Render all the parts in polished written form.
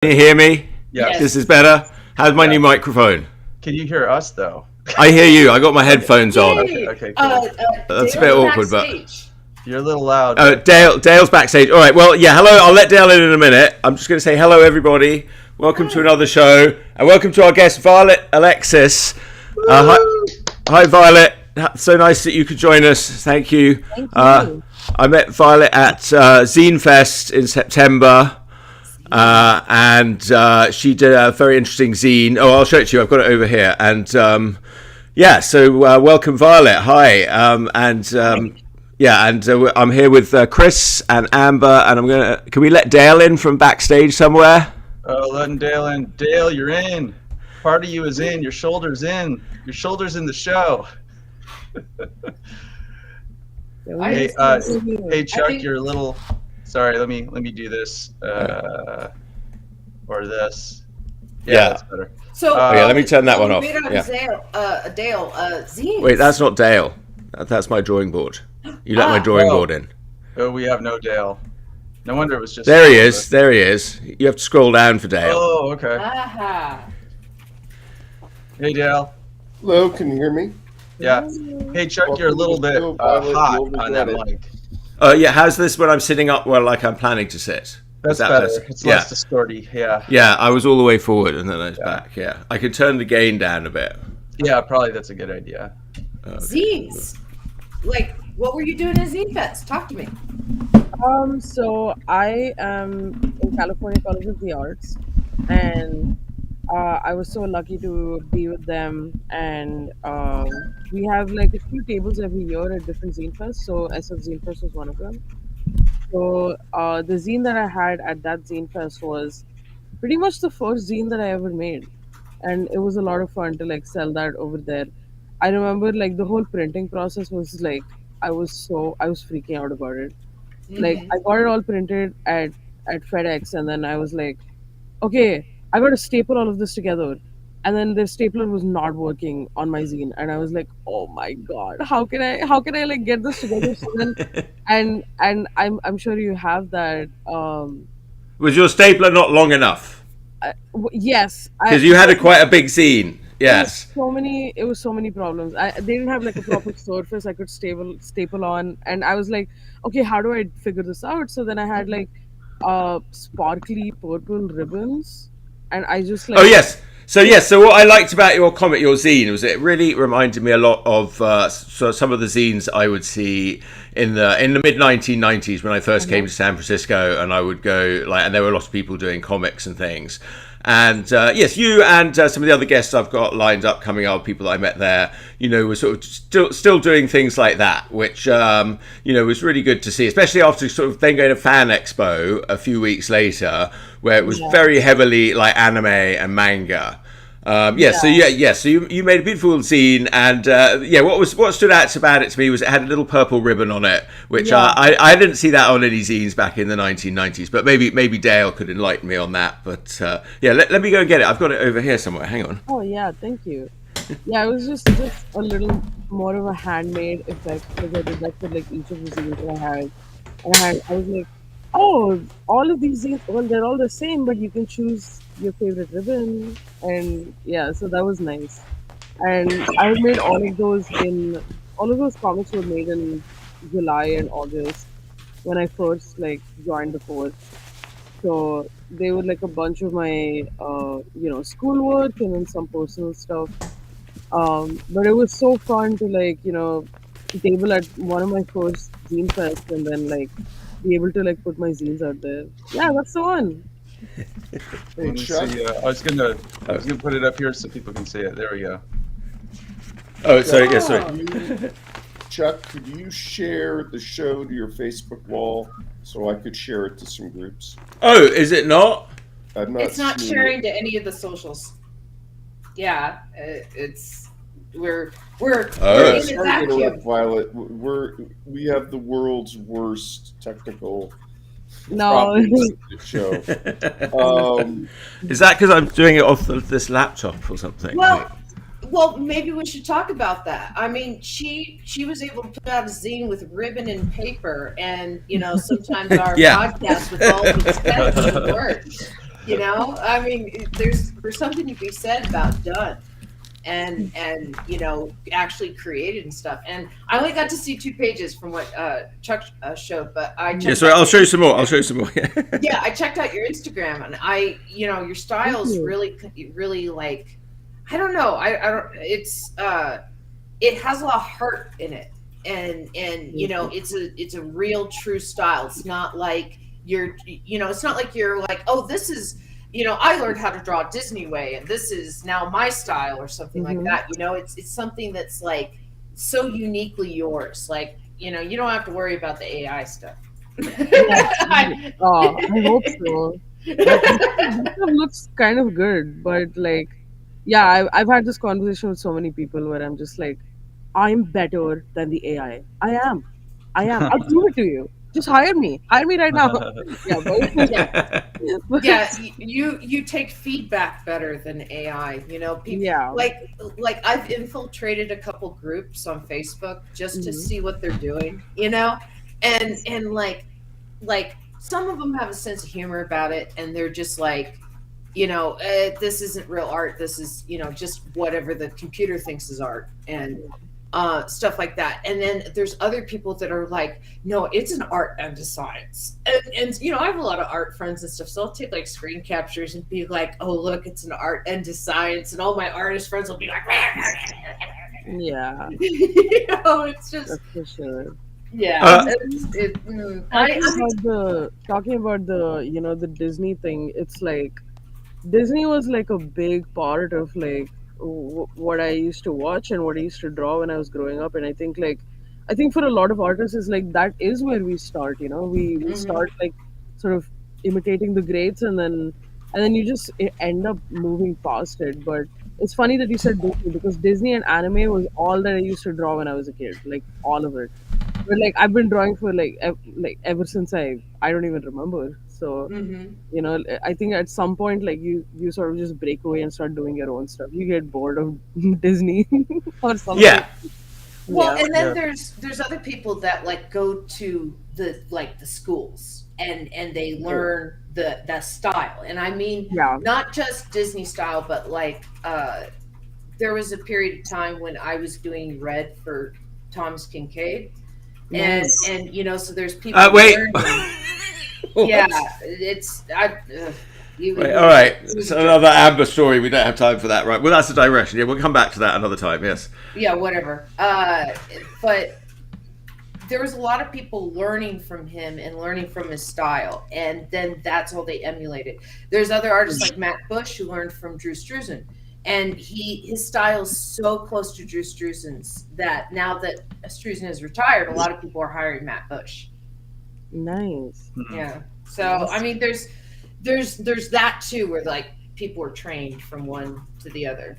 Can you hear me? Yes. This is better. How's my new microphone? Can you hear us though? I hear you. I got my headphones on. Okay, cool. That's a bit awkward, but You're a little loud. Dale's backstage. All right. Well, yeah. Hello. I'll let Dale in a minute. I'm just going to say hello, everybody. Welcome to another show, and welcome to our guest, Violet Alexis. Hi, Violet. So nice that you could join us. Thank you. Thank you. I met Violet at Zine Fest in September. And she did a very interesting zine. Oh, I'll show it to you. I've got it over here. And so welcome, Violet. Hi. I'm here with Chris and Amber, and can we let Dale in from backstage somewhere? Oh, letting Dale in. Dale, you're in. Part of you is in. Your shoulder's in. Your shoulder's in the show. Hey, Chuck, you're a little. Sorry, let me do this or this. Yeah, that's better. So let me turn that one off. Dale, zines. Wait, that's not Dale. That's my drawing board. You let my drawing board in. Oh, we have no Dale. No wonder it was just. There he is. There he is. You have to scroll down for Dale. Oh, okay. Aha. Hey, Dale. Hello, can you hear me? Yeah. Hey, Chuck, you're a little bit hot on that mic. How's this when I'm sitting up where like I'm planning to sit? That's better. It's less distorty. Yeah. Yeah, I was all the way forward and then I was back. Yeah, I can turn the gain down a bit. Yeah, probably that's a good idea. Okay. Zines. Like, what were you doing at Zine Fest? Talk to me. So I am in California College of the Arts, and I was so lucky to be with them, and we have like a few tables every year at different Zine Fest. So SF Zine Fest was one of them. So the zine that I had at that Zine Fest was pretty much the first zine that I ever made, and it was a lot of fun to like sell that over there. I remember like the whole printing process was like I was freaking out about it. Like I got it all printed at FedEx, and then I was like, okay, I got to staple all of this together, and then the stapler was not working on my zine, and I was like, oh my god, how can I like get this together? So then, and I'm sure you have that. Was your stapler not long enough? Yes, because you had quite a big zine. Yes. It was so many problems. They didn't have like a proper surface I could staple on, and I was like, okay, how do I figure this out? So then I had like sparkly purple ribbons, and I just like. Oh yes. So what I liked about your comic, your zine, was it really reminded me a lot of some of the zines I would see in the mid 1990s when I first came to San Francisco, and I would go and there were a lot of people doing comics and things. And yes, you and some of the other guests I've got lined up coming up, people that I met there, were sort of still doing things like that, which was really good to see, especially after sort of then going to Fan Expo a few weeks later, where it was very heavily like anime and manga. So you made a beautiful zine, and what stood out about it to me was it had a little purple ribbon on it, which I didn't see that on any zines back in the 1990s, but maybe Dale could enlighten me on that. But let me go and get it. I've got it over here somewhere. Hang on. Oh yeah, thank you. Yeah, it was just a little more of a handmade effect because I did that for like each of the zines that I had, and I was like, oh, all of these zines, well, they're all the same, but you can choose your favorite ribbon, and so that was nice. And I made all of those comics were made in July and August when I first like joined the force. So they were like a bunch of my schoolwork and then some personal stuff. But it was so fun to like table at one of my first zine fests and then like be able to like put my zines out there. Yeah, that's the one. Hey, see, I was gonna put it up here so people can see it. There we go. Oh, sorry. Yeah, sorry. Chuck, could you share the show to your Facebook wall so I could share it to some groups? Oh, is it not? It's not sharing to any of the socials. Yeah, we're in a vacuum. Violet, we have the world's worst technical. No. Show. Is that because I'm doing it off this laptop or something? Well, maybe we should talk about that. I mean, she was able to put out a zine with ribbon and paper, and sometimes our podcast with all these fancy words. You know, I mean, there's something to be said about done and you know, actually created and stuff. And I only got to see 2 pages from what Chuck showed, but I checked Yeah, sorry, I'll show you some more. I'll show you some more. yeah, I checked out your Instagram, and you know, your style's really like, I don't know, I don't, it has a lot of heart in it, and you know, it's a real true style. It's not like it's not like you're like, oh, this is, you know, I learned how to draw Disney way, and this is now my style or something like that. You know, it's something that's like so uniquely yours. Like, you know, you don't have to worry about the AI stuff. I hope so. This stuff looks kind of good, but like, yeah, I've had this conversation with so many people where I'm just like, I'm better than the AI. I am. I'll prove it to you. Just hire me. Hire me right now. Yeah, but, yeah, you take feedback better than AI. You know, people yeah. like I've infiltrated a couple groups on Facebook just to see what they're doing. You know, and like some of them have a sense of humor about it, and they're just like, you know, this isn't real art. This is, you know, just whatever the computer thinks is art, and stuff like that. And then there's other people that are like, no, it's an art and a science. And you know, I have a lot of art friends and stuff, so I'll take like screen captures and be like, oh, look, it's an art and a science, and all my artist friends will be like, Yeah, you know, it's just, that's for sure. yeah. Talking about the you know, the Disney thing, it's like Disney was like a big part of like what I used to watch and what I used to draw when I was growing up. And I think for a lot of artists is like that is where we start. You know, we start like sort of imitating the greats, and then you just end up moving past it. But it's funny that you said Disney, because Disney and anime was all that I used to draw when I was a kid, like all of it. But like I've been drawing for like ever since I don't even remember. So you know, I think at some point like you sort of just break away and start doing your own stuff. You get bored of Disney or something. Yeah. Well, Yeah. and then there's other people that like go to the schools and they learn the style. And I mean, Yeah. not just Disney style, but like there was a period of time when I was doing red for Thomas Kincaid. Nice. And you know, so there's people Wait. learning. Yeah, it's Wait, all right. It's another Amber story. We don't have time for that, right? Well, that's the direction. Yeah, we'll come back to that another time. Yes. Yeah, whatever. But there was a lot of people learning from him and learning from his style, and then that's all they emulated. There's other artists like Matt Bush who learned from Drew Struzan, and his style is so close to Drew Struzan's that now that Struzan is retired, a lot of people are hiring Matt Bush. Nice. Yeah. So I mean, there's that too, where like people are trained from one to the other.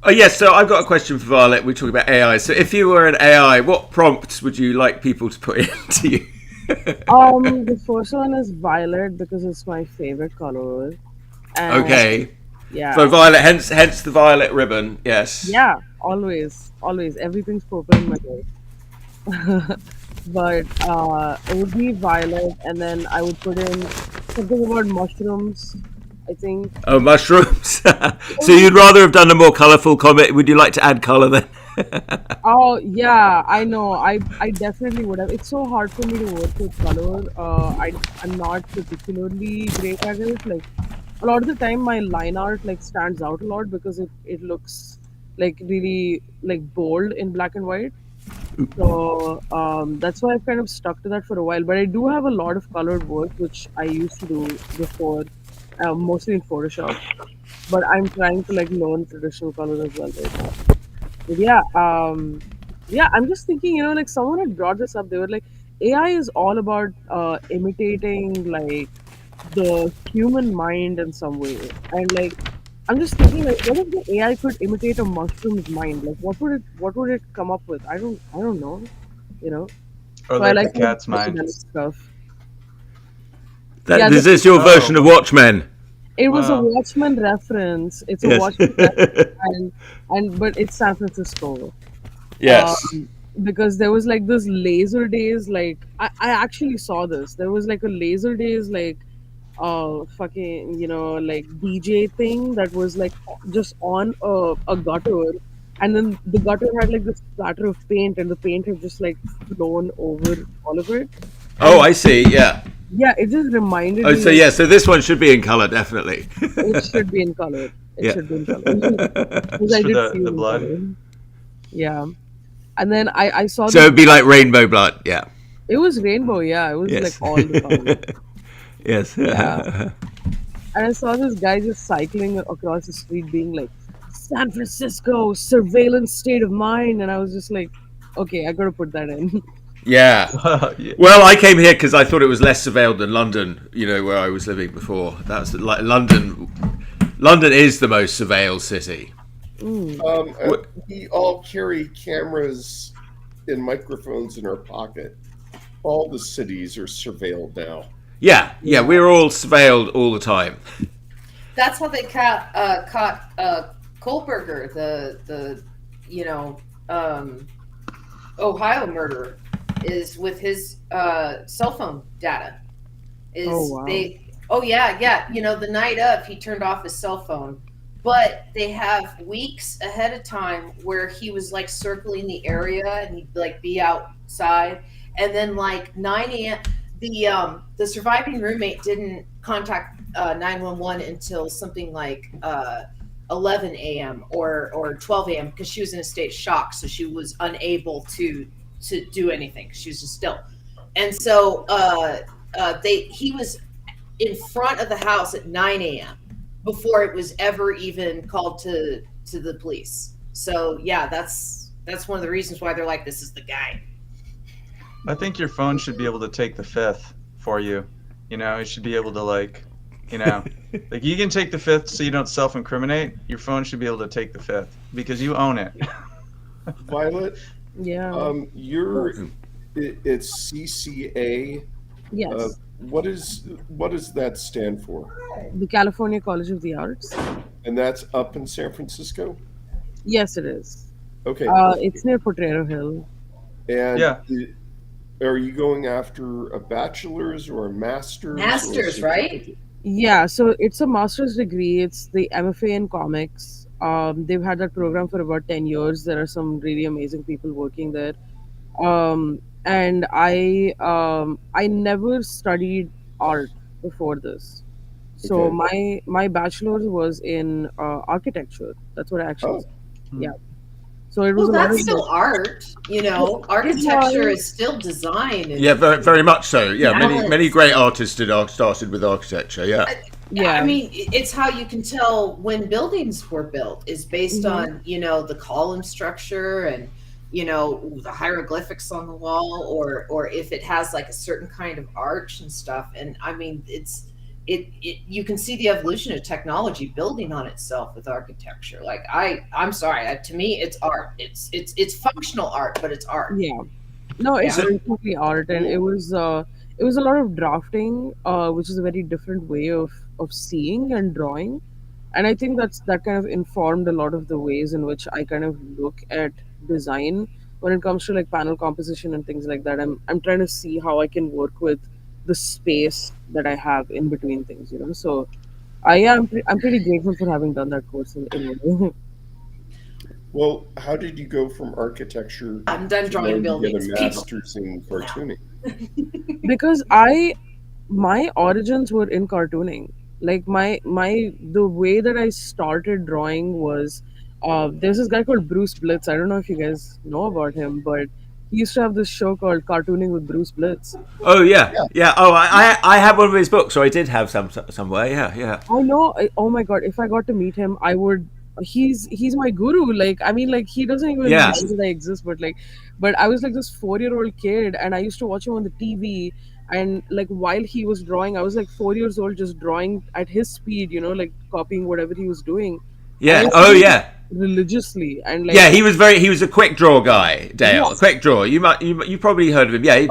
Oh yes. So I've got a question for Violet. We're talking about AI. So if you were an AI, what prompts would you like people to put into you? The first one is violet because it's my favorite color. And Okay. yeah. So Violet, hence the violet ribbon. Yes. Yeah, always, always. Everything's purple in my life. But it would be violet, and then I would put in something about mushrooms, I think. Oh, mushrooms. So you'd rather have done a more colourful comic. Would you like to add colour then? Oh, yeah, I know. I definitely would have. It's so hard for me to work with color. I'm not particularly great at it. Like, a lot of the time, my line art, like, stands out a lot because it looks, like, really, like, bold in black and white. So that's why I've kind of stuck to that for a while. But I do have a lot of colored work, which I used to do before, mostly in Photoshop. But I'm trying to like learn traditional color as well right now. But yeah, I'm just thinking, you know, like someone had brought this up. They were like, AI is all about imitating like the human mind in some way, and like I'm just thinking, like, what if the AI could imitate a mushroom's mind? Like, what would it come up with? I don't know, you know. Or So I like like the cat's mind. psychedelic stuff. That, Yeah, is this your version of Watchmen? it was a Wow. Watchmen reference. It's a Yes. Watchmen reference, and but it's San Francisco. Yes. Because there was like this laser days. Like I actually saw this. There was like a laser days like fucking, like DJ thing that was like just on a gutter, and then the gutter had like this splatter of paint, and the paint had just like flown over all of it. Oh, And I see. Yeah. yeah, it just reminded Oh, me so of yeah. So this one should be in color, definitely. it should be in color. It Yeah. should be in color. Because Just I for did see it the in blood. color. Yeah. And then I saw So this it'd be guy. like rainbow blood. Yeah. It was rainbow, yeah. It was like Yes. all the colors. Yes. Yeah. And I saw this guy just cycling across the street being like, San Francisco, surveillance state of mind. And I was just like, okay, I gotta put that in. Yeah. Yeah. Well, I came here because I thought it was less surveilled than London. Where I was living before. That's like London. London is the most surveilled city. We all carry cameras and microphones in our pocket. All the cities are surveilled now. Yeah. Yeah. We're all surveilled all the time. That's how they caught Kohlberger, the Ohio murderer, is with his cell phone data. Is Oh, wow. Oh yeah. The night of, he turned off his cell phone, but they have weeks ahead of time where he was like circling the area and he'd like be outside, and then like 9 a.m. The surviving roommate didn't contact 911 until something like 11 a.m. or 12 a.m. because she was in a state of shock, so she was unable to do anything. She was just still, and so he was in front of the house at 9 a.m. before it was ever even called to the police. So yeah, that's one of the reasons why they're like, this is the guy. I think your phone should be able to take the fifth for you. It should be able to like you can take the fifth so you don't self-incriminate. Your phone should be able to take the fifth because you own it. Violet, Yeah. it's CCA. Yes. What does that stand for? The California College of the Arts. And that's up in San Francisco? Yes, it is. Okay. It's near Potrero Hill. And Yeah. are you going after a bachelor's or a master's? Masters, right? Yeah, so it's a master's degree. It's the MFA in Comics. They've had that program for about 10 years. There are some really amazing people working there. And I never studied art before this. So Okay. my bachelor's was in architecture. That's what I actually Oh. yeah. So it was Well, a lot that's of still art. Architecture is still design. And Yeah. Very, very much so. Yeah. balance. Many great artists started with architecture. Yeah. yeah. I mean, it's how you can tell when buildings were built is based on, the column structure and, the hieroglyphics on the wall, or if it has like a certain kind of arch and stuff. And I mean, you can see the evolution of technology building on itself with architecture. Like I'm sorry, to me, it's art. It's functional art, but it's art. Yeah. No, it's Yeah. definitely art, and it was a lot of drafting, which is a very different way of seeing and drawing, and I think that kind of informed a lot of the ways in which I kind of look at design when it comes to like panel composition and things like that. I'm trying to see how I can work with the space that I have in between things, So I'm pretty grateful for having done that course in a way. Well, how did you go from architecture I'm done to drawing then get buildings. a People. master's in cartooning? Because my origins were in cartooning. Like the way that I started drawing was there's this guy called Bruce Blitz. I don't know if you guys know about him, but he used to have this show called Cartooning with Bruce Blitz. Oh yeah. Yeah. Oh, I have one of his books, or I did have somewhere. Yeah. Yeah. I know. Oh my god! If I got to meet him, I would. He's my guru. Like I mean, like he doesn't even Yeah. know that I exist. But I was like this 4-year-old kid, and I used to watch him on the TV. And like while he was drawing, I was like 4 years old, just drawing at his speed. Like copying whatever he was doing. And I Yeah. used to Oh do it yeah. religiously, and like Yeah. He was a quick draw guy, Dale. Yes. A quick draw. You probably heard of him. Yeah.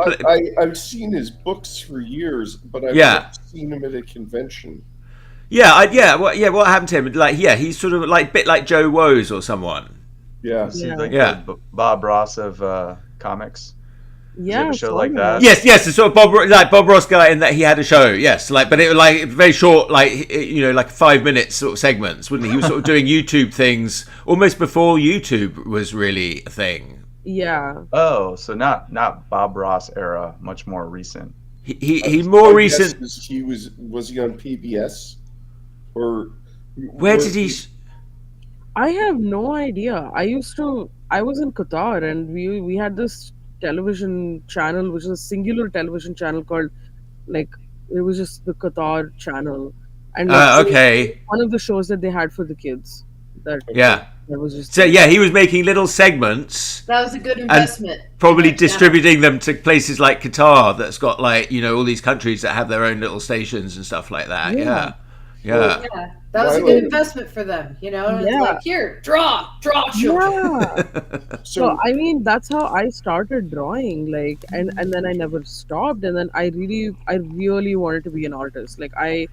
I've seen his books for years, but I've Yeah. never seen him at a convention. What happened to him? Like, yeah, he's sort of like bit like Joe Woes or someone. Yeah. He's Yeah. like Yeah. the Bob Ross of comics. Does he have Yeah, a show saw like that. that? Yes, the sort of Bob Ross guy in that he had a show. Yes, like, but it was like very short, like, you know, like 5 minutes sort of segments, wouldn't he? He was sort of doing YouTube things almost before YouTube was really a thing. Yeah. Oh, so not Bob Ross era, much more recent. He more My recent. guess is he was he on PBS or Where did he? I have no idea. I was in Qatar and we had this television channel which is a singular television channel called like it was just the Qatar channel and like it was Okay, one of the shows that they had for the kids that yeah. that was just So yeah, he was making little segments. That was a good investment. Probably in that channel. distributing them to places like Qatar, that's got like, you know, all these countries that have their own little stations and stuff like that. Yeah, Yeah. Yeah, that was a good investment for them. You know, it's Yeah. like here, draw, children. Yeah. So So I mean that's how I started drawing like and then I never stopped and then I really wanted to be an artist. Like I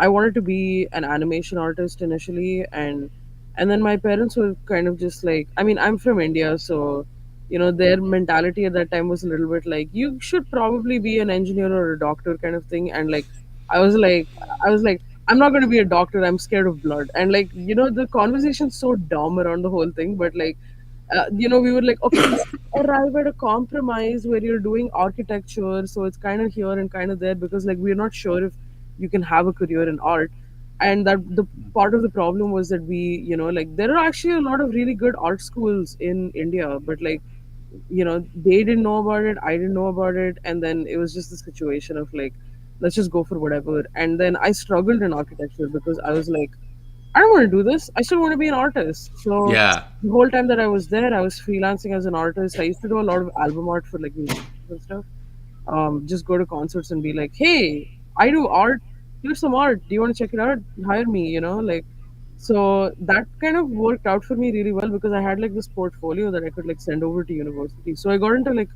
wanted to be an animation artist initially and then my parents were kind of just like I mean I'm from India so you know their mentality at that time was a little bit like you should probably be an engineer or a doctor kind of thing and like I was like I was like I'm not going to be a doctor. I'm scared of blood. And like, you know, the conversation's so dumb around the whole thing. But like, you know, we were like, okay, let's arrive at a compromise where you're doing architecture. So it's kind of here and kind of there because like, we're not sure if you can have a career in art. And that the part of the problem was that we, you know, like there are actually a lot of really good art schools in India, but like, you know, they didn't know about it. I didn't know about it. And then it was just the situation of like, let's just go for whatever. And then I struggled in architecture because I was like, I don't want to do this. I still want to be an artist. So yeah. the whole time that I was there, I was freelancing as an artist. I used to do a lot of album art for like musicians and stuff. Just go to concerts and be like, hey, I do art. Here's some art. Do you want to check it out? Hire me, you know, like. So that kind of worked out for me really well because I had like this portfolio that I could like send over to university. So I got into like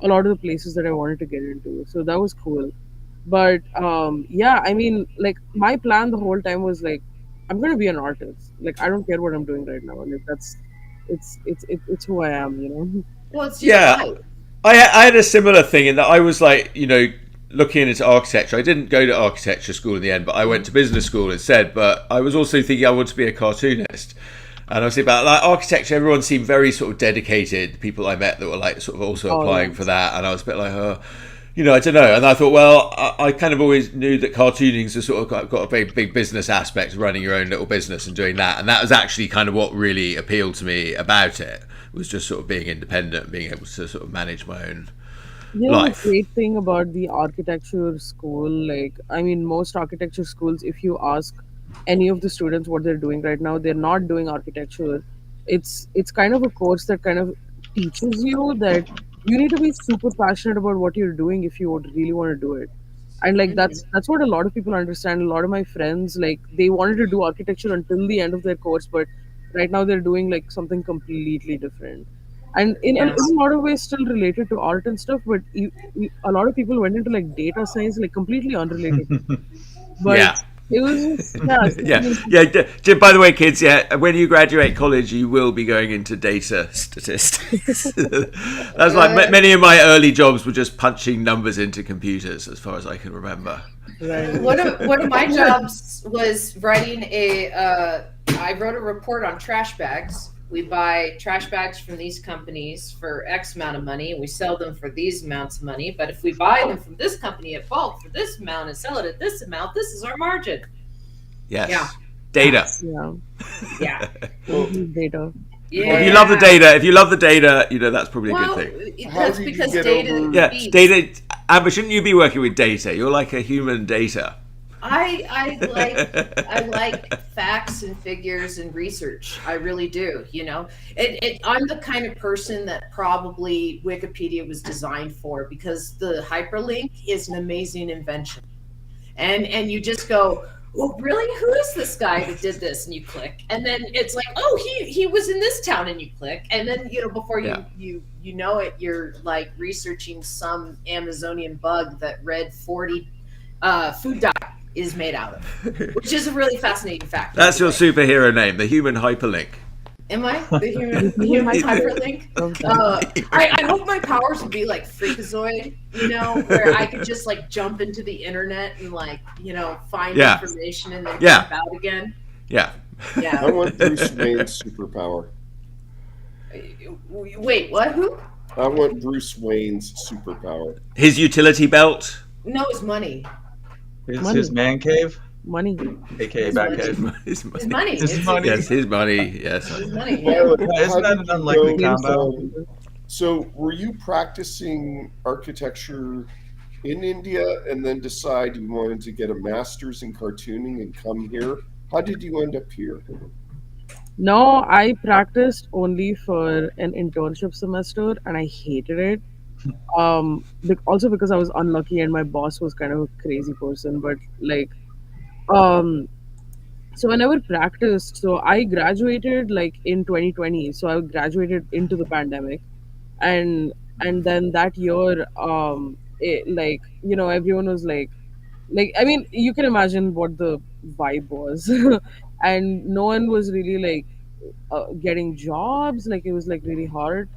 a lot of the places that I wanted to get into. So that was cool. But yeah, I mean, like my plan the whole time was like, I'm gonna be an artist. Like I don't care what I'm doing right now. Like that's it's who I am, you know. Well, it's your Yeah, life. I had a similar thing in that I was like, you know, looking into architecture. I didn't go to architecture school in the end, but I went to business school instead. But I was also thinking I want to be a cartoonist. And I was thinking about like architecture, everyone seemed very sort of dedicated. People I met that were like sort of also applying for that. And I was a bit like, oh, you know, I don't know. And I thought, well, I kind of always knew that cartooning's a sort of got a very big business aspect, running your own little business and doing that. And that was actually kind of what really appealed to me about it, was just sort of being independent, being able to sort of manage my own You know, the life. great thing about the architecture school, like, I mean, most architecture schools, if you ask any of the students what they're doing right now, they're not doing architecture. It's kind of a course that kind of teaches you that you need to be super passionate about what you're doing if you would really want to do it. And like that's what a lot of people understand. A lot of my friends, like, they wanted to do architecture until the end of their course, but right now they're doing like something completely different and in Yes. a lot of ways still related to art and stuff but a lot of people went into like data science like completely unrelated but Yeah. it was just yeah so, I Yeah, mean, yeah. By the way, kids, yeah, when you graduate college, you will be going into data statistics. That's like many of my early jobs were just punching numbers into computers, as far as I can remember. right. One of my jobs was writing I wrote a report on trash bags. We buy trash bags from these companies for X amount of money, and we sell them for these amounts of money. But if we buy them from this company at bulk for this amount and sell it at this amount, this is our margin. Yes. Yeah. Data. Yeah, Yeah. data. Yeah. If you love the data, you know, that's probably a Well, good thing. How that's did you because get data. over- Yeah, beats. data. Amber, shouldn't you be working with data? You're like a human data. I like facts and figures and research. I really do. You know, I'm the kind of person that probably Wikipedia was designed for because the hyperlink is an amazing invention, and you just go, well, really, who is this guy that did this? And you click, and then it's like, oh, he was in this town, and you click, and then before Yeah. you know it, you're like researching some Amazonian bug that Red 40 food dye is made out of, which is a really fascinating fact. That's your superhero name, the human hyperlink. Am I the The human human hyperlink. hyperlink? Love that. I hope my powers would be like Freakazoid, where I could just like jump into the internet and like, find Yeah, information and then yeah, jump out again. yeah. I Yeah. want Bruce Wayne's superpower. Wait, what? Who? I want Bruce Wayne's superpower. His utility belt. No, it's money. His man cave, Money. aka His bat money. cave. His His money. money. His It's money. Yes, his money. Yes. His money. Yeah. Violet, Yeah, isn't how that did an you unlikely go combo? from- So, were you practicing architecture in India and then decide you wanted to get a master's in cartooning and come here? How did you end up here? No, I practiced only for an internship semester and I hated it. Also because I was unlucky and my boss was kind of a crazy person. But like, um, so I never practiced. So I graduated like in 2020. So I graduated into the pandemic, and then that year, like everyone was like I mean, you can imagine what the vibe was, and no one was really like getting jobs. Like it was like really hard.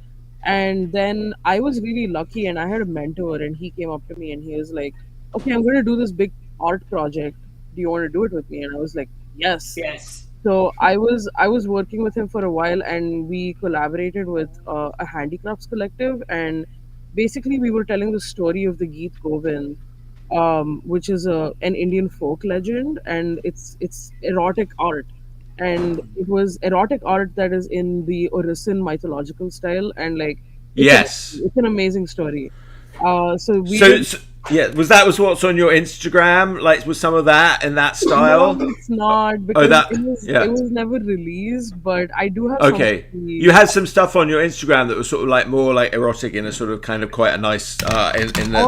And then I was really lucky, and I had a mentor, and he came up to me and he was like, "Okay, I'm going to do this big art project. Do you want to do it with me?" And I was like, "Yes." Yes. So I was working with him for a while, and we collaborated with a handicrafts collective, and basically we were telling the story of the Geet Govind, which is an Indian folk legend, and it's erotic art, and it was erotic art that is in the Orison mythological style, and like it's an Yes. it's an amazing story. So we So, did. so yeah, was what's on your Instagram? Like, was some of that in that No, style? it's not Oh, because that. it Yeah. was never released, but I do have some of Okay. the. You had some stuff on your Instagram that was sort of like more like erotic in a sort of kind of quite a nice Oh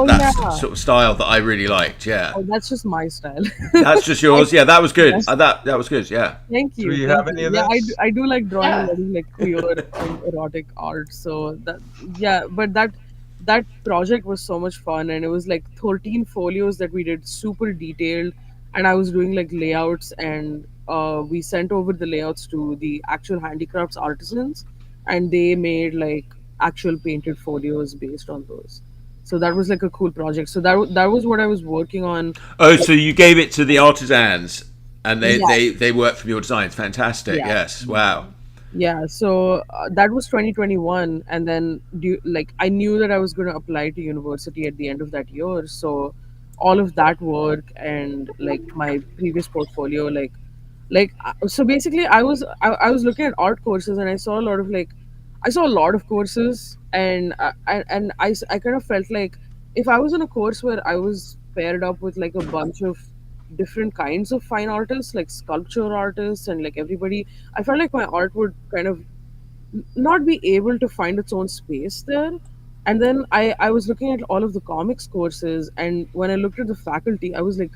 that yeah. sort of style that I really liked. Yeah. Oh, that's just my style. That's just yours. Yeah, that was good. Yes. That was good. Yeah. Thank Do you. you Thank have you. any of Yeah, this? I do like drawing a Yeah. lot of like queer and erotic art. So that yeah, but that project was so much fun, and it was like 13 folios that we did, super detailed, and I was doing like layouts, and we sent over the layouts to the actual handicrafts artisans, and they made like actual painted folios based on those. So that was like a cool project. So that was what I was working on. Oh, so you gave it to the artisans, and Yeah, they worked from your designs. Fantastic. yeah. Yes. Wow. Yeah, so that was 2021, and then like I knew that I was going to apply to university at the end of that year. So all of that work and like my previous portfolio, so basically I was looking at art courses, and I saw a lot of courses, and I kind of felt like if I was in a course where I was paired up with like a bunch of different kinds of fine artists, like sculpture artists and like everybody, I felt like my art would kind of not be able to find its own space there. And then I was looking at all of the comics courses, and when I looked at the faculty, I was like,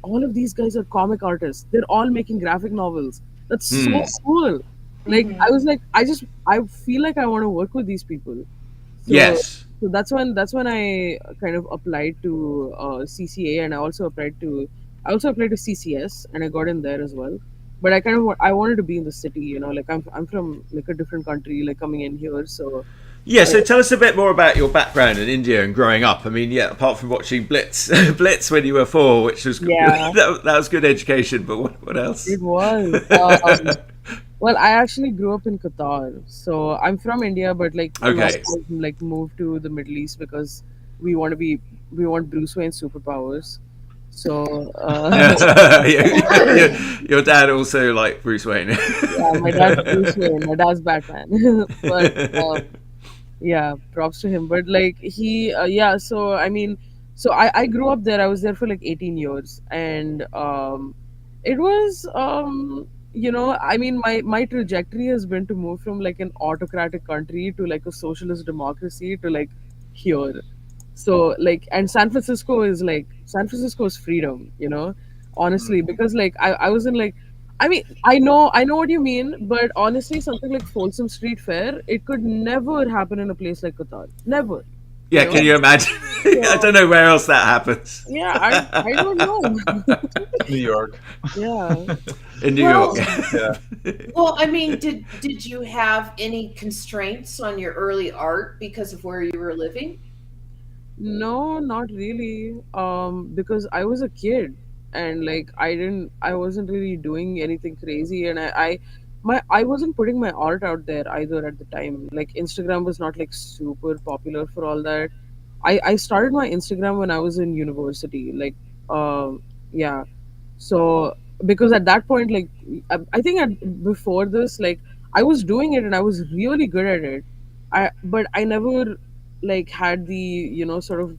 all of these guys are comic artists. They're all making graphic novels. That's so Hmm. cool. Like Mhm. I was like, I feel like I want to work with these people. So Yes. that's when I kind of applied to CCA, and I also applied to CCS, and I got in there as well. But I wanted to be in the city, like I'm from like a different country, like coming in here. So Yeah, I, so tell us a bit more about your background in India and growing up. I mean, yeah, apart from watching Blitz, Blitz when you were 4, which was yeah, that was good education. But what else? it was. Well, I actually grew up in Qatar, so I'm from India, but like a lot of Okay. us like moved to the Middle East because we want to be we want Bruce Wayne superpowers. So Your dad also like Bruce Wayne. yeah, my dad's Bruce Wayne, my dad's Batman, but yeah, props to him. But like yeah, so I mean, so I grew up there. I was there for like 18 years, and it was I mean, my trajectory has been to move from like an autocratic country to like a socialist democracy to like here. So like, and San Francisco is freedom, honestly, because like I was in like, I mean, I know what you mean, but honestly, something like Folsom Street Fair, it could never happen in a place like Qatar. Never. Yeah, can you know. imagine? I So don't know where else that happens. yeah, I don't know. New York. Yeah. In New York. Well, Yeah. well, I mean, did you have any constraints on your early art because of where you were living? No, not really. Because I was a kid and like I wasn't really doing anything crazy, and I wasn't putting my art out there either at the time. Like Instagram was not like super popular for all that. I started my Instagram when I was in university. Like yeah. So because at that point, like I think before this, like I was doing it and I was really good at it. But I never like had the sort of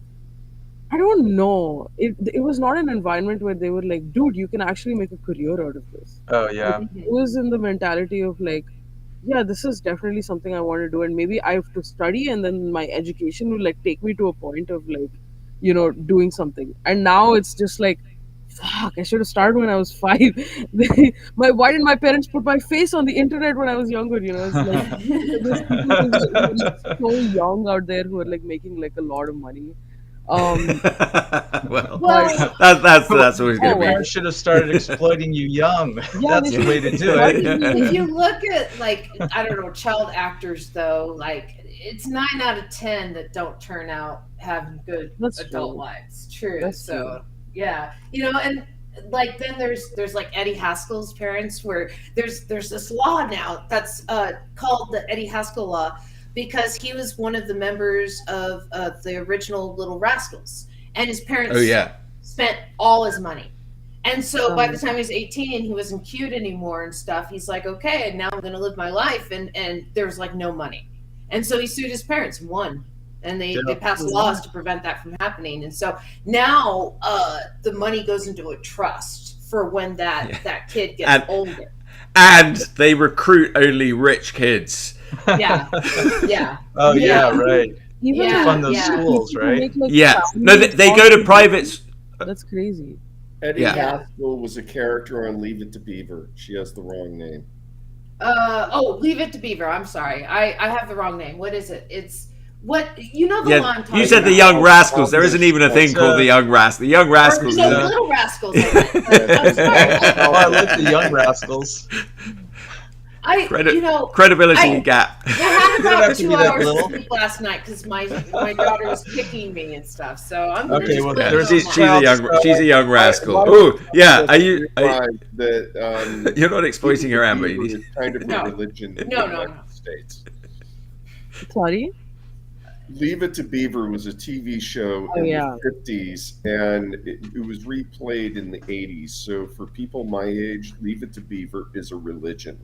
I don't know. It was not an environment where they were like, dude, you can actually make a career out of this. Oh Like, yeah. it was in the mentality of like, yeah, this is definitely something I want to do, and maybe I have to study, and then my education will like take me to a point of like, doing something. And now it's just like, fuck, I should have started when I was five. Why didn't my parents put my face on the internet when I was younger? It's like there's people who are like so young out there who are like making like a lot of money. Um, Well, but Well, that's always going oh to Your be. well, parents should have started exploiting you young. yeah, That's they the should way to have do started it. me. if you look at like I don't know child actors though, like it's 9 out of 10 that don't turn out having good That's adult true. lives. True. That's true. So yeah, and like then there's like Eddie Haskell's parents where there's this law now that's called the Eddie Haskell law because he was one of the members of the original Little Rascals and his Oh parents yeah. spent all his money. And so by the Um, time he was 18, he wasn't cute anymore and stuff. He's like, okay, and now I'm going to live my life. And there was like no money. And so he sued his parents, won. And they Yeah. passed laws to prevent that from happening. And so now the money goes into a trust for when Yeah. that kid gets And older. and they recruit only rich kids. Yeah. Yeah. Oh yeah, Yeah. right. even To Yeah. fund those Yeah. schools, people who right? make like Yeah. No, family they go to private. That's crazy. Eddie Yeah. Yeah. Haskell was a character on Leave It to Beaver. She has the wrong name. Leave it to Beaver. I'm sorry. I have the wrong name. What is it? It's what the law Yeah, I'm you talking said the about. Young Rascals. There isn't even a thing It's, called the Young Rascals. The Young Or Rascals no, is Yeah. Little Rascals. I meant. But I'm sorry. Oh, I like the Young Rascals. I credibility I gap. I had You don't about have to two be that hours little. sleep last night because my daughter was kicking me and stuff. So I'm gonna Okay, just well, put it there's on she's that. she's a young she's a young rascal. My- Oh yeah, I are you? realize that You're not exploiting her, Amber. You Beaver need- is kind of a No. religion in No, the no, United no. States. Sorry. Leave It to Beaver was a TV show Oh in yeah. the 50s and it was replayed in the 80s. So for people my age, Leave It to Beaver is a religion.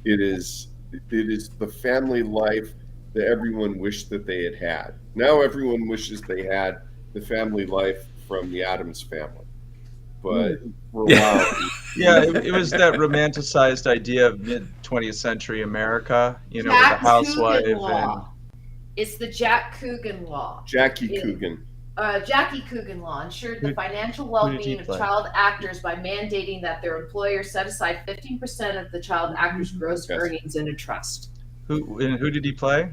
It is the family life that everyone wished that they had. Now everyone wishes they had the family life from the Addams family. But for a Yeah. while, Yeah, it was that romanticized idea of mid 20th century America, with the Jack housewife Coogan and law. It's the Jack Coogan law. Jackie Yeah. Coogan. Jackie Coogan law ensured the Who- financial who did well-being he of play? child actors by mandating that their employer set aside 15% of the child actor's gross Yes. earnings in a trust. who did he play?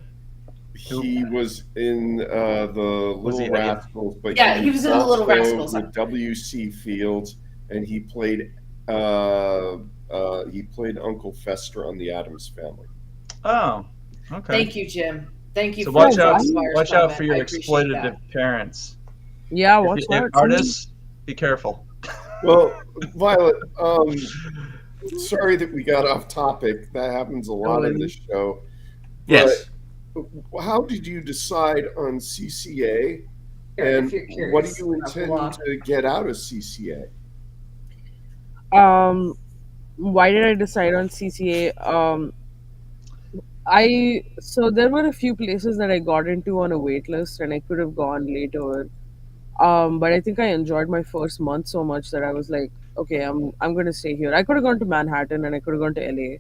He was in the Was he Little Eddie? Rascals, but Yeah, he was in the Little also Rascals. with W.C. Fields, and he played Uncle Fester on the Addams Family. Oh, okay. Thank you, Jim. Thank you So for watch the out, Spires watch out comment. for your I appreciate exploitative that. parents. Yeah, If watch you- out. artists, be careful. Well, Violet, sorry that we got off topic. That happens a lot on this show. Yes. But how did you decide on CCA, Here, and if you're curious what do you about the intend law. to get out of CCA? Why did I decide on CCA? So there were a few places that I got into on a wait list, and I could have gone later. But I think I enjoyed my first month so much that I was like, okay, I'm gonna stay here. I could have gone to Manhattan and I could have gone to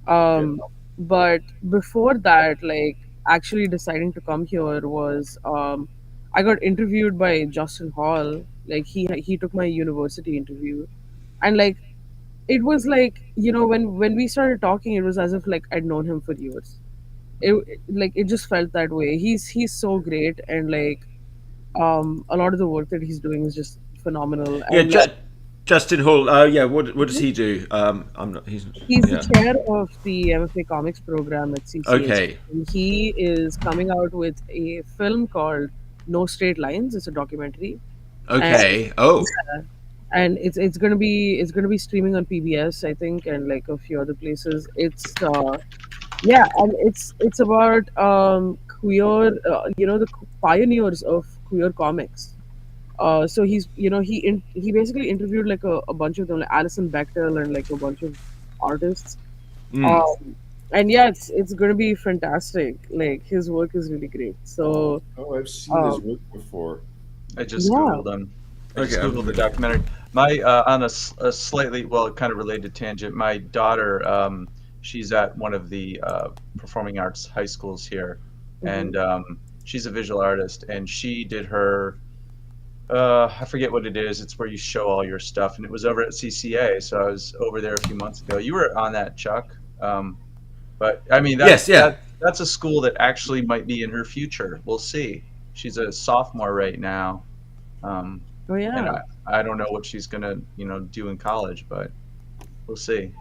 LA. But before that, like actually deciding to come here was I got interviewed by Justin Hall. Like he took my university interview, and like it was like when we started talking, it was as if like I'd known him for years. like it just felt that way. He's so great, and like a lot of the work that he's doing is just phenomenal. Yeah, And yeah, Justin Hall. Yeah, what does he do? I'm not. He's he's the yeah. chair of the MFA Comics program at CCH. Okay. And he is coming out with a film called No Straight Lines. It's a documentary, and Okay. Oh. yeah, and it's gonna be streaming on PBS, I think, and like a few other places. It's yeah, and it's about queer, the pioneers of queer comics. So he's he basically interviewed like a bunch of them, like Alison Bechtel and like a bunch of artists. Mm. Um, and yeah, it's gonna be fantastic. Like his work is really great. So Oh, I've seen his um, work before. I just yeah, googled him. I just Okay. googled the documentary. My on a slightly well, kind of related tangent. My daughter, she's at one of the performing arts high schools here, hmm and she's a visual artist, and she did her. I forget what it is. It's where you show all your stuff, and it was over at CCA. So I was over there a few months ago. You were on that, Chuck. But I mean, Yes. Yeah. that's a school that actually might be in her future. We'll see. She's a sophomore right now. Um, oh and yeah, I don't know what she's gonna do in college, but we'll see.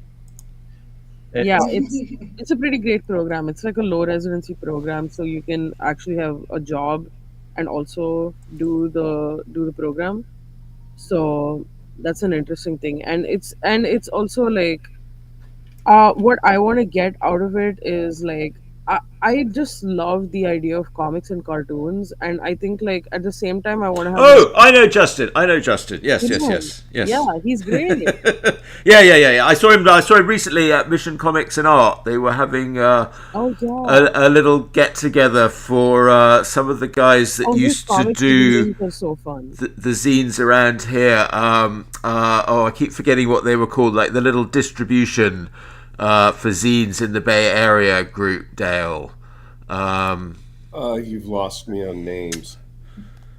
yeah. It's It's a pretty great program. It's like a low residency program, so you can actually have a job and also do the program. So that's an interesting thing, and it's also like what I want to get out of it is like I just love the idea of comics and cartoons, and I think like at the same time I want to have this. Oh, I know Justin. I know Justin. Yes. You Yes. know, Yes. yeah, Yes. he's great. Yeah. I saw him. I saw him recently at Mission Comics and Art. They were having Oh yeah, a little get together for some of the guys that oh his used to comic do readings are so fun. the zines around here. I keep forgetting what they were called, like the little distribution for zines in the Bay Area group, Dale. Um, You've lost me on names,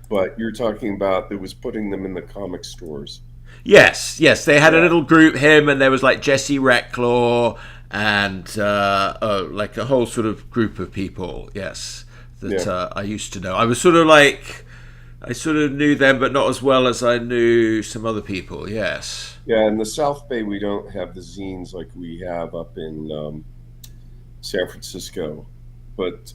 but you're talking about that was putting them in the comic stores. yes, they had a Yeah, little group, him, and there was like Jesse Recklaw and like a whole sort of group of people, yes, that yeah. I used to know. I was sort of like, I sort of knew them, but not as well as I knew some other people, yes. Yeah, in the South Bay, we don't have the zines like we have up in San Francisco. But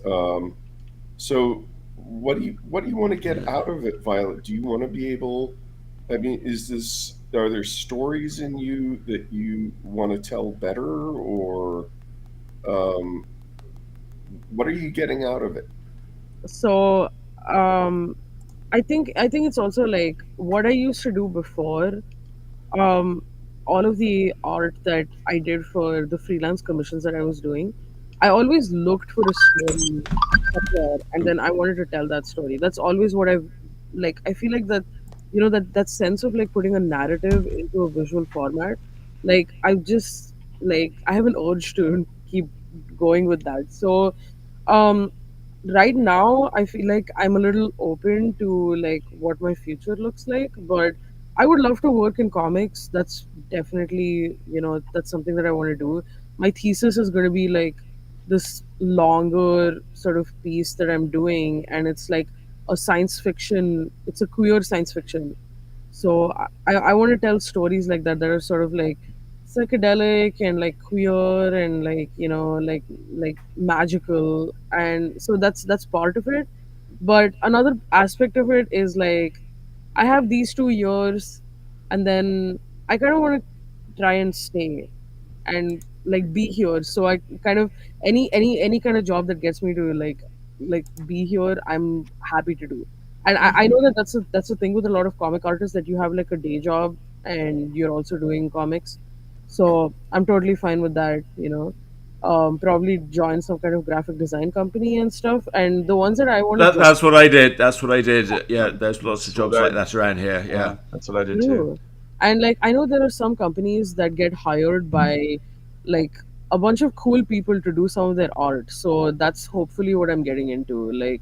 so, what do you want to get out of it, Violet? Do you want to be able? I mean, is this? Are there stories in you that you want to tell better, or um, what are you getting out of it? So um, I think it's also like what I used to do before. um, all of the art that I did for the freelance commissions that I was doing, I always looked for a story somewhere, and then I wanted to tell that story. That's always what I've like. I feel like that, that sense of like putting a narrative into a visual format. Like I just like I have an urge to keep going with that. So um, right now I feel like I'm a little open to like what my future looks like, but I would love to work in comics. That's definitely, that's something that I want to do. My thesis is going to be like this longer sort of piece that I'm doing, and it's like a science fiction, it's a queer science fiction. So I want to tell stories like that that are sort of like psychedelic and like queer and like like magical, and so that's part of it. But another aspect of it is like I have these 2 years, and then I kind of want to try and stay and like be here. So I kind of any kind of job that gets me to like be here, I'm happy to do. And I know that that's a thing with a lot of comic artists, that you have like a day job and you're also doing comics. So I'm totally fine with that. Probably join some kind of graphic design company and stuff. And the ones that I want to join. That's what I did. That's what I did. Yeah, there's lots of that's what jobs I like that around here. yeah, Yeah. that's what I did too. True. And like I know there are some companies that get hired by like a bunch of cool people to do some of their art. So that's hopefully what I'm getting into. Like,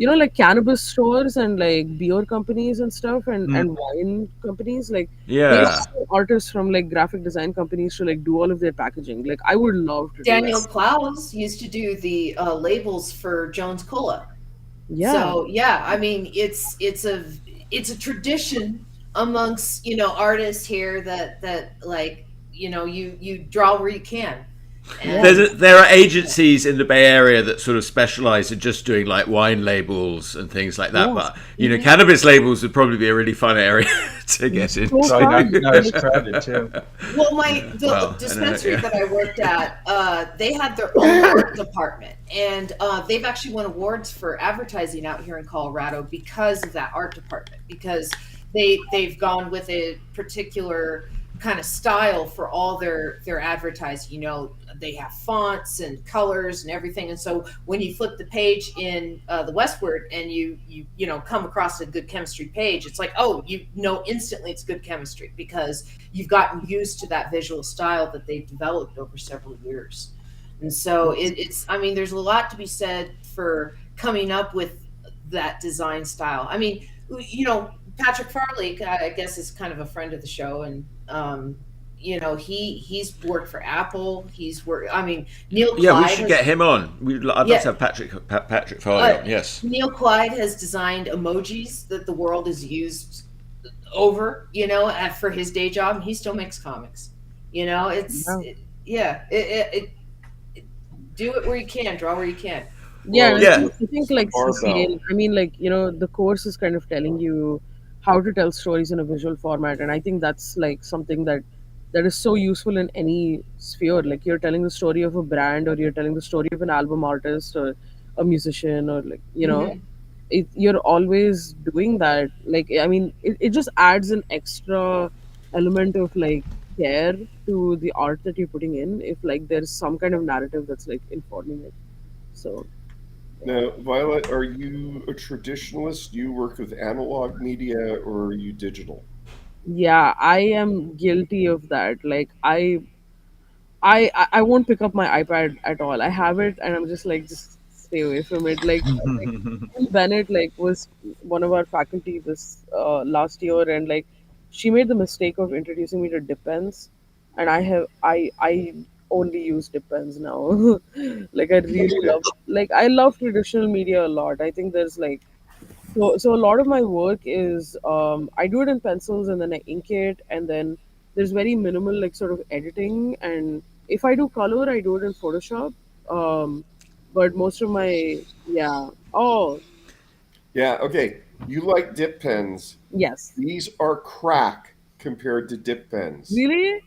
like cannabis stores and like beer companies and stuff, Mm. and wine companies, like they Yeah. hire artists from like graphic design companies to like do all of their packaging. Like I would love to do that. Daniel Clowes used to do the labels for Jones Cola. Yeah. So yeah, I mean it's a tradition amongst artists here that like you draw where you can, Yeah. and There are agencies in the Bay Area that sort of specialize in just doing like wine labels and things like that. Yes. But Mhm. cannabis labels would probably be a really fun area to get So Probably into. not, fun. not as crowded too. well, the Well, I know, dispensary yeah. that I worked at, they had their own art department, and they've actually won awards for advertising out here in Colorado because of that art department. Because they've gone with a particular kind of style for all their advertising. They have fonts and colors and everything, and so when you flip the page in the Westward and you come across a good chemistry page, it's like, oh, you know instantly it's good chemistry because you've gotten used to that visual style that they've developed over several years. And so it's, I mean, there's a lot to be said for coming up with that design style. I mean, Patrick Farley, I guess, is kind of a friend of the show, and he's worked for Apple. He's worked. I mean, Neil Yeah, we Clyde should get has. him on. I'd love to Yeah, have Patrick Farley on. Yes. Neil Clyde has designed emojis that the world has used over, for his day job, and he still makes comics. Yeah. Yeah, do it where you can, draw where you can. Yeah, Well, and Yeah. I think it's a like barbell. CCA, I mean, like, the course is kind of telling you how to tell stories in a visual format. And I think that's like something that is so useful in any sphere. Like you're telling the story of a brand, or you're telling the story of an album artist, or a musician, or like, Hmm. you're always doing that. Like, I mean, it just adds an extra element of like care to the art that you're putting in, if like there's some kind of narrative that's like informing it. So Now, Violet, are you a traditionalist? Do you work with analog media or are you digital? yeah, I am guilty of that. Like I won't pick up my iPad at all. I have it, and I'm just like, just stay away from it. Like Jill Bennett like was one of our faculty this last year, and like she made the mistake of introducing me to dip pens, and I only use dip pens now. Like I really Okay. I love traditional media a lot. I think there's like, so a lot of my work is, I do it in pencils and then I ink it, and then there's very minimal like sort of editing, and if I do color I do it in Photoshop. But most of my, yeah. Oh, Yeah, okay. You like dip pens. yes. These are crack compared to dip pens. Really?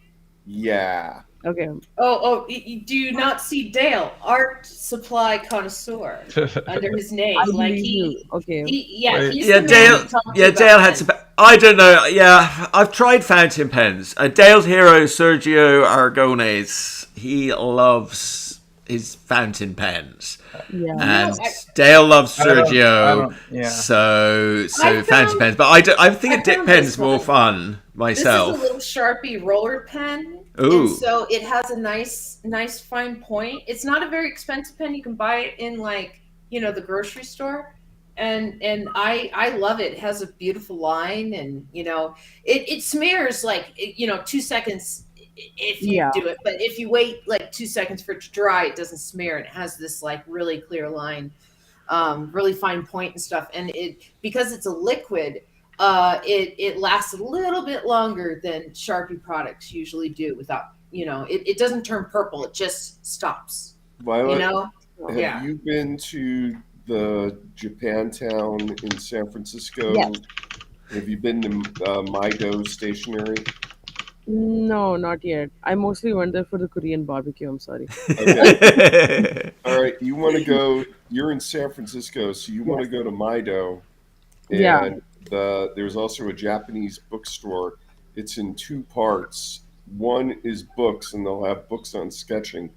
Yeah. Okay. Do you not see Dale, art supply connoisseur, under his I name? Like believe you. Okay. yeah, Wait. he's Yeah, the man Dale. to talk to Yeah, about Dale had some. pens. I don't know. Yeah, I've tried fountain pens. Dale's hero, Sergio Aragones, he loves his fountain pens, Yeah. and I, Dale loves I Sergio. don't, yeah. So I fountain found pens, but I think a I dip found pen's this more one. fun This is a myself. little Sharpie roller pen, and Ooh, so it has a nice fine point. It's not a very expensive pen. You can buy it in like the grocery store, and I love it. It has a beautiful line, and it smears like 2 seconds if you Yeah. do it, but if you wait like 2 seconds for it to dry, it doesn't smear, and it has this like really clear line, really fine point and stuff. And it, because it's a liquid, it lasts a little bit longer than Sharpie products usually do. Without, it doesn't turn purple; it just stops. You Violet, know, have yeah. you been to the Japantown in San Yes. Francisco? Have you been to Maido Stationery? No, not yet. I mostly went there for the Korean barbecue. I'm sorry. Okay. All right. You want to go, you're in San Francisco, so you want to Yes. go to Maido. Yeah. And there's also a Japanese bookstore. It's in two parts. One is books, and they'll have books on sketching,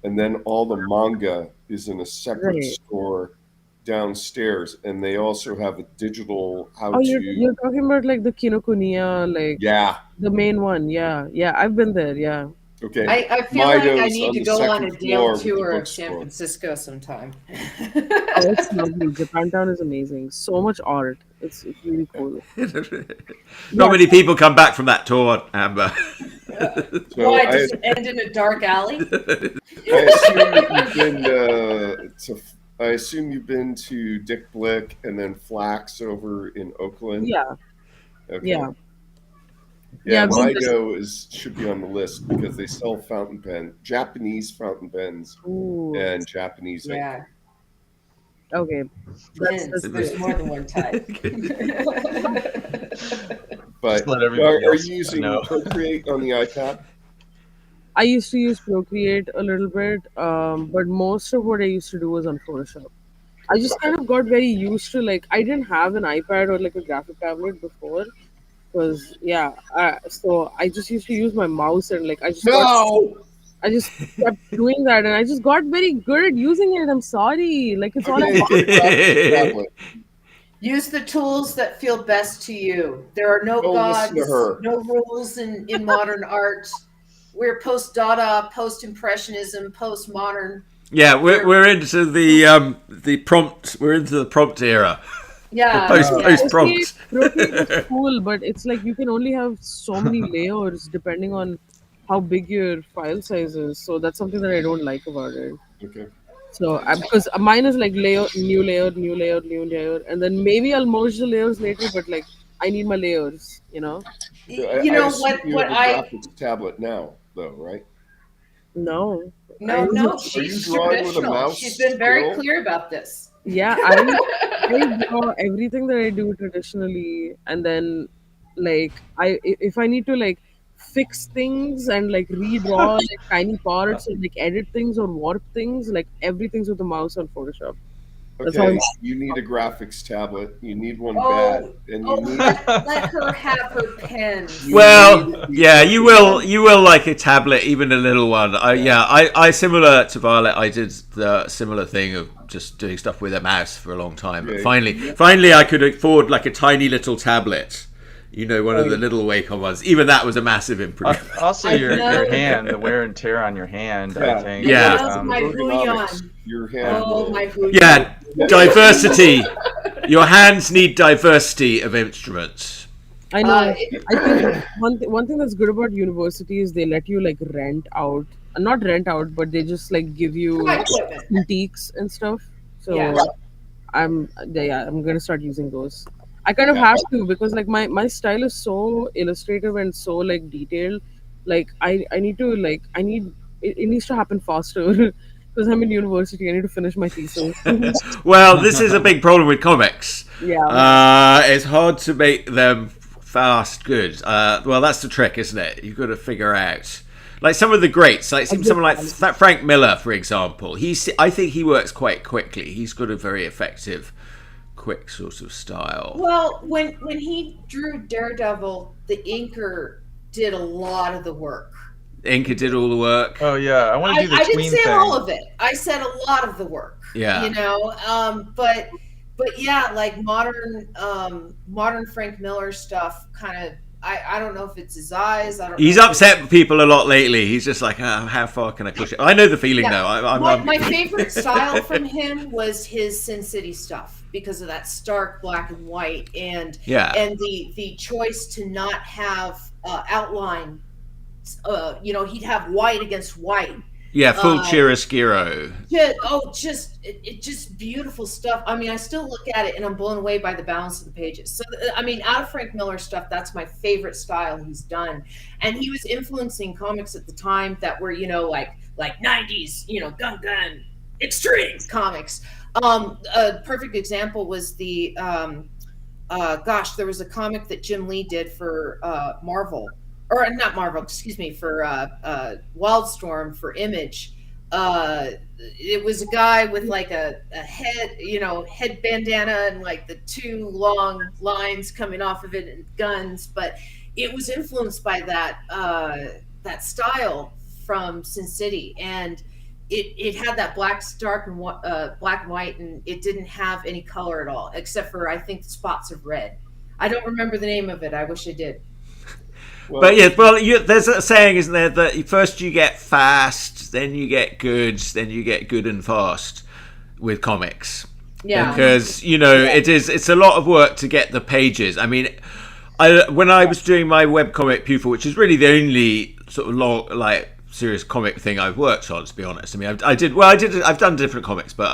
and then all the manga is in a separate Right. store downstairs. And they also have a digital how Oh, you're to. you're talking about like the Kinokuniya, like Yeah. the main one. Yeah. Yeah. I've been there. Yeah. Okay. I feel like I Mido's need on to the go on second a floor Dale with the tour of San bookstore. Francisco sometime. Oh, it's lovely. Japantown is amazing. So much art. It's really cool. Not Yeah. many people come back from that tour, Amber. So Why does it end in a dark alley? I assume you've been to Dick Blick and then Flax over in Oakland. Yeah. Okay. Yeah. Yeah, Yeah, we Mido should be on the list because they sell Japanese fountain pens, Ooh. and Japanese ink. Yeah. Okay. Pens. There's more than one type. But Just let everybody are else you using know. Procreate on the iPad? I used to use Procreate a little bit, but most of what I used to do was on Photoshop. I just kind of got very used to, like, I didn't have an iPad or like a graphic tablet before, because so I just used to use my mouse and like I just kept doing that, and I just got very good at using it. I'm sorry, like it's all I Okay, want. graphics tablet. Use the tools that feel best to you. There are no Don't gods, listen to her. no rules in modern art. We're post-Dada, post-impressionism, post-modern. Yeah, we're into the prompt. We're into the prompt era. Yeah, Post prompt. Procreate is cool, but it's like you can only have so many layers depending on how big your file size is. So that's something that I don't like about it. Okay. So because mine is like layer, new layer, new layer, new layer, and then maybe I'll merge the layers later. But like I need my layers, you know. You know assume what? you What have a graphics tablet now, though, right? No. No, Are she's you drawing with a traditional. mouse She's been very still? clear about this. Yeah, I draw everything that I do traditionally, and then like if I need to like fix things and like redraw like tiny parts or like edit things or warp things, like everything's with the mouse on Photoshop. That's how Okay, I'm. you need a graphics tablet. You need one Oh, bad, and you need let her have her pens. Well, yeah, you will like a tablet, even a little one. I similar to Violet. I did the similar thing of just doing stuff with a mouse for a long time. But Yeah. finally, I could afford like a tiny little tablet. You know, one of the little Wacom ones. Even that was a massive improvement. Also, your hand, the wear and tear on your hand, I think. Yeah. That's my ergonomics. bouillon. Your hand. Oh, will- my bouillon. Yeah, diversity. Your hands need diversity of instruments. I know. I think one thing that's good about university is they let you like rent out, not rent out, but they just like give you My equipment. boutiques and stuff. So Yeah. I'm gonna start using those. I kind of have to because like my style is so illustrative and so like detailed. Like I need to like it needs to happen faster because I'm in university. I need to finish my thesis. Well, this is a big problem with comics. Yeah. It's hard to make them fast good. Well, that's the trick, isn't it? You've got to figure out. Like some of the greats, like someone like Frank Miller, for example. I think he works quite quickly. He's got a very effective, quick sort of style. Well, when he drew Daredevil, the inker did a lot of the work. Inca did all the work. Oh yeah, I want to do the I tween didn't say thing. all of it. I said a lot of the work. Yeah. You know, but yeah, like modern Frank Miller stuff kind of. I don't know if it's his eyes. I don't. He's know upset people a lot lately. He's just like, oh, how far can I push it? I know the feeling though. My favorite style from him was his Sin City stuff because of that stark black and white and the choice to not have outline. He'd have white against white. Yeah, full chiaroscuro. Yeah, just beautiful stuff. I mean, I still look at it and I'm blown away by the balance of the pages. So, I mean, out of Frank Miller stuff, that's my favorite style he's done. And he was influencing comics at the time that were, like 90s, gun, extreme comics. A perfect example was the, there was a comic that Jim Lee did for Marvel. Or not Marvel, excuse me, for Wildstorm for Image. It was a guy with like a head, head bandana and like the two long lines coming off of it and guns. But it was influenced by that style from Sin City, and it had that black and white, and it didn't have any color at all except for I think spots of red. I don't remember the name of it. I wish I did. But yeah, well, there's a saying, isn't there, that first you get fast, then you get good, then you get good and fast with comics. Yeah. Because it's a lot of work to get the pages. I mean, when I was doing my webcomic Pupil, which is really the only sort of long, like, serious comic thing I've worked on, to be honest. I mean, I've done different comics, but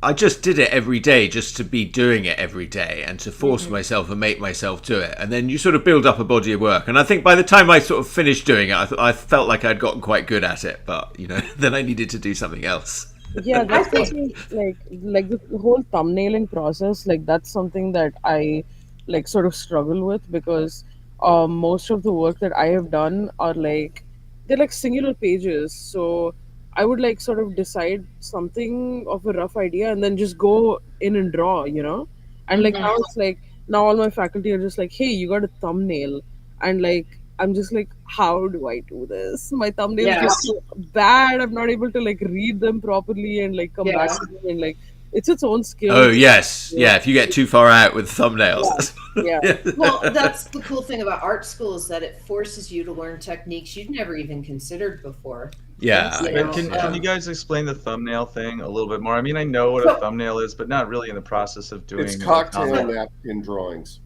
I just did it every day just to be doing it every day and to force myself and make myself do it. And then you sort of build up a body of work. And I think by the time I sort of finished doing it, I felt like I'd gotten quite good at it. But, then I needed to do something else. Yeah, that's something like the whole thumbnailing process. Like that's something that I like sort of struggle with because most of the work that I have done are like they're like singular pages. So I would like sort of decide something of a rough idea and then just go in and draw, And like now it's like now all my faculty are just like, hey, you got a thumbnail, and like I'm just like, how do I do this? My thumbnails get so bad. I'm not able to like read them properly and like come back to them and like it's its own skill. Oh yes, yeah. If you get too far out with thumbnails, yeah. Well, that's the cool thing about art school is that it forces you to learn techniques you've never even considered before. Yeah. Can you guys explain the thumbnail thing a little bit more? I mean, I know what a thumbnail is, but not really in the process of doing. It's cocktail napkin drawings.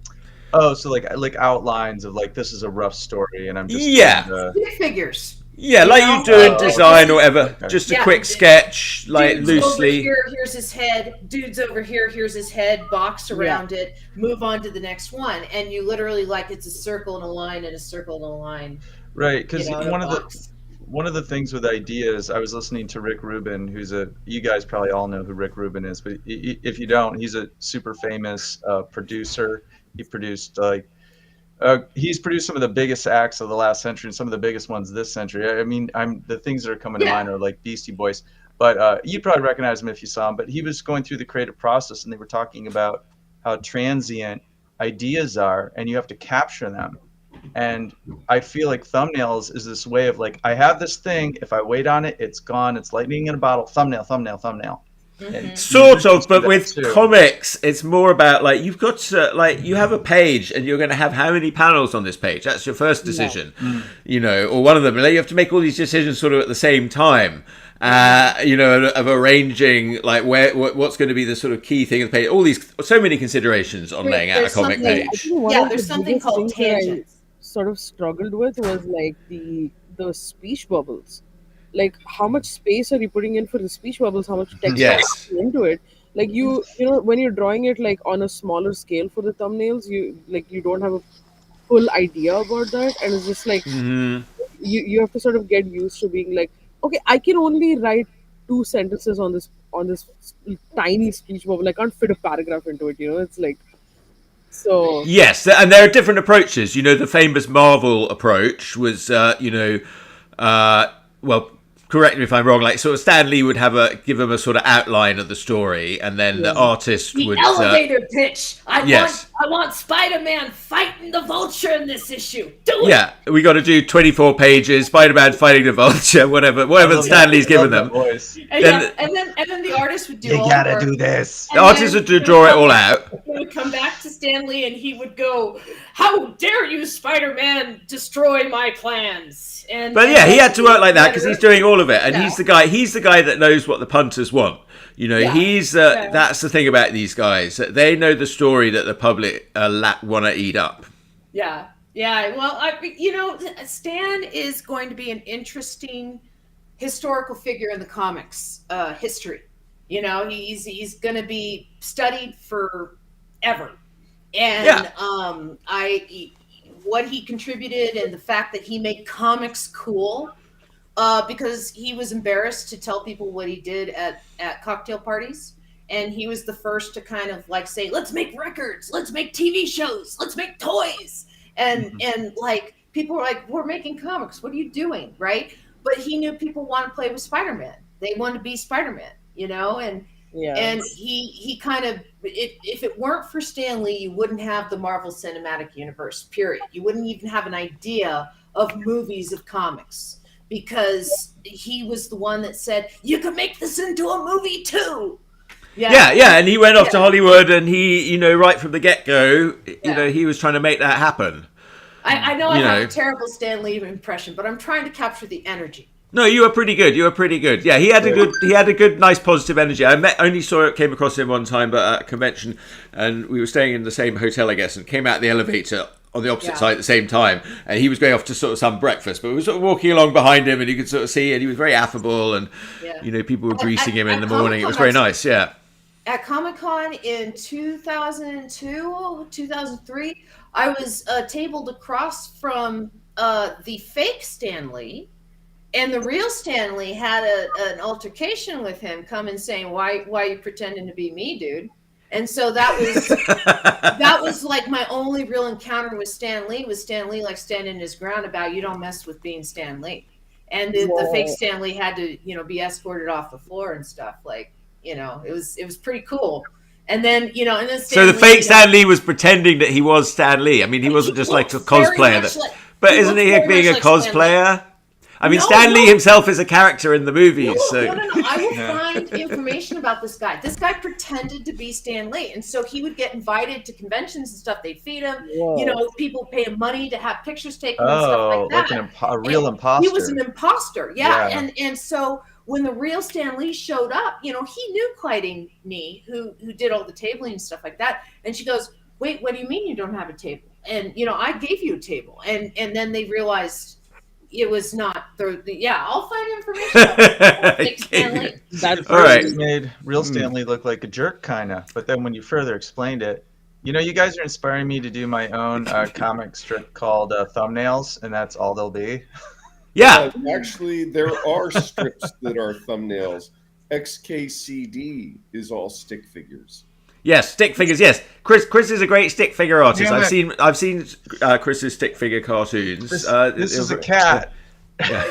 Oh, so like outlines of like this is a rough story, and I'm just stick figures. Yeah, like you do in design or whatever. Just a quick sketch, like dude's loosely. Over here, here's his head. Dude's over here, here's his head. Box around it. Move on to the next one, and you literally like it's a circle and a line and a circle and a line. Right, because one of the things with ideas, I was listening to Rick Rubin, you guys probably all know who Rick Rubin is, but if you don't, he's a super famous producer. He produced he's produced some of the biggest acts of the last century and some of the biggest ones this century. I mean, the things that are coming to mind are like Beastie Boys, but you'd probably recognize him if you saw him. But he was going through the creative process, and they were talking about how transient ideas are, and you have to capture them. And I feel like thumbnails is this way of like, I have this thing. If I wait on it, it's gone. It's lightning in a bottle. Thumbnail, thumbnail, thumbnail. Sort of, but with comics, it's more about like you've got to like you have a page and you're going to have how many panels on this page. That's your first decision, or one of them. And then you have to make all these decisions sort of at the same time. Of arranging like what's going to be the sort of key thing of the page. All these so many considerations on laying out a comic page. There's something called tangents. Sort of struggled with was like the speech bubbles. Like how much space are you putting in for the speech bubbles? How much text are you putting into it? Like you when you're drawing it like on a smaller scale for the thumbnails, you don't have a full idea about that, and it's just like you have to sort of get used to being like, okay, I can only write 2 sentences on this tiny speech bubble. I can't fit a paragraph into it. It's like. So yes, and there are different approaches. The famous Marvel approach was, correct me if I'm wrong. Like, sort of, Stan Lee would give him a sort of outline of the story, and then the artist would elevator pitch. I want Spider-Man fighting the Vulture in this issue. Do it. Yeah, we got to do 24 pages. Spider-Man fighting the Vulture, whatever Stan Lee's given them. And then the artist would do. You gotta do this. The artist would draw it all out. He would come back to Stan Lee and he would go, "How dare you, Spider-Man, destroy my plans?" He had to work like that because he's doing all of it, and he's the guy that knows what the punters want. That's the thing about these guys. They know the story that the public want to eat up. Yeah. Well, Stan is going to be an interesting historical figure in the comics history. He's going to be studied forever, and what he contributed and the fact that he made comics cool. Because he was embarrassed to tell people what he did at cocktail parties. And he was the first to kind of like say, let's make records, let's make TV shows, let's make toys. And like people were like, we're making comics, what are you doing? Right. But he knew people want to play with Spider-Man. They want to be Spider-Man, and he kind of, if it weren't for Stan Lee, you wouldn't have the Marvel Cinematic Universe, period. You wouldn't even have an idea of movies of comics. Because he was the one that said, you can make this into a movie too. Yeah, and he went off to Hollywood, and he, right from the get-go, he was trying to make that happen. I know I You have know. a terrible Stan Lee impression, but I'm trying to capture the energy. No, you were pretty good. You were pretty good. Yeah, he had a good, nice, positive energy. Only came across him one time, but at a convention, and we were staying in the same hotel, I guess, and came out the elevator on the opposite Yeah. side at the same time, and he was going off to sort of some breakfast, but we were sort of walking along behind him, and you could sort of see, and he was very affable, and Yeah. you know, people were At- greasing him in at the morning. It was Comic-Con, very nice. Yeah. At Comic-Con in 2002, 2003, I was tabled across from the fake Stan Lee, and the real Stan Lee had an altercation with him, coming saying, "Why are you pretending to be me, dude?" And so that was like my only real encounter with Stan Lee. Was Stan Lee like standing his ground about, you don't mess with being Stan Lee, and the fake Whoa. Stan Lee had to be escorted off the floor and stuff. Like, it was pretty cool. And then So the Stan fake Lee, Stan Lee was pretending that he was Stan Lee. I mean, he wasn't just like a looked very cosplayer. much like- But he isn't looked he very being a much like Stan Lee. cosplayer? I mean, No, Stan Lee no. himself is a character in the movies. So. No. I will find information about this guy. This guy pretended to be Stan Lee, and so he would get invited to conventions and stuff. They feed him. Whoa. People pay him money to have pictures taken and stuff Oh, like that. a real And imposter. He was an imposter, yeah. Yeah. And so when the real Stan Lee showed up, he knew Clyde Nee, who did all the tabling and stuff like that. And she goes, "Wait, what do you mean you don't have a table?" And I gave you a table. And then they realized it was not I'll find information about fake Stan Lee. That's All right. It made real Stanley look like a jerk, kind of. But then when you further explained it, you guys are inspiring me to do my own comic strip called Thumbnails, and that's all they'll be. Yeah. Actually, there are strips that are thumbnails. XKCD is all stick figures. Yes, stick figures. Yes, Chris is a great stick figure artist. Damn it. I've seen Chris's stick figure cartoons. This is a cat. Yeah.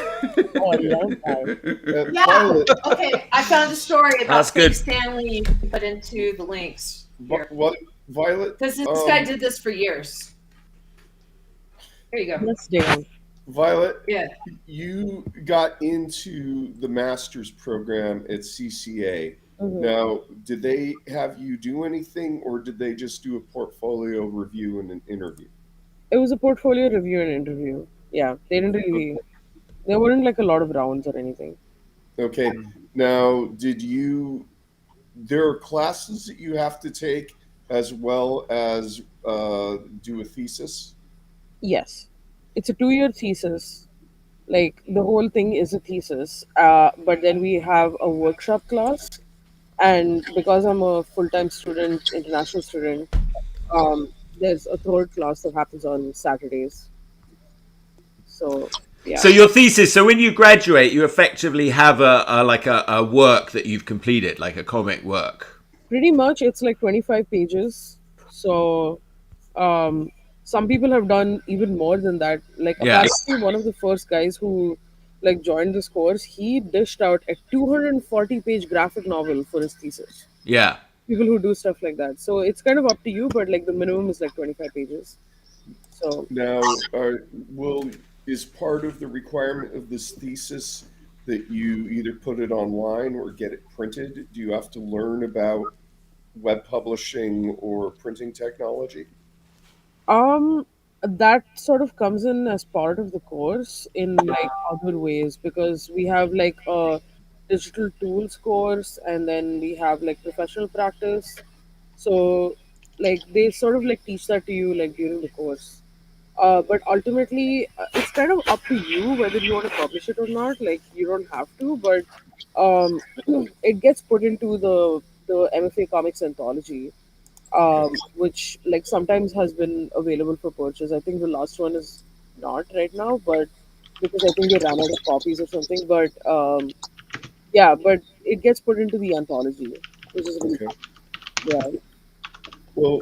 Oh, I love that. Yeah. Violet, Okay, I found a story about That's fake good. Stan Lee. You can put into the links what Violet? because this guy did this for years. Here you go. Yes, Dan. Violet, Yeah. you got into the master's program at CCA. Mhm. Now, did they have you do anything, or did they just do a portfolio review and an interview? It was a portfolio review and interview. Yeah, they didn't really. There weren't like a lot of rounds or anything. Okay. Now, there are classes that you have to take as well as do a thesis? Yes, it's a 2-year thesis. Like the whole thing is a thesis, but then we have a workshop class, and because I'm a full-time student, international student, there's a third class that happens on Saturdays. So yeah, So your thesis. So when you graduate, you effectively have a work that you've completed, like a comic work. pretty much it's like 25 pages. So some people have done even more than that. Like Yeah. apparently one of the first guys who like joined this course, he dished out a 240-page graphic novel for his thesis. Yeah. People who do stuff like that. So it's kind of up to you, but like the minimum is like 25 pages. So Now, is part of the requirement of this thesis that you either put it online or get it printed? Do you have to learn about web publishing or printing technology? that sort of comes in as part of the course in like other ways, because we have like a digital tools course, and then we have like professional practice. So like they sort of like teach that to you like during the course. But ultimately, it's kind of up to you whether you want to publish it or not. Like you don't have to, but um, it gets put into the MFA Comics anthology, which like sometimes has been available for purchase. I think the last one is not right now, but because I think they ran out of copies or something. But yeah, but it gets put into the anthology, which is really Okay. yeah. Well,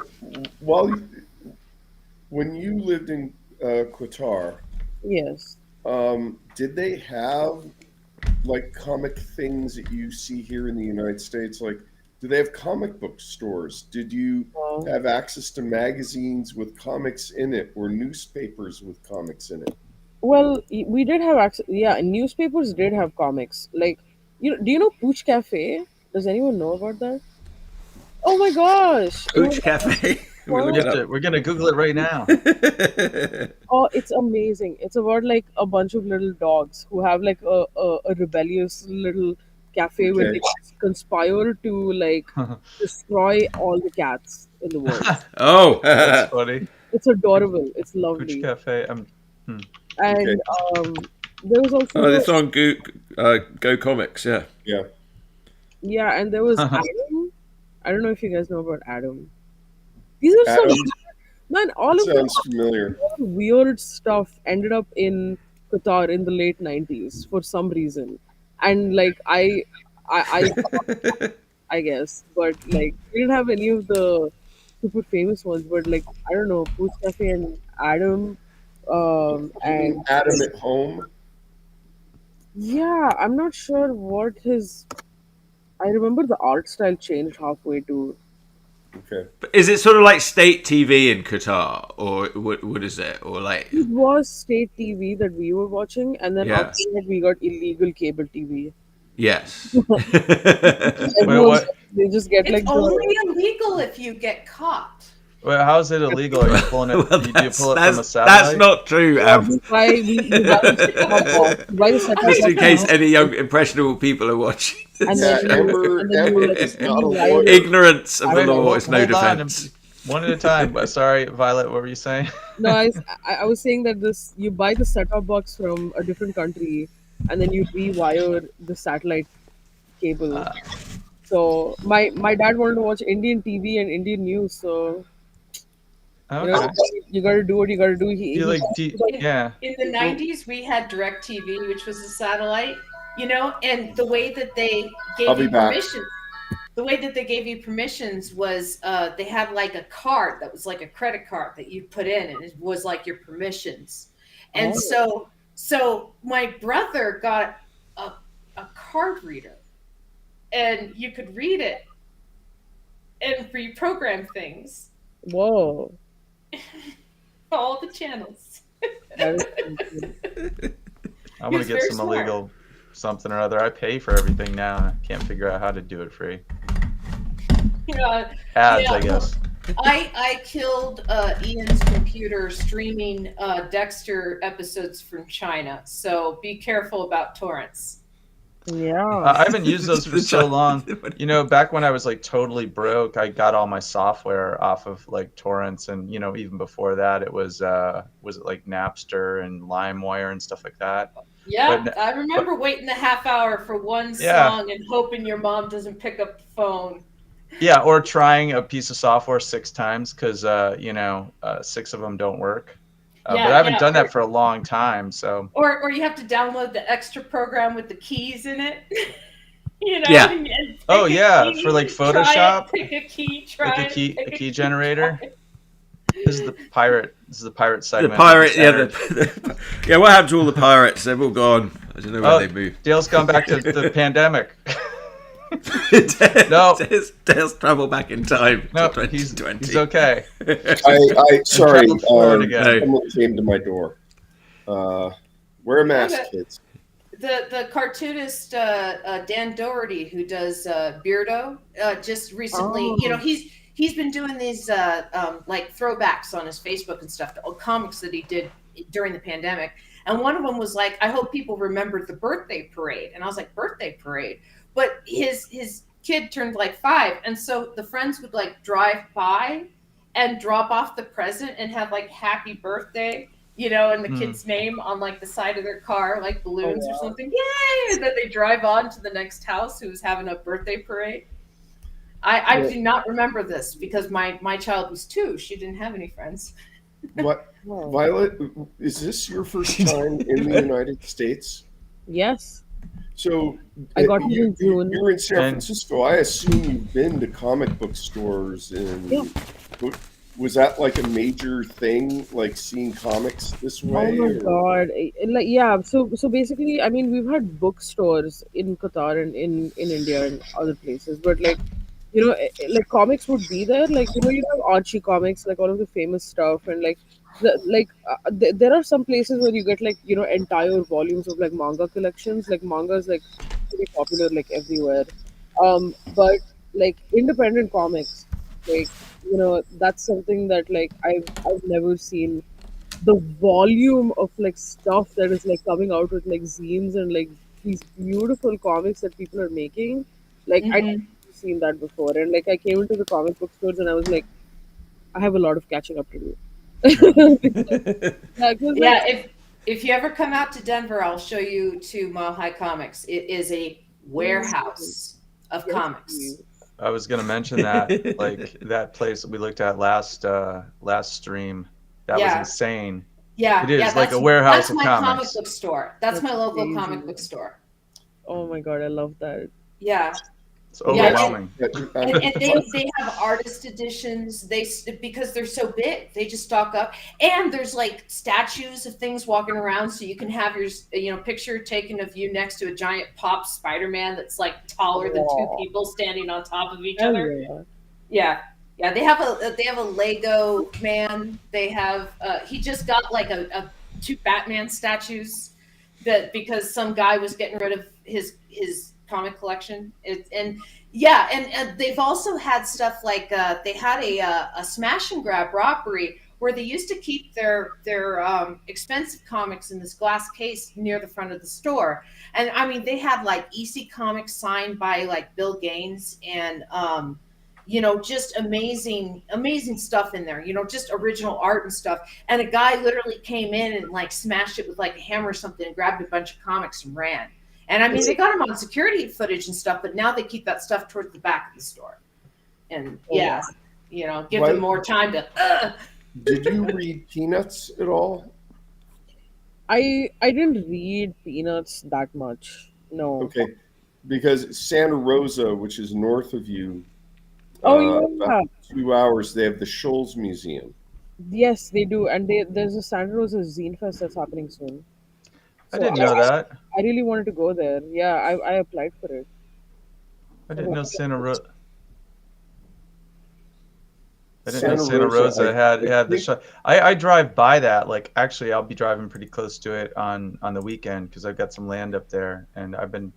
when you lived in Qatar, Yes. did they have like comic things that you see here in the United States? Like, do they have comic book stores? Did you Uh, have access to magazines with comics in it or newspapers with comics in it? well, we did have access. Yeah, newspapers did have comics. Like, do you know Pooch Cafe? Does anyone know about that? Oh my gosh! Pooch Cafe. We look called? it up. We're gonna Google it right now. Oh, it's amazing. It's about like a bunch of little dogs who have like a rebellious little cafe where Okay. they conspire to like destroy all the cats in the world. Oh, That's funny. It's adorable. It's Pooch lovely. Cafe. Okay. And there was oh, also it's on Go Comics. Yeah. Yeah. yeah, and there was Adam. I don't know if you guys know about Adam. These are some Adam man. All of the sounds familiar. weird stuff ended up in Qatar in the late 90s for some reason, and like I guess, but like we didn't have any of the super famous ones. But like I don't know, Pooch Cafe and Adam, You mean and Adam at home? yeah, I'm not sure what his. I remember the art style changed halfway too. Okay. Is it sort of like state TV in Qatar, or what is it, or like It was state TV that we were watching, and then yeah, after that we got illegal cable TV. yes. Wait, Everyone, what? they just get It's like only illegal if you get caught. Wait, how is it illegal? Are you pulling it? Well, do you that's, pull it from a that's satellite? not true. we buy the set-top box, we buy the set-top Just in box case now, any young impressionable people are watching and this Yeah, then show. and then you Amber like is send not me a wire. lawyer. Ignorance of the Wait, law is no hold on. defense. One at a time. Sorry, Violet. What were you saying? No, I was saying that this you buy the set-top box from a different country, and then you rewire the satellite cable. So my dad wanted to watch Indian TV and Indian news, so you know Okay. you got to do what you got to do. You like? Yeah. In the 90s, we had DirecTV, which was a satellite, and the way that they I'll gave be you back. permission, the way that they gave you permissions was they had like a card that was like a credit card that you put in, and it was like your permissions. And Oh. so my brother got a card reader, and you could read it and reprogram things, Whoa, all the channels. that is insane. I'm He gonna was get very some smart. illegal something or other. I pay for everything now. I can't figure out how to do it free. Yeah. Ads, Yeah. I guess. I killed Ian's computer streaming Dexter episodes from China, so be careful about torrents. Yeah. I haven't used those for so long. Back when I was like totally broke, I got all my software off of like torrents, and even before that, it was it like Napster and LimeWire and stuff like that. Yeah, But- I remember waiting a half hour for one Yeah. song and hoping your mom doesn't pick up the phone. Yeah, or trying a piece of software 6 times because 6 of them don't work. But I haven't done that for a long time, so Or you have to download the extra program with the keys in it. Yeah. and pick Oh, a yeah, key, for, like, try it, Photoshop, pick a key, try like a it, key pick a key key, generator. try it. This is the pirate The segment. pirate, yeah, Centered. yeah. What happened to all the pirates? They've all gone. I don't know where Oh, they moved. Dale's gone back to the pandemic. No. Dale's travel back in time to No, 2020. he's okay. I sorry. traveled forward again. No. Someone came to my door. Wear a mask, Okay. kids. The cartoonist Dan Doherty, who does Beardo, just recently, Oh. he's been doing these like throwbacks on his Facebook and stuff, the old comics that he did during the pandemic. And one of them was like, I hope people remember the birthday parade. And I was like, birthday parade? But his kid turned like 5, and so the friends would like drive by and drop off the present and have like happy birthday, and the kid's name on like the side of their car, like balloons or something. Yay! And then they drive on to the next house who was having a birthday parade. I do not remember this because my child was 2. She didn't have any friends. What, Oh. Violet? Is this your first time in the United States? Yes. So I got here in June. You're in San And- Francisco. I assume you've been to comic book stores, and Yeah. was that like a major thing, like seeing comics this way? Oh my or- God. Like yeah, so basically, I mean, we've had bookstores in Qatar and in India and other places, but like like comics would be there, like you have Archie comics, like all of the famous stuff, and like there are some places where you get like entire volumes of like manga collections. Like manga is like pretty popular like everywhere, but like independent comics, like that's something that like I've never seen. The volume of like stuff that is like coming out with like zines and like these beautiful comics that people are making, like I'd Hmm. never seen that before. And like I came into the comic book stores and I was like, I have a lot of catching up to do. Yeah, because like Yeah, if you ever come out to Denver, I'll show you to Mile High Comics. It is a mm, warehouse of yes, comics. please. I was gonna mention that, like that place that we looked at last stream. That was Yeah, insane. It yeah. is like a That's warehouse of my comic comics. book store. That's That's my local comic crazy. book store. Oh my god, I love that. Yeah, It's The yeah, more overwhelming. and they have artist editions. Because they're so big, they just stock up. And there's like statues of things walking around, so you can have your picture taken of you next to a giant pop Spider-Man that's like taller than two oh, people standing on top of each hell other. yeah. Yeah, yeah. They have a Lego man. They have he just got like a two Batman statues that because some guy was getting rid of his comic collection. And yeah, and they've also had stuff like they had a smash and grab robbery where they used to keep their expensive comics in this glass case near the front of the store. And I mean, they had like EC Comics signed by like Bill Gaines and just amazing stuff in there, just original art and stuff. And a guy literally came in and like smashed it with like a hammer or something and grabbed a bunch of comics and ran. And I mean, they got him on security footage and stuff, but now they keep that stuff towards the back of the store. And Oh yeah, wow. give Why- them more time to. Did you read Peanuts at all? I didn't read Peanuts that much. No. Okay, because Santa Rosa, which is north of you, Oh about yeah. 2 hours, they have the Shoals Museum. Yes, they do. And there's a Santa Rosa Zine Fest that's happening soon. I So didn't know that. I really wanted to go there. Yeah, I applied for it. I So didn't know Santa Rosa. I didn't know Santa Santa Rosa Rosa, had the think- shot. I drive by that. Like actually, I'll be driving pretty close to it on the weekend because I've got some land up there, and I've been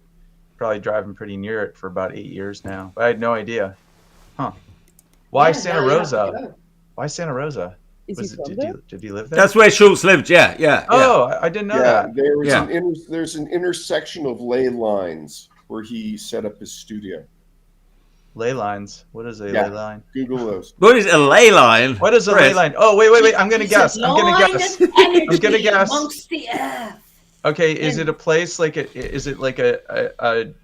probably driving pretty near it for about 8 years now. But I had no idea. Huh? Why Yeah, Santa now you have to Rosa? go. Why Santa Rosa? is he from Did there? did he live there? That's where Schultz lived. Yeah, yeah, yeah. Oh, I didn't know Yeah, that. Yeah. there's an intersection of ley lines where he set up his studio. Ley lines. What is a Yeah. ley line? Google those. What is a ley line? What is a Chris? ley line? Oh, wait. I'm gonna It's a guess. I'm gonna line guess. of energy I'm gonna guess. amongst the earth. Okay, is it a place like is it like a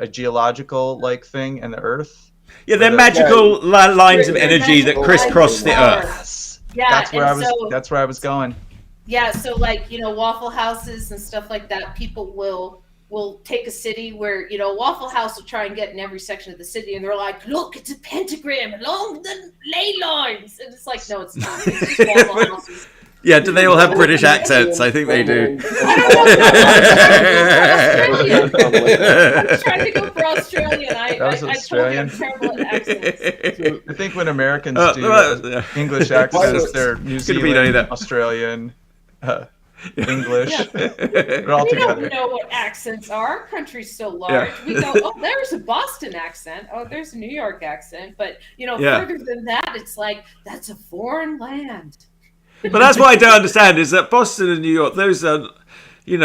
geological like thing in the earth? Yeah, they're the- magical lines of They're energy that magical crisscross the lines of earth. Yes. Yeah, That's where and That's where I was going. yeah, so like Waffle Houses and stuff like that, people will take a city where Waffle House will try and get in every section of the city, and they're like, look, it's a pentagram along the ley lines, and it's like, no, it's not. It's just Waffle Houses. Yeah, do they all have British accents? I think they do. I was trying to go for Australian. That was I Australian? told you I'm terrible at accents. I think when Americans Oh, do yeah. English accents, they're New It's gonna be Zealand, either. Australian, English. They're all We don't together. know what accents are. Our country's so large. Yeah. We go, oh, there's a Boston accent. Oh, there's a New York accent. But Yeah. further than that, it's like that's a foreign land. But that's what I don't understand is that Boston and New York, those are, you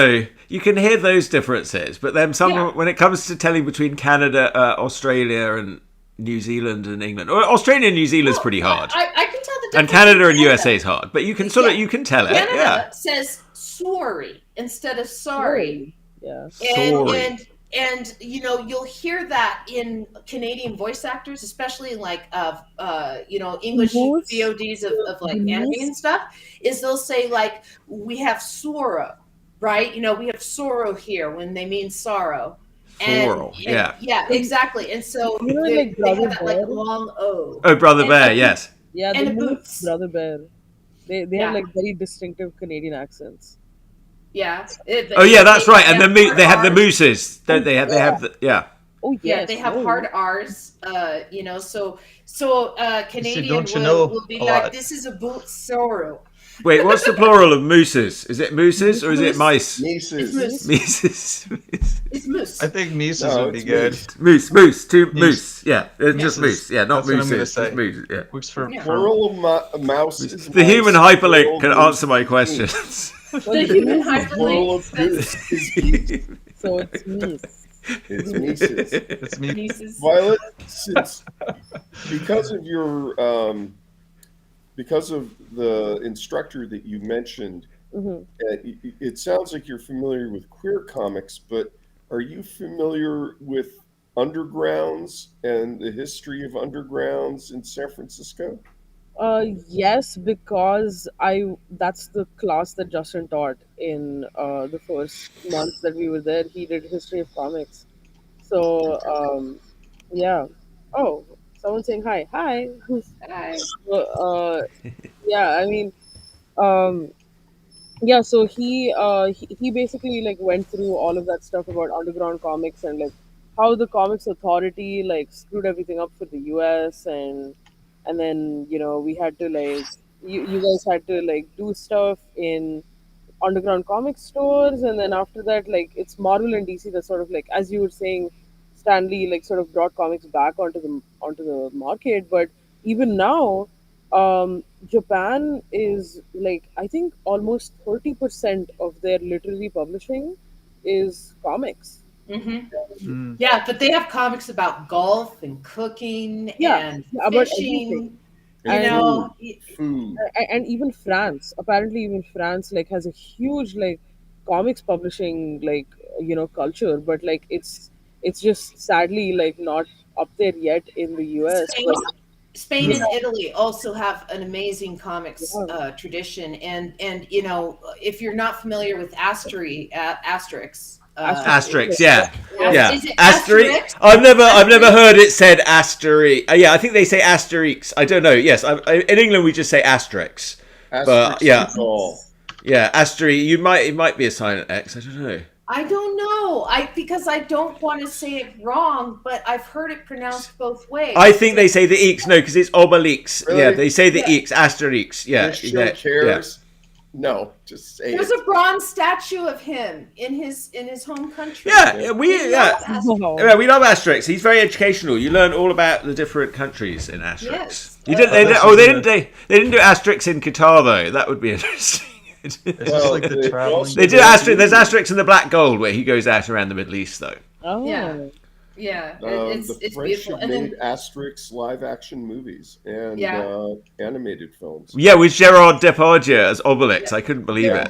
can hear those differences. But then Yeah. when it comes to telling between Canada, Australia, and New Zealand and England, or Australia and New Zealand's pretty hard, I can tell the difference. and Canada and in USA is hard. But you can you can tell it. Canada Yeah. says sorry instead of sorry. Yeah. Sorry. And you'll hear that in Canadian voice actors, especially like English Moose. VODs of like Moose. anime and stuff, is they'll say like we have sorrow, right? We have sorrow here when they mean sorrow. Sorrow, yeah. Yeah, exactly. And so they like have Brother that like Bear? long O. Oh, Brother And- Bear, yes. Yeah, And the the Moose, boots. Brother Bear. They Yeah. have like very distinctive Canadian accents. Yeah. Oh yeah, that's right. And hard they have the Rs. mooses, don't they? They have the Oh yes. Yeah, they have oh, hard R's. So Canadian don't you know will be a like, lot? this is a boot sorrow. Wait, what's the plural of mooses? Is it mooses or is it mice? It's Nieces. moose. Mises. It's moose. I think Mises No, would be it's good. moose. Moose. Two Moose. moose. Yeah, just Mooses. moose. Yeah, not That's what I'm gonna mooses. say. Just moose. Yeah. Works for Yeah. Plural of mouse is The mice, human plural hyperlink can goose answer my is questions. The human Plural hyperlink. of goose is geese. So it's me. It's nieces. It's me. Nieces. Violet, since because of your because of the instructor that you mentioned, it sounds like you're familiar with queer comics, but are you familiar with undergrounds and the history of undergrounds in San Francisco? Yes, because that's the class that Justin taught in the first month that we were there. He did history of comics. So yeah. Oh, someone saying hi. Hi. Hi. So, yeah, I mean, um, yeah. So he basically like went through all of that stuff about underground comics and like how the Comics Authority like screwed everything up for the U.S. and then we had to like you guys had to like do stuff in underground comic stores, and then after that like it's Marvel and DC that sort of like, as you were saying, Stanley like sort of brought comics back onto the market. But even now, Japan is like, I think almost 30% of their literary publishing is comics. Mm-hmm. Yeah, but they have comics about golf and cooking Yeah, and yeah, about everything. fishing. You And know, food. And even France, apparently even France like has a huge like comics publishing like culture, but like it's just sadly like not up there yet in the US. Spain, But Spain yeah, and Italy also have an amazing comics yeah. tradition, and if you're not familiar with Asterix, Asterix, Yeah. yeah. is it Asterix. Asterix? I've never heard it said Asterix. Yeah, I think they say Asterix. I don't know. Yes, in England we just say Asterix. But Asterix yeah, and all. yeah, Asterix. It might be a silent X. I don't know. I don't know. Because I don't want to say it wrong, but I've heard it pronounced both ways. I think they say the X. No, because it's Obelix. Really? Yeah, they say the Yeah. X. Asterix. Yeah, This show cares. No, just say There's it. a bronze statue of him in his home country. Yeah, Wow. Yeah, we love Asterix. He's very educational. You learn all about the different countries in Asterix. Yes. You didn't. They didn't do Asterix in Qatar though. That would be interesting. It's just like the traveling. They did Asterix. There's Asterix in the Black Gold where he goes out around the Middle East though. Oh. Yeah. Yeah, it's The French beautiful. have And made then Asterix live-action movies and Yeah. animated films. Yeah, with Gerard Depardieu as Obelix. I couldn't believe it.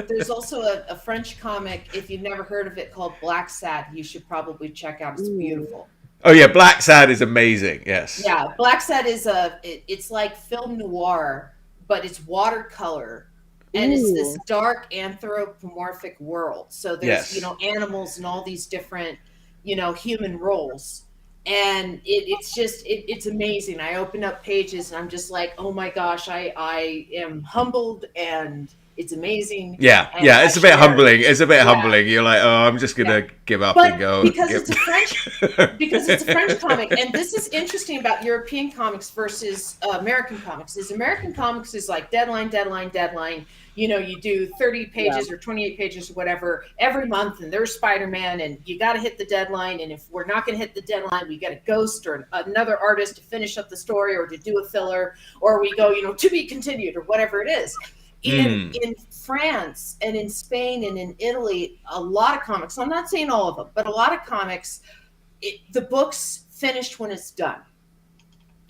there's also a French comic, if you've never heard of it, called Black Sad. You should probably check out. It's beautiful. Oh yeah, Black Sad is amazing. Yes. Yeah, Black Sad is it's like film noir, but it's watercolor. And it's this dark anthropomorphic world. So there's, Yes. Animals and all these different, human roles. And it's amazing. I open up pages and I'm just like, oh my gosh, I am humbled and it's amazing. Yeah, And yeah, I it's a bit share- humbling. It's a bit Yeah. humbling. You're like, oh, I'm just gonna give up But and go. because it's a French comic, and this is interesting about European comics versus American comics. American comics is like deadline. You do 30 pages or 28 pages or whatever every month, and there's Spider-Man, and you got to hit the deadline. And if we're not going to hit the deadline, we get a ghost or another artist to finish up the story or to do a filler, or we go, to be continued or whatever it is. In France and in Spain and in Italy, a lot of comics, I'm not saying all of them, but a lot of comics, the book's finished when it's done.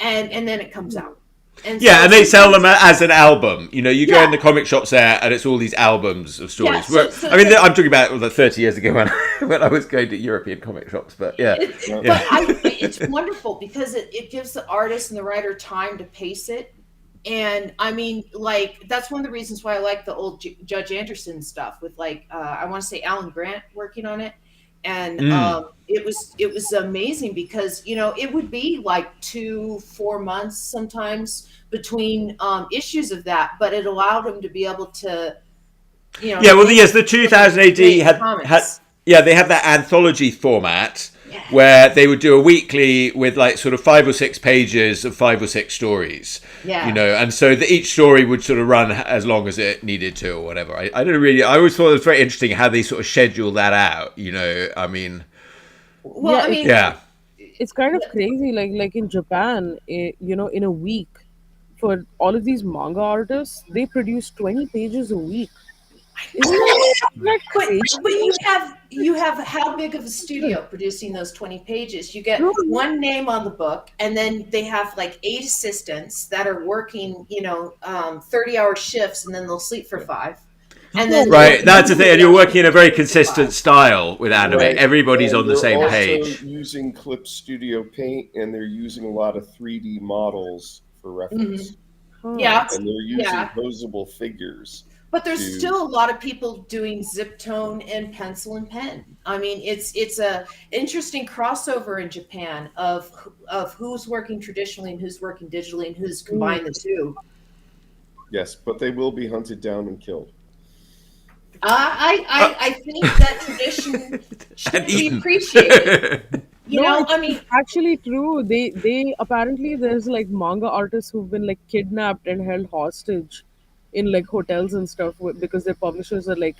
And then it comes out. And Yeah, so and they sell them sometimes- as an album. You go Yeah. in the comic shops there, and it's all these albums of stories. Yeah, so I'm talking about like 30 years ago when I was going to European comic shops. But yeah, It's wonderful because it gives the artist and the writer time to pace it. And I mean, like, that's one of the reasons why I like the old Judge Anderson stuff with I want to say Alan Grant working on it. And it was amazing because, it would be like 2-4 months sometimes between issues of that, but it allowed him to be able to, the 2000 AD had comics. they have that anthology format. where they would do a weekly with like sort of 5 or 6 pages of 5 or 6 stories. Yeah. You know, and so each story would sort of run as long as it needed to or whatever. I always thought it was very interesting how they sort of schedule that out, you know. I mean, Well, I mean, yeah. It's kind of crazy. Like in Japan, you know, in a week, for all of these manga artists, they produce 20 pages a week. Isn't that crazy? but you have how big of a studio producing those 20 pages? You get one name on the book, and then they have like 8 assistants that are working, you know, 30-hour shifts, and then they'll sleep for 5. And then Right, that's the thing, and you're working in a very consistent style with anime. Right. Everybody's And on the they're same also page. using Clip Studio Paint, and they're using a lot of 3D models for reference. Yeah, And they're using yeah. posable figures. But there's still a lot of people doing zip tone and pencil and pen. I mean, it's a interesting crossover in Japan of who's working traditionally and who's working digitally and who's combined the two. Yes, but they will be hunted down and killed. I think that tradition should be appreciated. You know, I mean, actually true. They apparently there's like manga artists who've been like kidnapped and held hostage in like hotels and stuff because their publishers are like,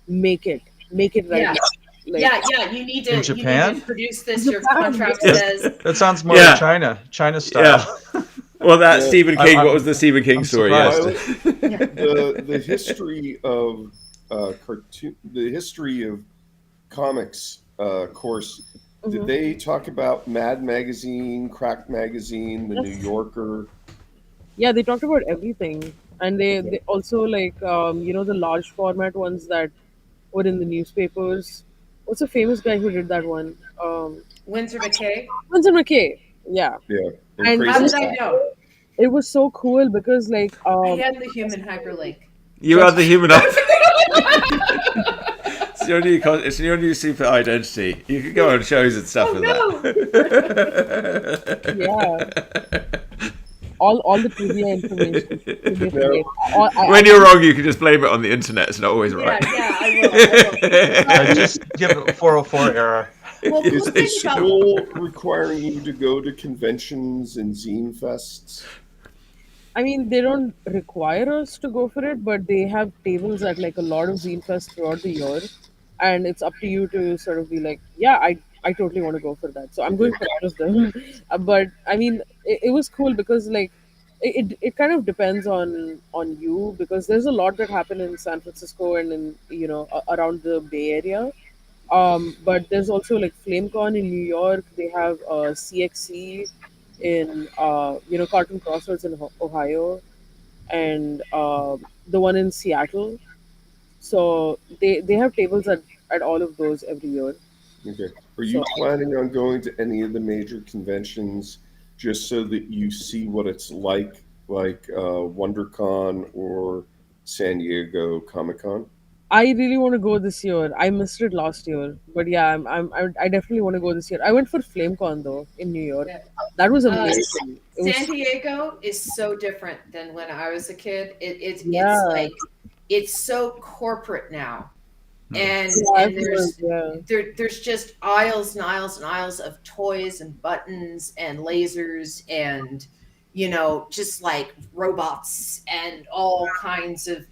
make it right yeah. now. Like, Yeah, you need In to Japan? produce this. Your contract says. That sounds more Yeah. like China style. Well, that Stephen King. I'm- what was the Stephen King I'm story? surprised. The history of cartoon, the history of comics course. Did they talk about Mad Magazine, Crack Magazine, The New Yorker? yeah, they talked about everything, and they also like you know, the large format ones that were in the newspapers. What's a famous guy who did that one? Windsor McKay. Winston McKay. Yeah, Yeah. And How Crazy did I Style. know? it was so cool because like I had the human hyperlink. You are the human. It's your new super identity. You could go on shows and stuff with that. yeah, all the trivia information. When you're wrong, you can just blame it on the internet. It's not always right. Yeah, I will. Just give it 404 era. Well, the Is cool it thing about still requiring you to go to conventions and zine fests? I mean, they don't require us to go for it, but they have tables at like a lot of zine fests throughout the year, and it's up to you to sort of be like, yeah, I totally want to go for that. So I'm going for all of them. But I mean, it was cool because like it kind of depends on you, because there's a lot that happen in San Francisco and in, you know, around the Bay Area. But there's also like FlameCon in New York. They have CXC in you know, Cartoon Crossroads in Ohio, and the one in Seattle. So they have tables at all of those every year. Okay. Are you So- planning on going to any of the major conventions just so that you see what it's like WonderCon or San Diego Comic-Con? I really want to go this year. I missed it last year, but yeah, I definitely want to go this year. I went for FlameCon though in New York. Yeah. That was amazing. It was San Diego is so different than when I was a kid. It's Yeah. like it's so corporate now, and Yeah, and yeah. there's just aisles and aisles and aisles of toys and buttons and lasers and, you know, just like robots and all kinds of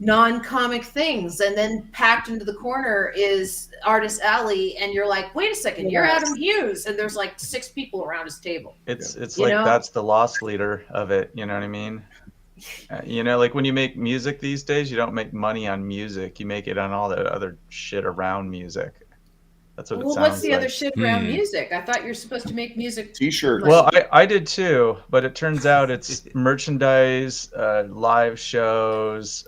non-comic things, and then packed into the corner is Artist Alley, and you're like, wait a second, you're Yes. Adam Hughes, and there's like 6 people around his table. It's You like know? that's the loss leader of it. You know what I mean? You know, like when you make music these days, you don't make money on music. You make it on all the other shit around music. That's what it Well, sounds what's the like. other shit around music? I thought you're supposed to make music. T-shirts. Well, I did too, but it turns out it's merchandise, live shows,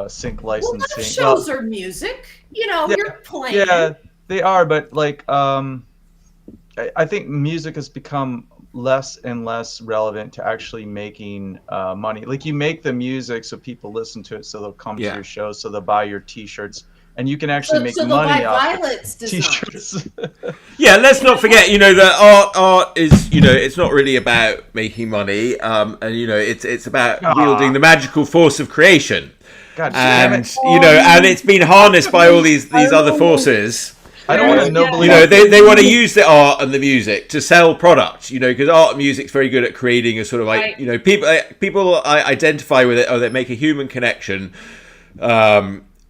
sync Well, licensing. live shows are music. You know, Yeah, you're playing. Yeah, they are, but like I think music has become less and less relevant to actually making money. Like you make the music so people listen to it, so they'll come to your shows, so they'll buy your T-shirts, and you can actually make so they'll money buy off Violet's the design. T-shirts. Yeah, let's not forget, you know, that art is, you know, it's not really about making money, and you know, it's about wielding the magical force of creation, God damn and it! you know, and it's been harnessed by all these other forces. I don't want to nobly. You know, they want to use the art and the music to sell product. You know, because art and music's very good at creating a sort of like, you know, people identify with it, or they make a human connection.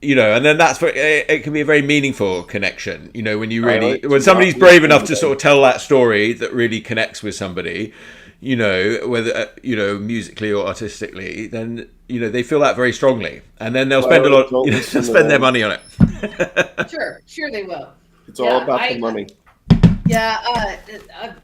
You know, and then that's where it can be a very meaningful connection. You know, when you really, when somebody's brave enough to sort of tell that story that really connects with somebody, you know, whether you know, musically or artistically, then you know they feel that very strongly, and then they'll spend a lot, you know, spend their money on it. Sure they will. It's all about the money. Yeah,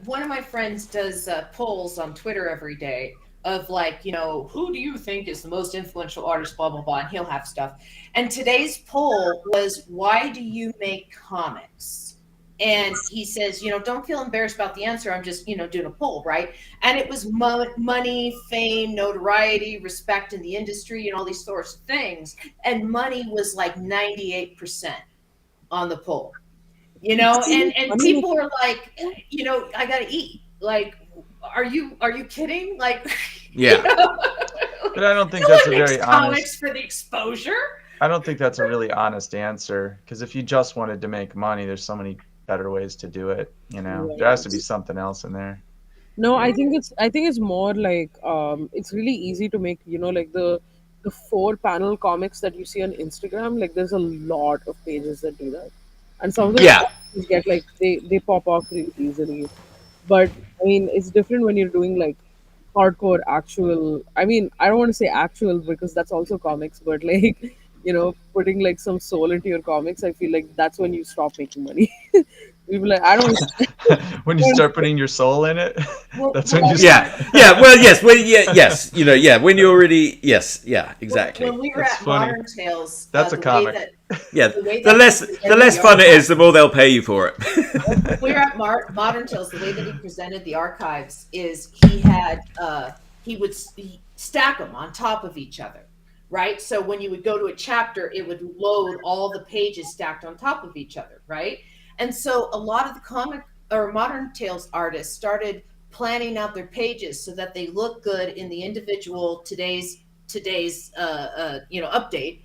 one of my friends does polls on Twitter every day of like, you know, who do you think is the most influential artist, blah, blah, blah, and he'll have stuff. And today's poll was, why do you make comics? And he says, you know, don't feel embarrassed about the answer. I'm just, you know, doing a poll, right? And it was money, fame, notoriety, respect in the industry, and all these sorts of things. And money was like 98% on the poll, you know, and people are like, you know, I got to eat. Like, are you kidding? Like, yeah. You know? But I don't think that's a very comics honest. For the exposure. I don't think that's a really honest answer, because if you just wanted to make money, there's so many better ways to do it. You know, there has to be something else in there. No, I think it's more like it's really easy to make, you know, like the 4-panel comics that you see on Instagram. Like there's a lot of pages that do that, and some of them get like they pop off really easily. But I mean, it's different when you're doing like hardcore actual. I mean, I don't want to say actual because that's also comics, but like, you know, putting like some soul into your comics, I feel like that's when you stop making money. People like, I don't. When you start putting your soul in it, that's when you. Well, yes, you know, when you're already, exactly. When we were at funny. Modern Tales, That's a comic. The less fun it is, the more they'll pay you for it. We were at Modern Tales. The way that he presented the archives is he had he would stack them on top of each other, right? So when you would go to a chapter, it would load all the pages stacked on top of each other, right? And so a lot of the comic or Modern Tales artists started planning out their pages so that they look good in the individual today's you know, update.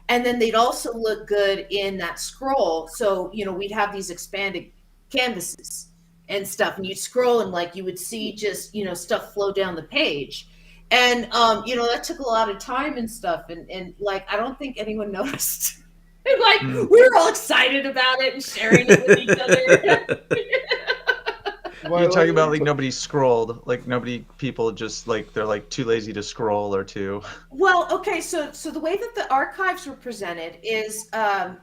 And then they'd also look good in that scroll. So, you know, we'd have these expanded canvases and stuff, and you'd scroll and like you would see just, you know, stuff flow down the page. And you know, that took a lot of time and stuff, and like I don't think anyone noticed. And like we were all excited about it and sharing it with each other. You're talking about like nobody scrolled, like people just like they're like too lazy to scroll or to. Well, okay, so the way that the archives were presented is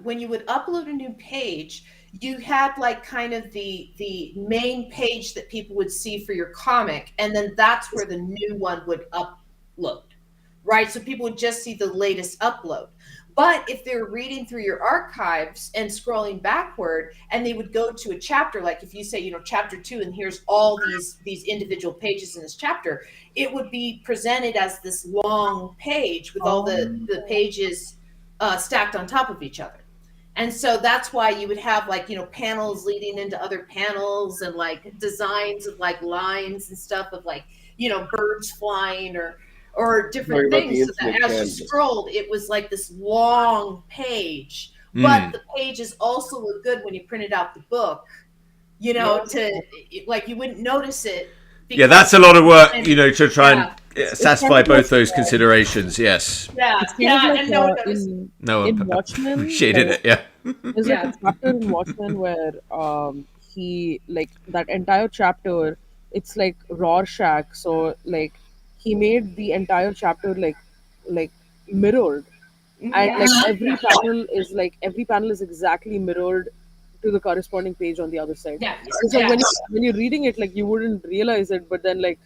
when you would upload a new page, you had like kind of the main page that people would see for your comic, and then that's where the new one would upload, right? So people would just see the latest upload. But if they're reading through your archives and scrolling backward, and they would go to a chapter, like if you say, you know, chapter 2, and here's all these individual pages in this chapter, it would be presented as this long page with all the pages stacked on top of each other. And so that's why you would have like, you know, panels leading into other panels and like designs of like lines and stuff of like, you know, birds flying or different things, so that as you scrolled, it was like this long page. But the pages also look good when you printed out the book, you know, to like you wouldn't notice it. Yeah, that's a lot of work, you know, to try and satisfy both those considerations. Yes. Yeah, and no one noticed. In Watchmen, shaded it. Yeah. There's like a chapter in Watchmen where he like that entire chapter. It's like Rorschach, so like. He made the entire chapter like mirrored, and like every panel is exactly mirrored to the corresponding page on the other side. So when you're reading it, like you wouldn't realize it, but then like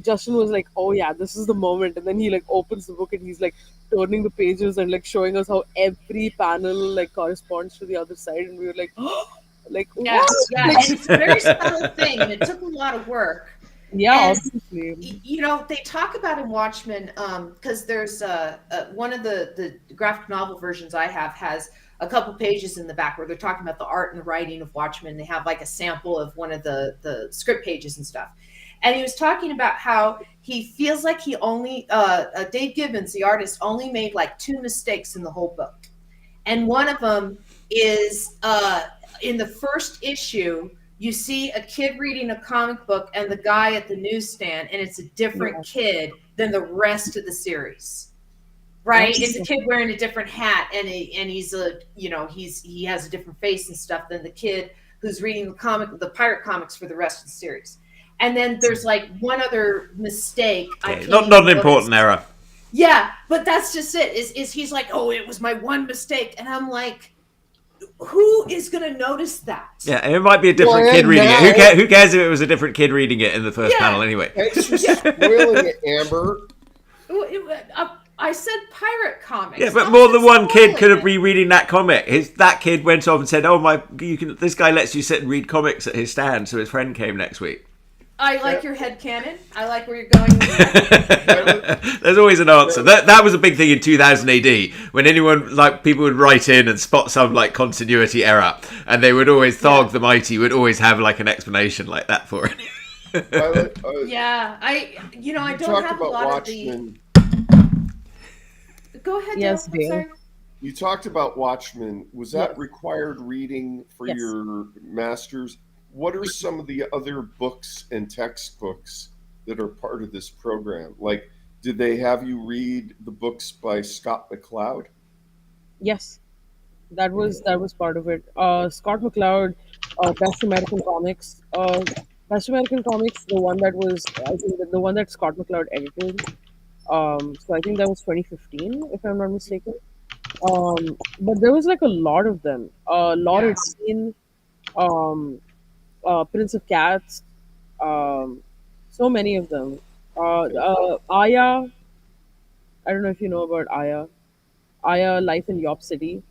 Justin was like, oh yeah, this is the moment, and then he like opens the book and he's like turning the pages and like showing us how every panel like corresponds to the other side, and we were like, oh, like what? And it's a very subtle thing, and it took a lot of work. Yeah, and, obviously. You know, they talk about in Watchmen, because there's one of the graphic novel versions I have has a couple pages in the back where they're talking about the art and the writing of Watchmen. They have like a sample of one of the script pages and stuff. And he was talking about how he feels like he only, Dave Gibbons, the artist, only made like 2 mistakes in the whole book. And one of them is in the first issue, you see a kid reading a comic book and the guy at the newsstand, and it's a different kid than the rest of the series. Right? It's a kid wearing a different hat, and he's he has a different face and stuff than the kid who's reading the pirate comics for the rest of the series. And then there's like one other mistake. Not an important error. Yeah, but that's just it. Is he's like, oh, it was my one mistake, and I'm like, who is going to notice that? Yeah, and it might be a different kid reading it. Who cares if it was a different kid reading it in the first panel anyway? Thanks for spoiling it, Amber. I said pirate comics. Yeah, but more than one kid could have been reading that comic. That kid went off and said, "Oh my, this guy lets you sit and read comics at his stand." So his friend came next week. I like your headcanon. I like where you're going with that. There's always an answer. That was a big thing in 2000 AD when anyone, like, people would write in and spot some like continuity error, and they would always Tharg the Mighty would always have like an explanation like that for it. I don't have a lot Watchmen. Go ahead. Yes, Dale. You talked about Watchmen. Was that required reading for your master's? What are some of the other books and textbooks that are part of this program? Like, did they have you read the books by Scott McCloud? Yes, that was part of it. Scott McCloud, Best American Comics. Best American Comics, the one that Scott McCloud edited. So I think that was 2015, if I'm not mistaken. But there was like a lot of them. Laura Dean, Prince of Cats, so many of them. Aya, I don't know if you know about Aya. Aya, Life in Yop City.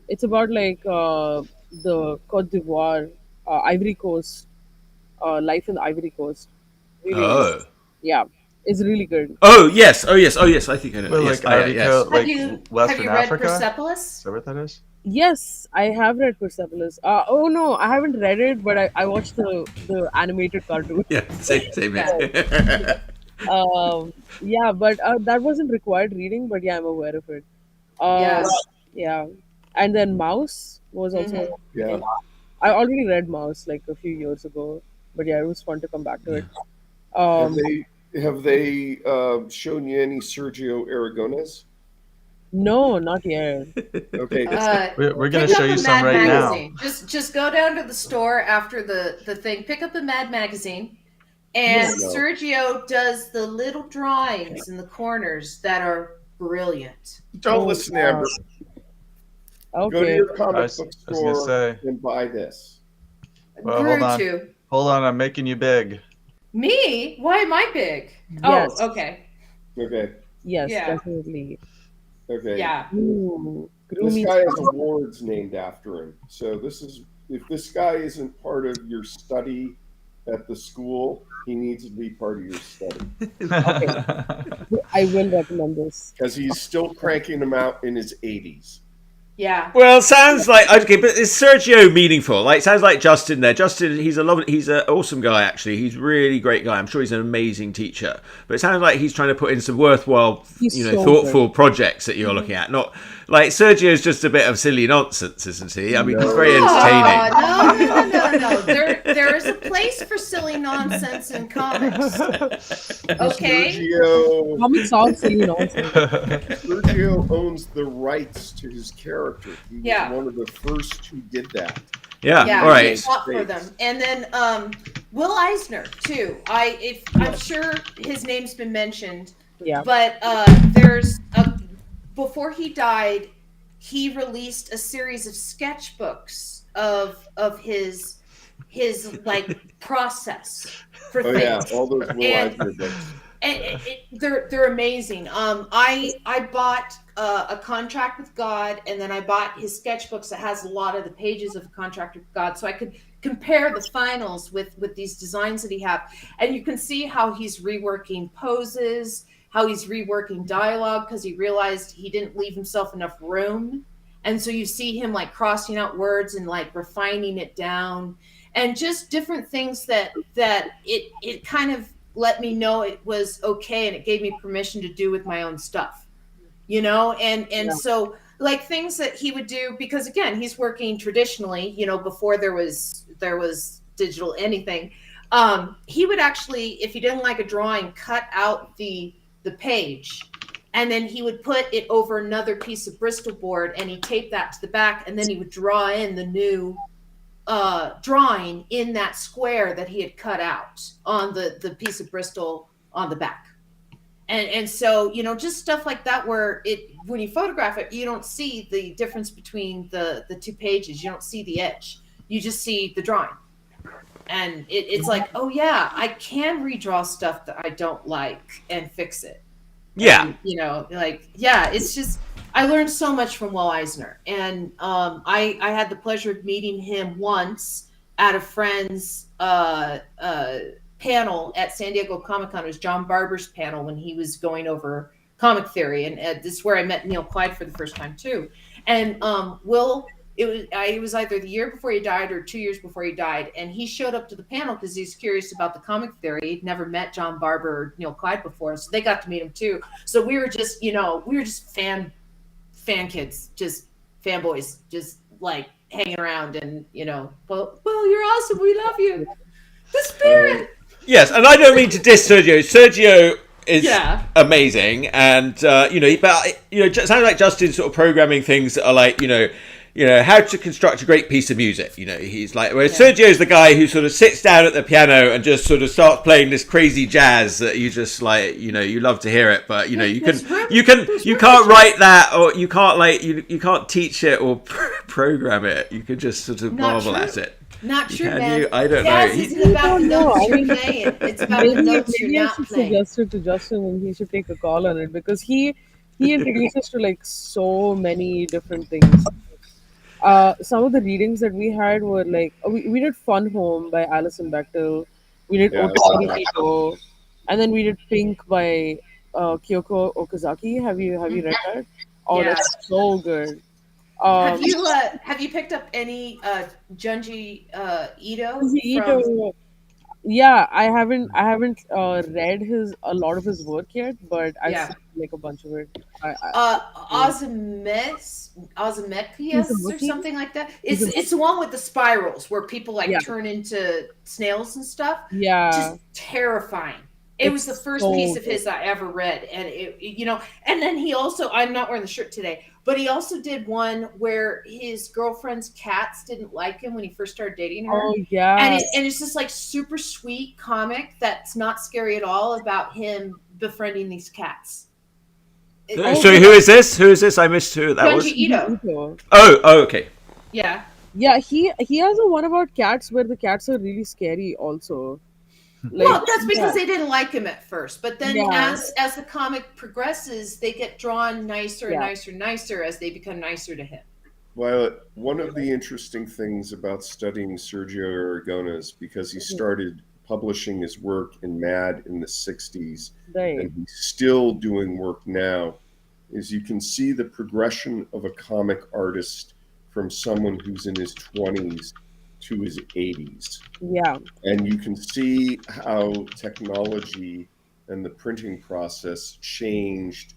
It's about like the Côte d'Ivoire, Ivory Coast, life in the Ivory Coast. Really nice. Yeah, it's really good. Oh yes. I think I know. Well, Yes, like Ivory Coast, like Have you Western read Africa. Persepolis? Is that what that is? Yes, I have read Persepolis. Oh no, I haven't read it, but I watched the animated cartoon. Yeah, same here. Yeah, but that wasn't required reading, but yeah, I'm aware of it. Yeah, and then Mouse was also. Yeah. I already read Mouse like a few years ago, but yeah, it was fun to come back to it. Have they shown you any Sergio Aragonés? No, not yet. Okay. We're going to show you some right magazine. now. Just go down to the store after the thing, pick up a Mad magazine, and Sergio does the little drawings in the corners that are brilliant. Don't listen to Amber. Go to Okay. your comic I book was gonna store say. and buy this. Well, hold on. To. Hold on, I'm making you big. Me? Why am I big? Yes. Oh, okay. Okay. Yes, Yeah. definitely. Okay. Yeah. Ooh, This Groomy guy has stuff. awards named after him. So if this guy isn't part of your study at the school, he needs to be part of your study I will recommend this. because he's still cranking them out in his 80s. Yeah. Well, sounds like okay, but is Sergio meaningful? Like, sounds like Justin there. Justin, he's an awesome guy. Actually, he's a really great guy. I'm sure he's an amazing teacher. But it sounds like he's trying to put in some worthwhile, He's so thoughtful projects that you're looking at. Not like Sergio's just a bit of silly nonsense, isn't he? I mean, he's very entertaining. No. There is a place for silly nonsense in comics. Okay. Comics are silly nonsense. Sergio owns the rights to his character. He Yeah. was one of the first who did that. Yeah. All right. He fought for them. And then Will Eisner too. I'm sure his name's been mentioned. Yeah. But before he died, he released a series of sketchbooks of his like process for Oh things. yeah, all those Will And- Eisner books. And they're amazing. I bought A Contract with God, and then I bought his sketchbooks that has a lot of the pages of A Contract with God, so I could compare the finals with these designs that he had. And you can see how he's reworking poses, how he's reworking dialogue, because he realized he didn't leave himself enough room. And so you see him like crossing out words and like refining it down, and just different things that it kind of let me know it was okay, and it gave me permission to do with my own stuff, and Yeah. so like things that he would do, because again, he's working traditionally, you know, before there was digital anything. He would actually, if he didn't like a drawing, cut out the page, and then he would put it over another piece of Bristol board, and he taped that to the back, and then he would draw in the new drawing in that square that he had cut out on the piece of Bristol on the back. And so, you know, just stuff like that, where when you photograph it, you don't see the difference between the two pages. You don't see the edge. You just see the drawing. And it's like, oh yeah, I can redraw stuff that I don't like and fix it. Yeah. And, you know, like, yeah, it's just, I learned so much from Will Eisner. And I had the pleasure of meeting him once at a friend's panel at San Diego Comic-Con. It was John Barber's panel when he was going over comic theory. And this is where I met Neil Clyde for the first time too. And Will, it was either the year before he died or 2 years before he died. And he showed up to the panel because he's curious about the comic theory. He'd never met John Barber or Neil Clyde before. So they got to meet him too. So we were just, you know, fan kids, just fanboys, just like hanging around and, you know, well, you're awesome. We love you. The spirit. Yes, and I don't mean to diss Sergio. Sergio is amazing, and you know, but you know, it sounds like Justin's sort of programming things that are like, you know, how to construct a great piece of music. You know, he's like, whereas Sergio's the guy who sort of sits down at the piano and just sort of starts playing this crazy jazz that you just like, you know, you love to hear it, but you know, you can't write that, or you can't like you can't teach it or program it. You can just sort of marvel at it. Not true, man. I don't Jazz know. isn't about the notes you're playing. It's about the notes you're not playing. Suggest it to Justin, and he should take a call on it, because he introduces to like so many different things. Some of the readings that we had were like, we did Fun Home by Alison Bechtel, we did Oto, and then we did Pink by Kyoko Okazaki. Have you read that? Oh, that's so good. Have you picked up any Junji Ito? Yeah, I haven't read a lot of his work yet, but I've seen like a bunch of it. Ozymandias or something like that. It's the one with the spirals where people like turn into snails and stuff. Yeah, just terrifying. It was the first piece of his I ever read, and it, you know. And then he also, I'm not wearing the shirt today, but he also did one where his girlfriend's cats didn't like him when he first started dating her. Oh yeah, and it's just like super sweet comic that's not scary at all about him befriending these cats. So who is this? Who is this? I missed who that was. Junji Ito. Oh, okay. Yeah. Yeah, he has a one about cats where the cats are really scary also. Like, well, that's because they didn't like him at first, but then as the comic progresses, they get drawn nicer and nicer as they become nicer to him. Violet, one of the interesting things about studying Sergio Aragonés is because he started publishing his work in Mad in the 60s, and he's still doing work now, is you can see the progression of a comic artist from someone who's in his 20s to his 80s. Yeah. And you can see how technology and the printing process changed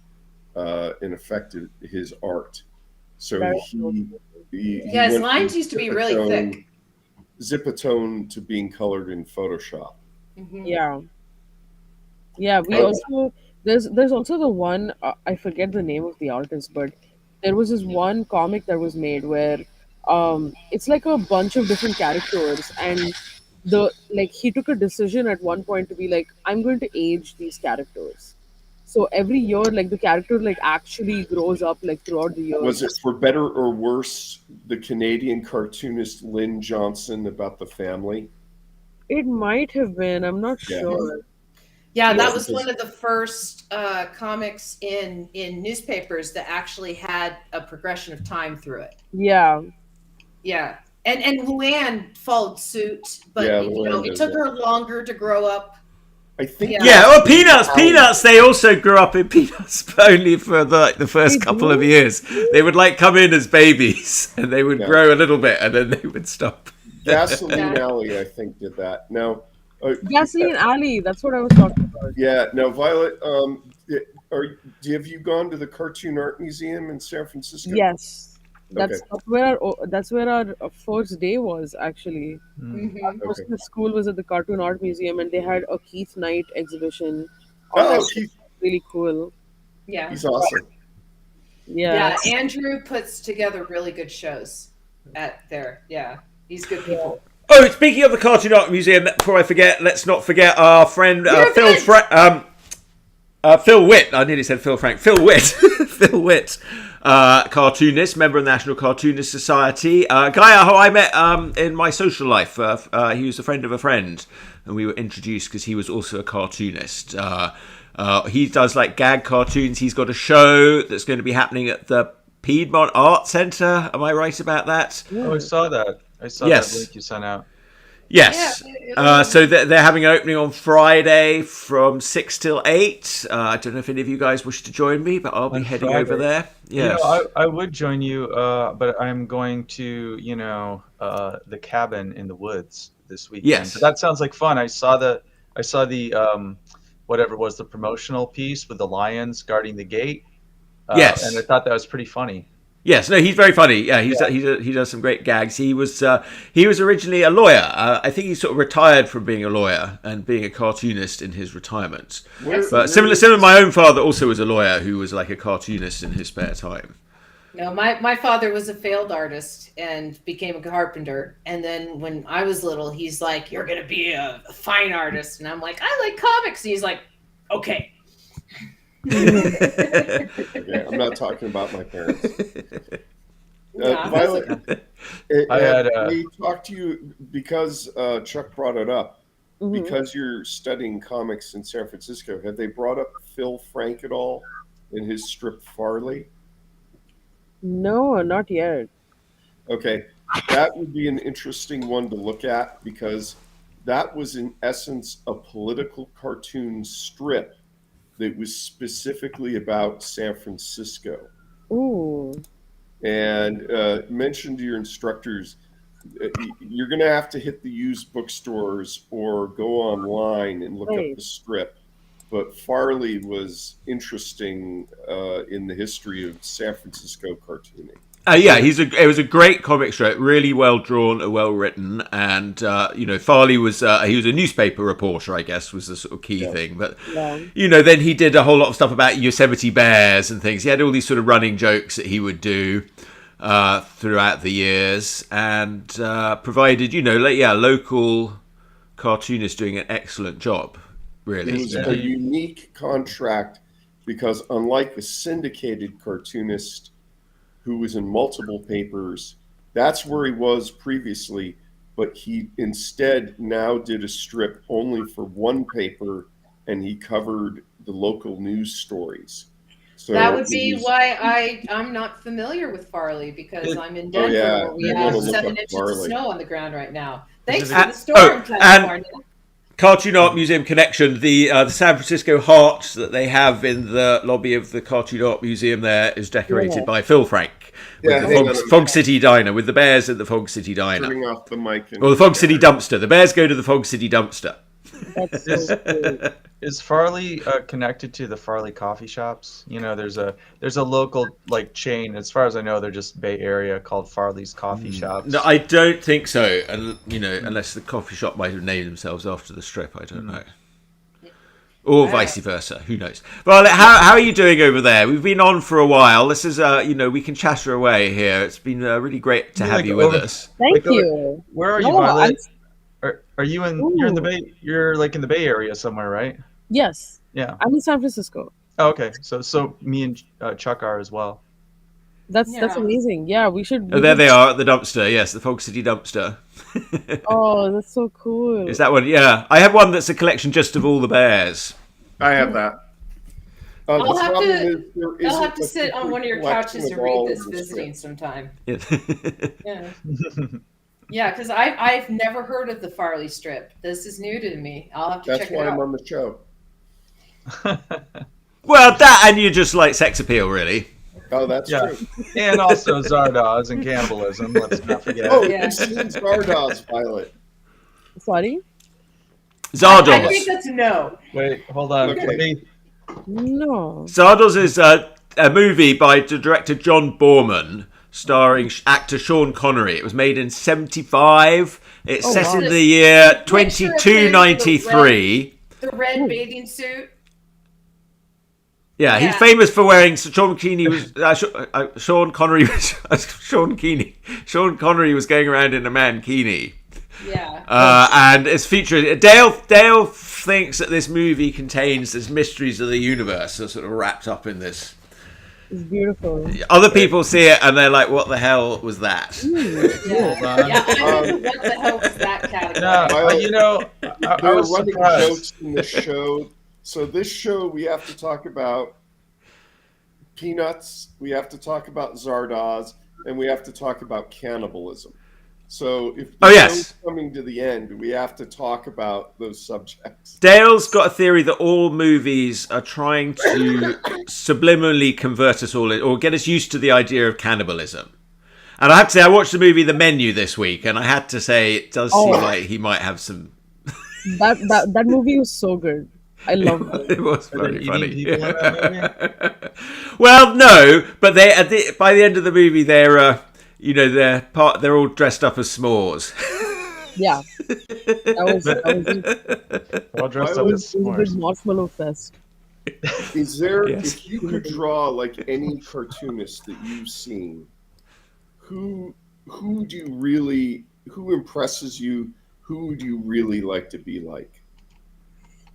and affected his art. So his lines used to be really thick. Zipatone to being colored in Photoshop. Mm-hmm. Yeah. We also there's also the one I forget the name of the artist, but there was this one comic that was made where it's like a bunch of different characters, and he took a decision at one point to be like, I'm going to age these characters. So every year, like the character like actually grows up like throughout the year. Was it for better or worse the Canadian cartoonist Lynn Johnson about the family? It might have been. I'm not sure. Yeah, that was one of the first comics in newspapers that actually had a progression of time through it. Yeah. Yeah. And Luann followed suit, but it took her longer to grow up. I think. Yeah, well, Peanuts. They also grew up in Peanuts, but only for the first couple of years. They would like come in as babies, and they would grow a little bit, and then they would stop. Gasoline Alley, I think, did that. Now, Gasoline Alley. That's what I was talking about. Yeah. Now, Violet, have you gone to the Cartoon Art Museum in San Francisco? Yes, Okay. that's where our first day was actually. Our Mhm. first Okay. day of school was at the Cartoon Art Museum, and they had a Keith Knight exhibition. All that Oh, shit Keith, was really cool. Yeah. he's awesome. Yeah, Yeah, Andrew puts together really good shows at there. Yeah, he's good people. Oh, speaking of the Cartoon Art Museum, before I forget, let's not forget our friend You're Phil good. Phil Witt. I nearly said Phil Frank. Phil Witt. Phil Witt, cartoonist, member of the National Cartoonist Society. Guy who I met in my social life. He was a friend of a friend, and we were introduced because he was also a cartoonist. He does like gag cartoons. He's got a show that's going to be happening at the Piedmont Art Center. Am I right about that? Oh, I saw that. I saw Yes. that link you sent out. Yes. So they're having an opening on Friday from 6 till 8. I don't know if any of you guys wish to join me, but I'll be On heading Friday. over there. Yes. You know, I would join you, but I'm going to, the cabin in the woods this weekend. Yes. But that sounds like fun. I saw the whatever it was, the promotional piece with the lions guarding the gate. Yes. And I thought that was pretty funny. Yes, no, he's very funny. Yeah, he does some great gags. He was originally a lawyer. I think he sort of retired from being a lawyer and being a cartoonist in his retirement. But similar, my own father also was a lawyer who was like a cartoonist in his spare time. No, my father was a failed artist and became a carpenter. And then when I was little, he's like, "You're gonna be a fine artist," and I'm like, "I like comics." And he's like, "Okay." Okay, I'm not talking about my parents. Yeah. Violet, we talked to you because Chuck brought it up. Mhm. Because you're studying comics in San Francisco, have they brought up Phil Frank at all in his strip Farley? No, not yet. Okay, that would be an interesting one to look at because that was in essence a political cartoon strip that was specifically about San Francisco. Ooh. And mention to your instructors, you're going to have to hit the used bookstores or go online and look up the strip. But Farley was interesting in the history of San Francisco cartooning. Yeah, it was a great comic strip, really well drawn and well written, and Farley was he was a newspaper reporter, I guess, was the sort of key thing. But then he did a whole lot of stuff about Yosemite bears and things. He had all these sort of running jokes that he would do throughout the years, and provided local cartoonists doing an excellent job. Really, it was a unique contract because unlike a syndicated cartoonist who was in multiple papers, that's where he was previously, but he instead now did a strip only for one paper, and he covered the local news stories. So that would be why I'm not familiar with Farley, because I'm in Denver where we have 7 inches of snow on the ground right now. Thanks for the storm, California. Cartoon Art Museum connection, the San Francisco heart that they have in the lobby of the Cartoon Art Museum there is decorated by Phil Frank with the Fog City Diner, with the bears at the Fog City Diner. Turning off the mic. Or the Fog City Dumpster. The bears go to the Fog City Dumpster. That's so cool. Is Farley connected to the Farley coffee shops? There's a local chain. As far as I know, they're just Bay Area called Farley's Coffee Shops. No, I don't think so. And unless the coffee shop might have named themselves after the strip, I don't know. Or vice versa, who knows? Well, how are you doing over there? We've been on for a while. This is, we can chatter away here. It's been really great to have you with us. Thank you. Where are you, Violet? Are you in? You're in the Bay. You're in the Bay Area somewhere, right? Yes. Yeah. I'm in San Francisco. Oh, okay. So me and Chuck are as well. That's amazing. Yeah, we should. Oh, there they are at the dumpster. Yes, the Fog City Dumpster. Oh, that's so cool. Is that one? Yeah, I have one that's a collection just of all the bears. I have that. I'll have to sit on one of your couches and read this visiting sometime. Yeah. Yeah, because I've never heard of the Farley strip. This is new to me. I'll have to check it out. That's why I'm on the show. Well, that and you just like sex appeal, really. Oh, that's true. And also Zardoz and cannibalism. Let's not forget. Oh, you've seen Zardoz, Violet. Sorry? Zardoz. I think that's a no. Wait, hold on. Okay. No. Zardoz is a movie by the director John Borman, starring actor Sean Connery. It was made in '75. It's Oh set wow. in the year Picture of him in 2293. the red Ooh. bathing suit. Yeah, he's Yeah. famous for wearing. Sean Keeney was Sean Connery was Sean Connery was going around in a mankini. Yeah. And it's featured. Dale thinks that this movie contains this mysteries of the universe are sort of wrapped up in this. It's beautiful. Other people see it and they're like, "What the hell was that?" Yeah. on. Yeah. What the hell was that category? Yeah, you know, I There are was running surprised. jokes in this show. So this show, we have to talk about Peanuts, we have to talk about Zardoz, and we have to talk about cannibalism. So if the yes. show's coming to the end, we have to talk about those subjects. Dale's got a theory that all movies are trying to subliminally convert us all, or get us used to the idea of cannibalism. And I have to say, I watched the movie The Menu this week, and I had to say it does seem like he might have some. That movie was so good. I loved it. It was Are there very eating funny. people in that Well, no, but by the end of the movie, they're all dressed up as s'mores. Yeah. That All dressed Why up was, as it was a big s'mores. marshmallow fest. Is there, Yes. if you could draw like any cartoonist that you've seen, who do you really, who impresses you? Who would you really like to be like?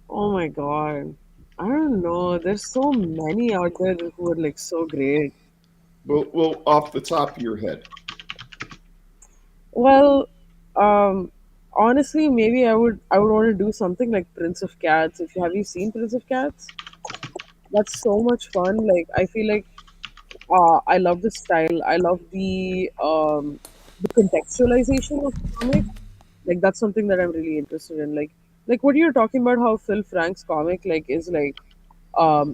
Oh my god. I don't know. There's so many out there who are like so great. Well, off the top of your head. Well, honestly, maybe I would want to do something like Prince of Cats. If you have you seen Prince of Cats? That's so much fun. Like I feel like I love the style. I love the contextualization of the comic. Like that's something that I'm really interested in. Like what you're talking about, how Phil Frank's comic like is like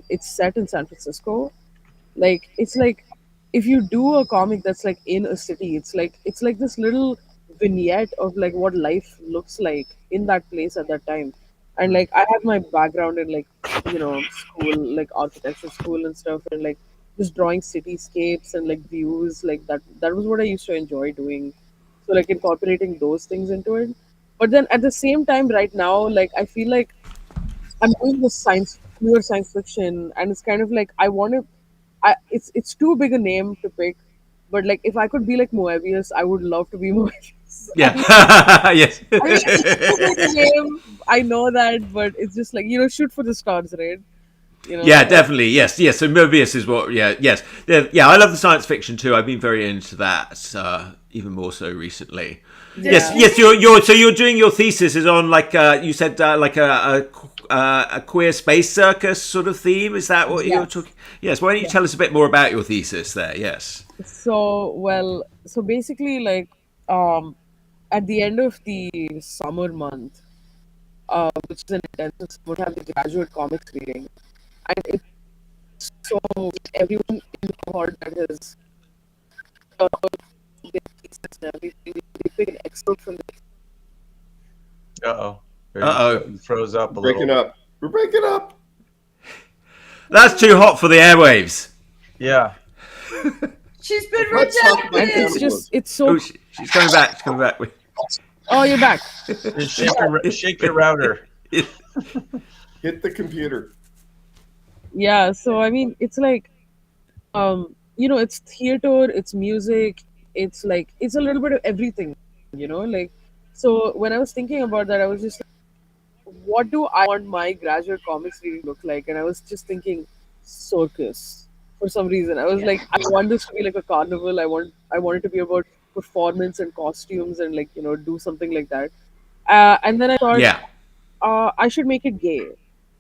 it's set in San Francisco. Like it's like if you do a comic that's like in a city, it's like this little vignette of like what life looks like in that place at that time. And like I have my background in like school, like architecture school and stuff, and like just drawing cityscapes and like views like that was what I used to enjoy doing. So like incorporating those things into it. But then at the same time right now, like I feel like I'm doing this pure science fiction, and it's kind of like I want to. It's too big a name to pick, but like if I could be like Moebius, I would love to be Moebius. Yeah. Yes. I mean, it's too big a name. I know that, but it's just like shoot for the stars, right? Yeah, definitely. Yes, yes. So Mobius is what. Yeah, yes, yeah. I love the science fiction too. I've been very into that, even more so recently. Yes, Yeah. yes. You're doing your thesis is on like you said like a queer space circus sort of theme. Is that what you're Yes. talking? Yes. Why don't you tell us a bit more about your thesis there? Yes. So basically, like at the end of the summer month, which is an intensive, would have the graduate comics reading, and it's so everyone in the cohort that has turned out their thesis and everything, they pick an excerpt from the. Uh-oh. Uh-oh. Froze up a Breaking little. up. We're breaking up. That's too hot for the airwaves. Yeah. She's been Let's talk about And it's rejected. just it's so. Oh, she's coming back. She's coming back. Oh, you're back. Just shake your router. Hit the computer. Yeah, so I mean, it's like, it's theater, it's music, it's like, it's a little bit of everything, like, so when I was thinking about that, I was just like, what do I want my graduate comics reading to look like? And I was just thinking circus for some reason. I was like, I want this to be like a carnival. I want it to be about performance and costumes and like, do something like that. And then I thought, Yeah. I should make it gay.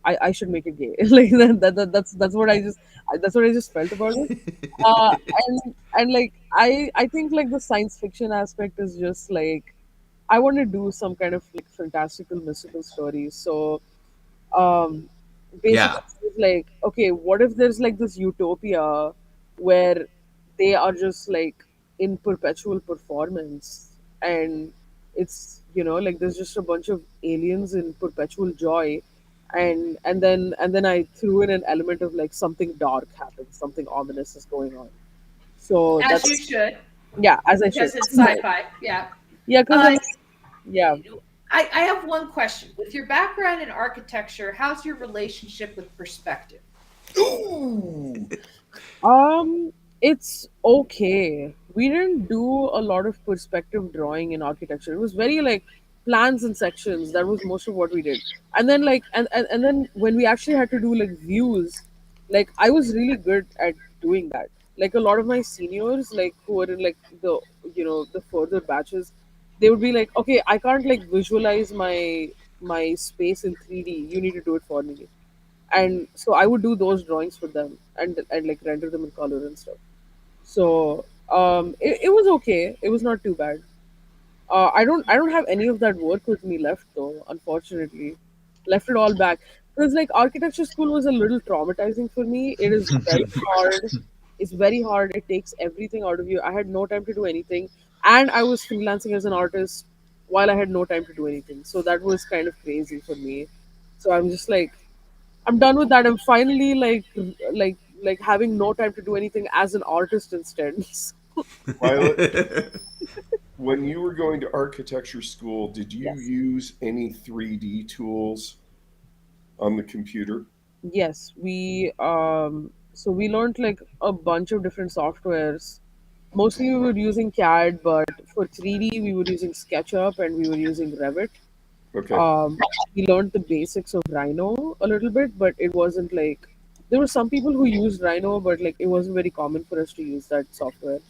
I should make it gay. Like that's what I just felt about it. And like I think like the science fiction aspect is just like I want to do some kind of like fantastical mystical stories. So um basically Yeah. it's like okay, what if there's like this utopia where they are just like in perpetual performance, and it's like there's just a bunch of aliens in perpetual joy, and then I threw in an element of like something dark happens, something ominous is going on. So As you that's, should, yeah, as I should. because it's sci-fi. Yeah. Yeah, because Uh, yeah. I have one question. With your background in architecture, how's your relationship with perspective? Ooh. Um, it's okay. We didn't do a lot of perspective drawing in architecture. It was very like plans and sections. That was most of what we did. And then like and then when we actually had to do like views, like I was really good at doing that. Like a lot of my seniors, like who were in like the the further batches, they would be like, okay, I can't like visualize my space in 3D. You need to do it for me. And so I would do those drawings for them and like render them in color and stuff. So it was okay. It was not too bad. I don't have any of that work with me left though, unfortunately. Left it all back. Because like architecture school was a little traumatizing for me. It is very hard. It's very hard. It takes everything out of you. I had no time to do anything. And I was freelancing as an artist while I had no time to do anything. So that was kind of crazy for me. So I'm just like, I'm done with that. I'm finally like having no time to do anything as an artist instead. Violet, when you were going to architecture school, did you Yes. use any 3D tools on the computer? Yes, we learned like a bunch of different softwares. Mostly we were using CAD, but for 3D we were using SketchUp and we were using Revit. Okay. Um, we learned the basics of Rhino a little bit, but it wasn't like there were some people who used Rhino, but like it wasn't very common for us to use that software.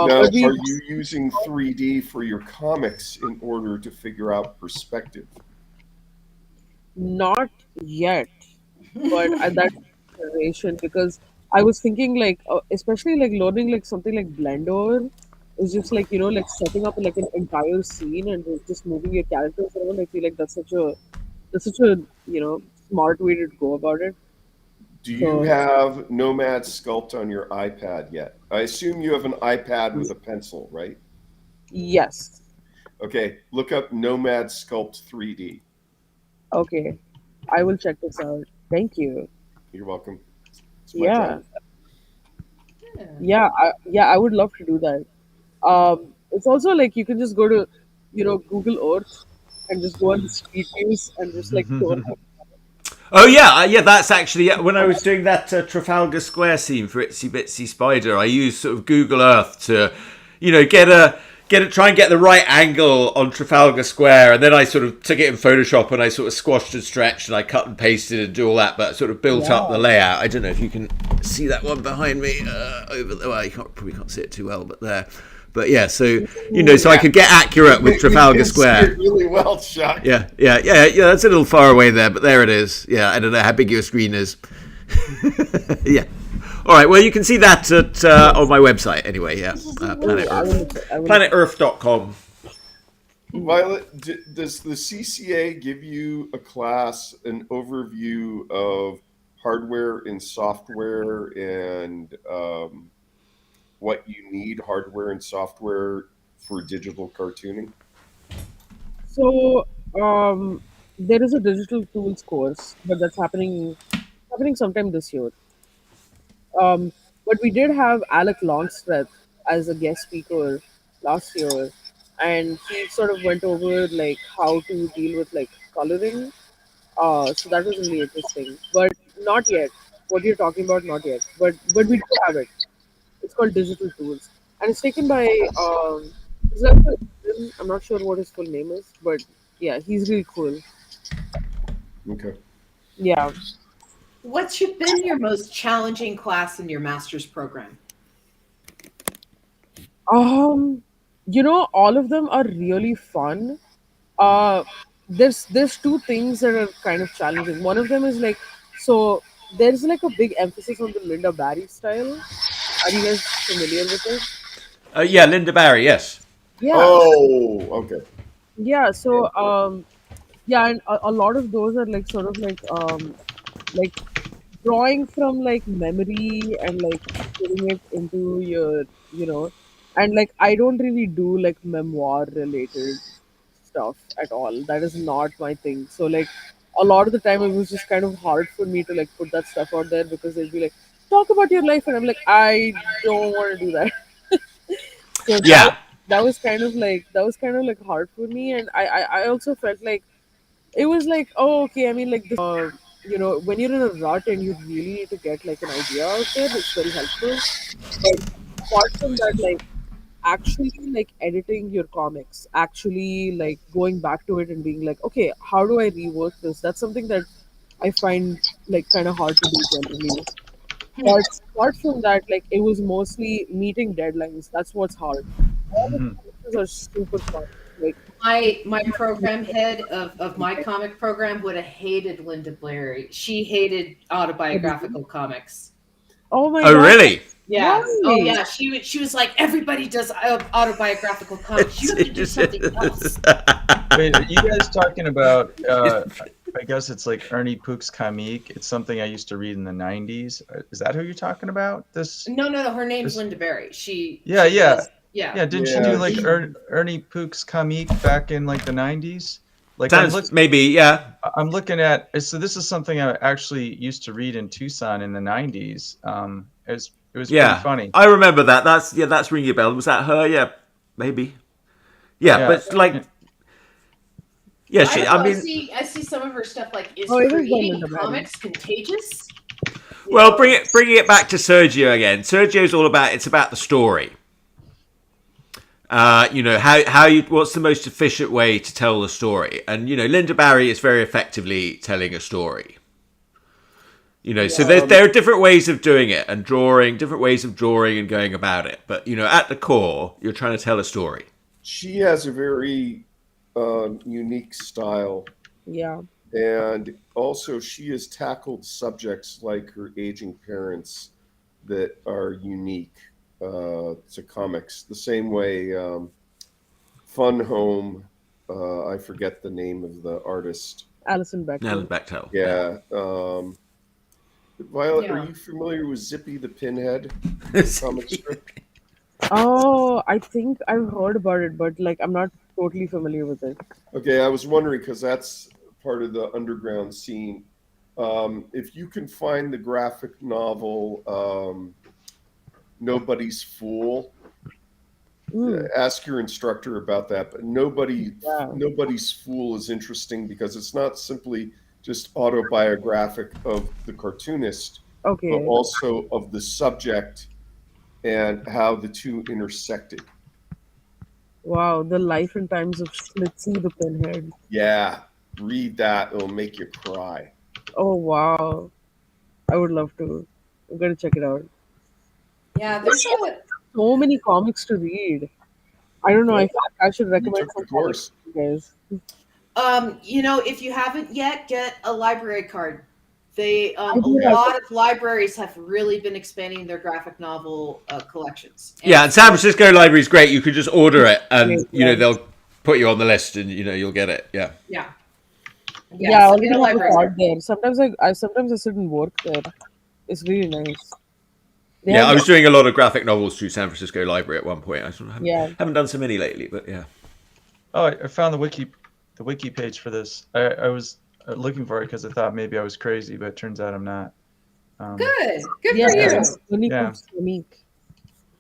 Now, But we are you using 3D for your comics in order to figure out perspective? not yet, but at that generation because I was thinking like especially like learning like something like Blender is just like like setting up like an entire scene and just moving your characters around. I feel like that's such a smart way to go about it. Do you So have Nomad Sculpt on your iPad yet? I assume you have an iPad with a pencil, right? yes, Okay, look up Nomad Sculpt 3D. okay, I will check this out. Thank you. You're welcome. It's my Yeah, job. Yeah. yeah, I would love to do that. It's also like you can just go to Google Earth and just go on the street views and just like throw it. Oh yeah, yeah. That's actually when I was doing that Trafalgar Square scene for Itsy Bitsy Spider. I used sort of Google Earth to, try and get the right angle on Trafalgar Square, and then I sort of took it in Photoshop and I sort of squashed and stretched and I cut and pasted and do all that, but sort of built up the Yeah. layout. I don't know if you can see that one behind me over there. Well, probably can't see it too well, but there. But yeah, so so I could get accurate with We Trafalgar can see Square. it really well, Chuck. Yeah. That's a little far away there, but there it is. Yeah, I don't know how big your screen is. Yeah. All right. Well, you can see that at on my website anyway. Yeah, Planet I will Earth, look I will look planetearth.com. Violet, does the CCA give you a class, an overview of hardware and software and what you need hardware and software for digital cartooning? So there is a digital tools course, but that's happening sometime this year. But we did have Alec Longstreth as a guest speaker last year, and he sort of went over like how to deal with like coloring. So that was really interesting, but not yet. What you're talking about, not yet. But we do have it. It's called Digital Tools, and it's taken by is that I'm not sure what his full name is, but yeah, he's really cool. Okay. Yeah. Been your most challenging class in your master's program? Um, all of them are really fun. Uh, there's two things that are kind of challenging. One of them is like so there's like a big emphasis on the Linda Barry style. Are you guys familiar with it? Yeah, Linda Barry. Yes. Yeah. Oh, okay. Yeah. Yeah, So yeah, and a lot of those are like sort of like drawing from like memory and like putting it into your and like I don't really do like memoir related stuff at all. That is not my thing. So like a lot of the time it was just kind of hard for me to like put that stuff out there because they'd be like, talk about your life, and I'm like, I don't want to do that. So Yeah. that was kind of like hard for me, and I also felt like it was like, oh, okay, I mean, like this, you know, when you're in a rut and you really need to get like an idea out there, it's very helpful. But apart from that, like actually like editing your comics, actually like going back to it and being like, okay, how do I rework this? That's something that I find like kind of hard to do generally. But apart from that, like it was mostly meeting deadlines. That's what's hard. All the Hmm. comics are super fun. Like, My program head of my comic program would have hated Linda Blair. She hated autobiographical comics. oh my Oh, god, really? Yeah. Oh why? yeah. She was like, everybody does autobiographical comics. You have to do something else. Wait, are you guys talking about? I guess it's like Ernie Pook's Comique. It's something I used to read in the '90s. Is that who you're talking about? This? No. Her name's This? Linda Berry. Yeah, She yeah, does. Yeah. yeah. Didn't she do Yeah, like Ernie Pook's Comique back in like the '90s? Like Sounds maybe, yeah. I'm looking at. So this is something I actually used to read in Tucson in the '90s. It was pretty Yeah. funny. I remember that. That's ringing a bell. Was that her? Yeah, maybe. Yeah, Yeah. but like, yeah, I she, don't I know. mean, I see some of her stuff like, is Oh, it is by creating Linda Berry. comics contagious? You well, know? bringing it back to Sergio again. Sergio's all about, it's about the story. You know, what's the most efficient way to tell the story? And, you know, Linda Barry is very effectively telling a story. You know, so there are different ways of doing it and different ways of drawing and going about it. But, you know, at the core, you're trying to tell a story. she has a very unique style, Yeah. and also she has tackled subjects like her aging parents that are unique to comics. The same way Fun Home, I forget the name of the artist. Alison Alan Bechdel. Bechtel. Yeah. Violet, are Yeah. you familiar with Zippy the Pinhead comic strip? Oh, I think I've heard about it, but like I'm not totally familiar with it. Okay, I was wondering because that's part of the underground scene. If you can find the graphic novel Nobody's Fool, Mm, ask your instructor about that. But yeah. Nobody's Fool is interesting because it's not simply just autobiographic of the cartoonist, but Okay. also of the subject and how the two intersected. Wow. The life and times of Schlitzie the Pinhead. Yeah, read that; it'll make you cry. Oh wow. I would love to. I'm gonna check it out. Yeah, there's a So many comics to read. I don't know. I Yeah, feel like I should we recommend took the some comics course. to you guys. you know, if you haven't yet, get a library card. They I a do have lot of libraries have really been expanding their graphic novel collections. Yeah, and San Francisco Library is great. You could just order it and, great. you know, Yeah. they'll put you on the list and, you know, you'll get it. Yeah. Yeah. Yeah, I So already get a have a library card card. there. Sometimes I sit and work there. It's really nice. They Yeah, have I was doing a lot of graphic novels through San Francisco Library at one point. I sort of yeah. haven't done so many lately, but yeah. Oh, I found the wiki page for this. I was looking for it because I thought maybe I was crazy, but it turns out I'm not. Good. Good Yeah, for you. it's unique. Yeah. It's unique.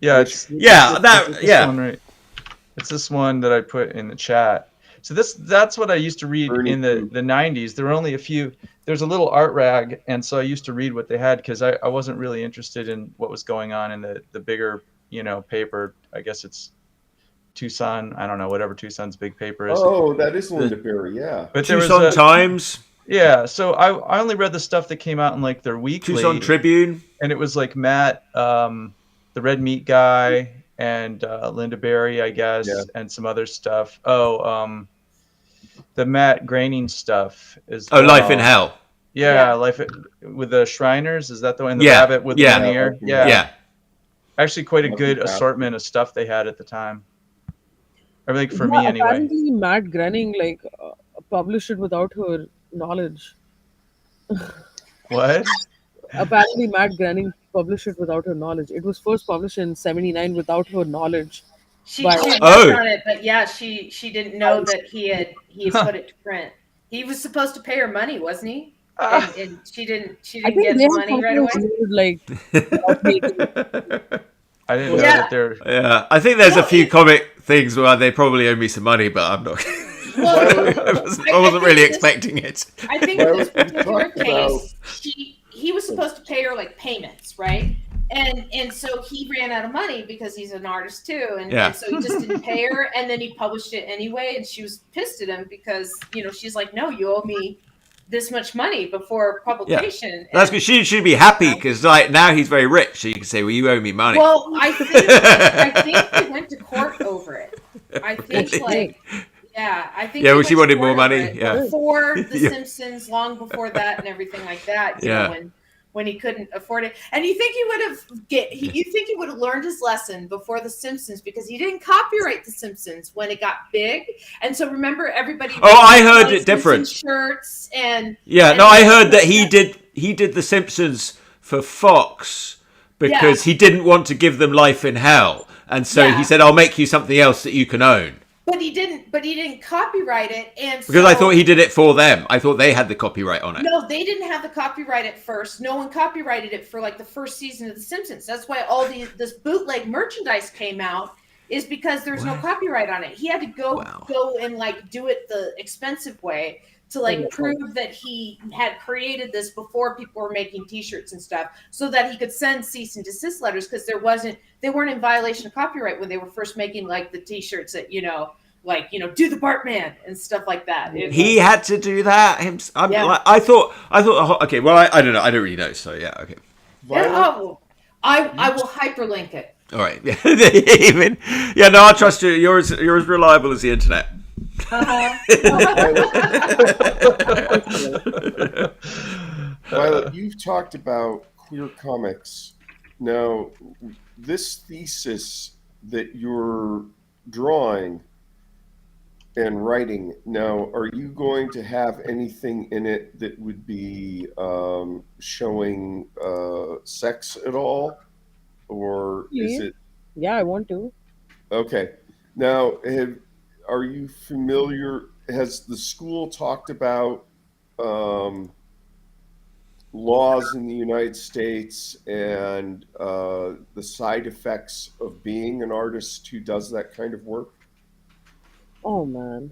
Yeah, it's Yeah, this yeah. one right. It's this one that I put in the chat. So that's what I used to read Ernie in the Pook. the 90s. There were only a few. There's a little art rag, and so I used to read what they had because I wasn't really interested in what was going on in the bigger, you know, paper. I guess it's Tucson. I don't know, whatever Tucson's big paper is. Oh, that is Linda Berry. Yeah. But there was Tucson Times, yeah. So I only read the stuff that came out in like their weekly. Tucson Tribune. And it was like Matt, the red meat guy, and Linda Berry, I guess, Yeah. and some other stuff. Oh, the Matt Groening stuff is. Oh, Life in Hell. Yeah, with the Shriners. Is that the one? The Yeah, rabbit with yeah. the one ear. Life in Yeah. Yeah. Actually, quite a Lucky good bastard. assortment of stuff they had at the time. I think for Yeah, me anyway. apparently Matt Groening like published it without her knowledge. What? Apparently Matt Groening published it without her knowledge. It was first published in '79 without her knowledge. She But had Oh. worked on it, but yeah, she didn't know that he had put it to print. He was supposed to pay her money, wasn't he? And she didn't. She I didn't think get they the have money right something away. weird, like about making- I didn't know Yeah. that they're. Yeah, I think there's a No, few it- comic things where they probably owe me some money, but I'm not. Well, I wasn't think really this- expecting it. I think in this Well, you particular talked about- case, he was supposed to pay her like payments, right? And so he ran out of money because he's an artist too, and so he just didn't pay her, and then he published it anyway, and she was pissed at him because she's like, no, you owe me this much money before publication. That's And- good. She should be happy because like now he's very rich, so you can say, well, you owe me money. Well, I think they went to court over it. I think Really? I think Yeah, they well, she went to wanted more court over money, it yeah. before the Yeah. Simpsons, long before that, and everything like that. You Yeah. know, when he couldn't afford it, and you think he would have you think he would have learned his lesson before the Simpsons because he didn't copyright the Simpsons when it got big, and so remember everybody. Oh, I heard Simpsons it different. Shirts and Yeah, no, I heard that he did The Simpsons for Fox because he didn't want to give them Life in Hell, and so he said, "I'll make you something else that you can own." But he didn't copyright it, and Because I thought he did it for them. I thought they had the copyright on it. No, they didn't have the copyright at first. No one copyrighted it for like the first season of The Simpsons. That's why all this bootleg merchandise came out, is because there's no copyright on it. He had to go and like do it the expensive way to like prove that he had created this before people were making T-shirts and stuff, so that he could send cease and desist letters, because they weren't in violation of copyright when they were first making like the T-shirts that do the Bartman and stuff like that. He had to do that. I thought. Okay, well, I don't know. I don't really know. So yeah, okay. I will hyperlink it. All right. Yeah. No, I'll trust you. You're as reliable as the internet. Violet, you've talked about queer comics. Now, this thesis that you're drawing and writing now, are you going to have anything in it that would be showing sex at all, or is it? Yeah, I want to. Okay. Now, are you familiar? Has the school talked about laws in the United States and the side effects of being an artist who does that kind of work? Oh man.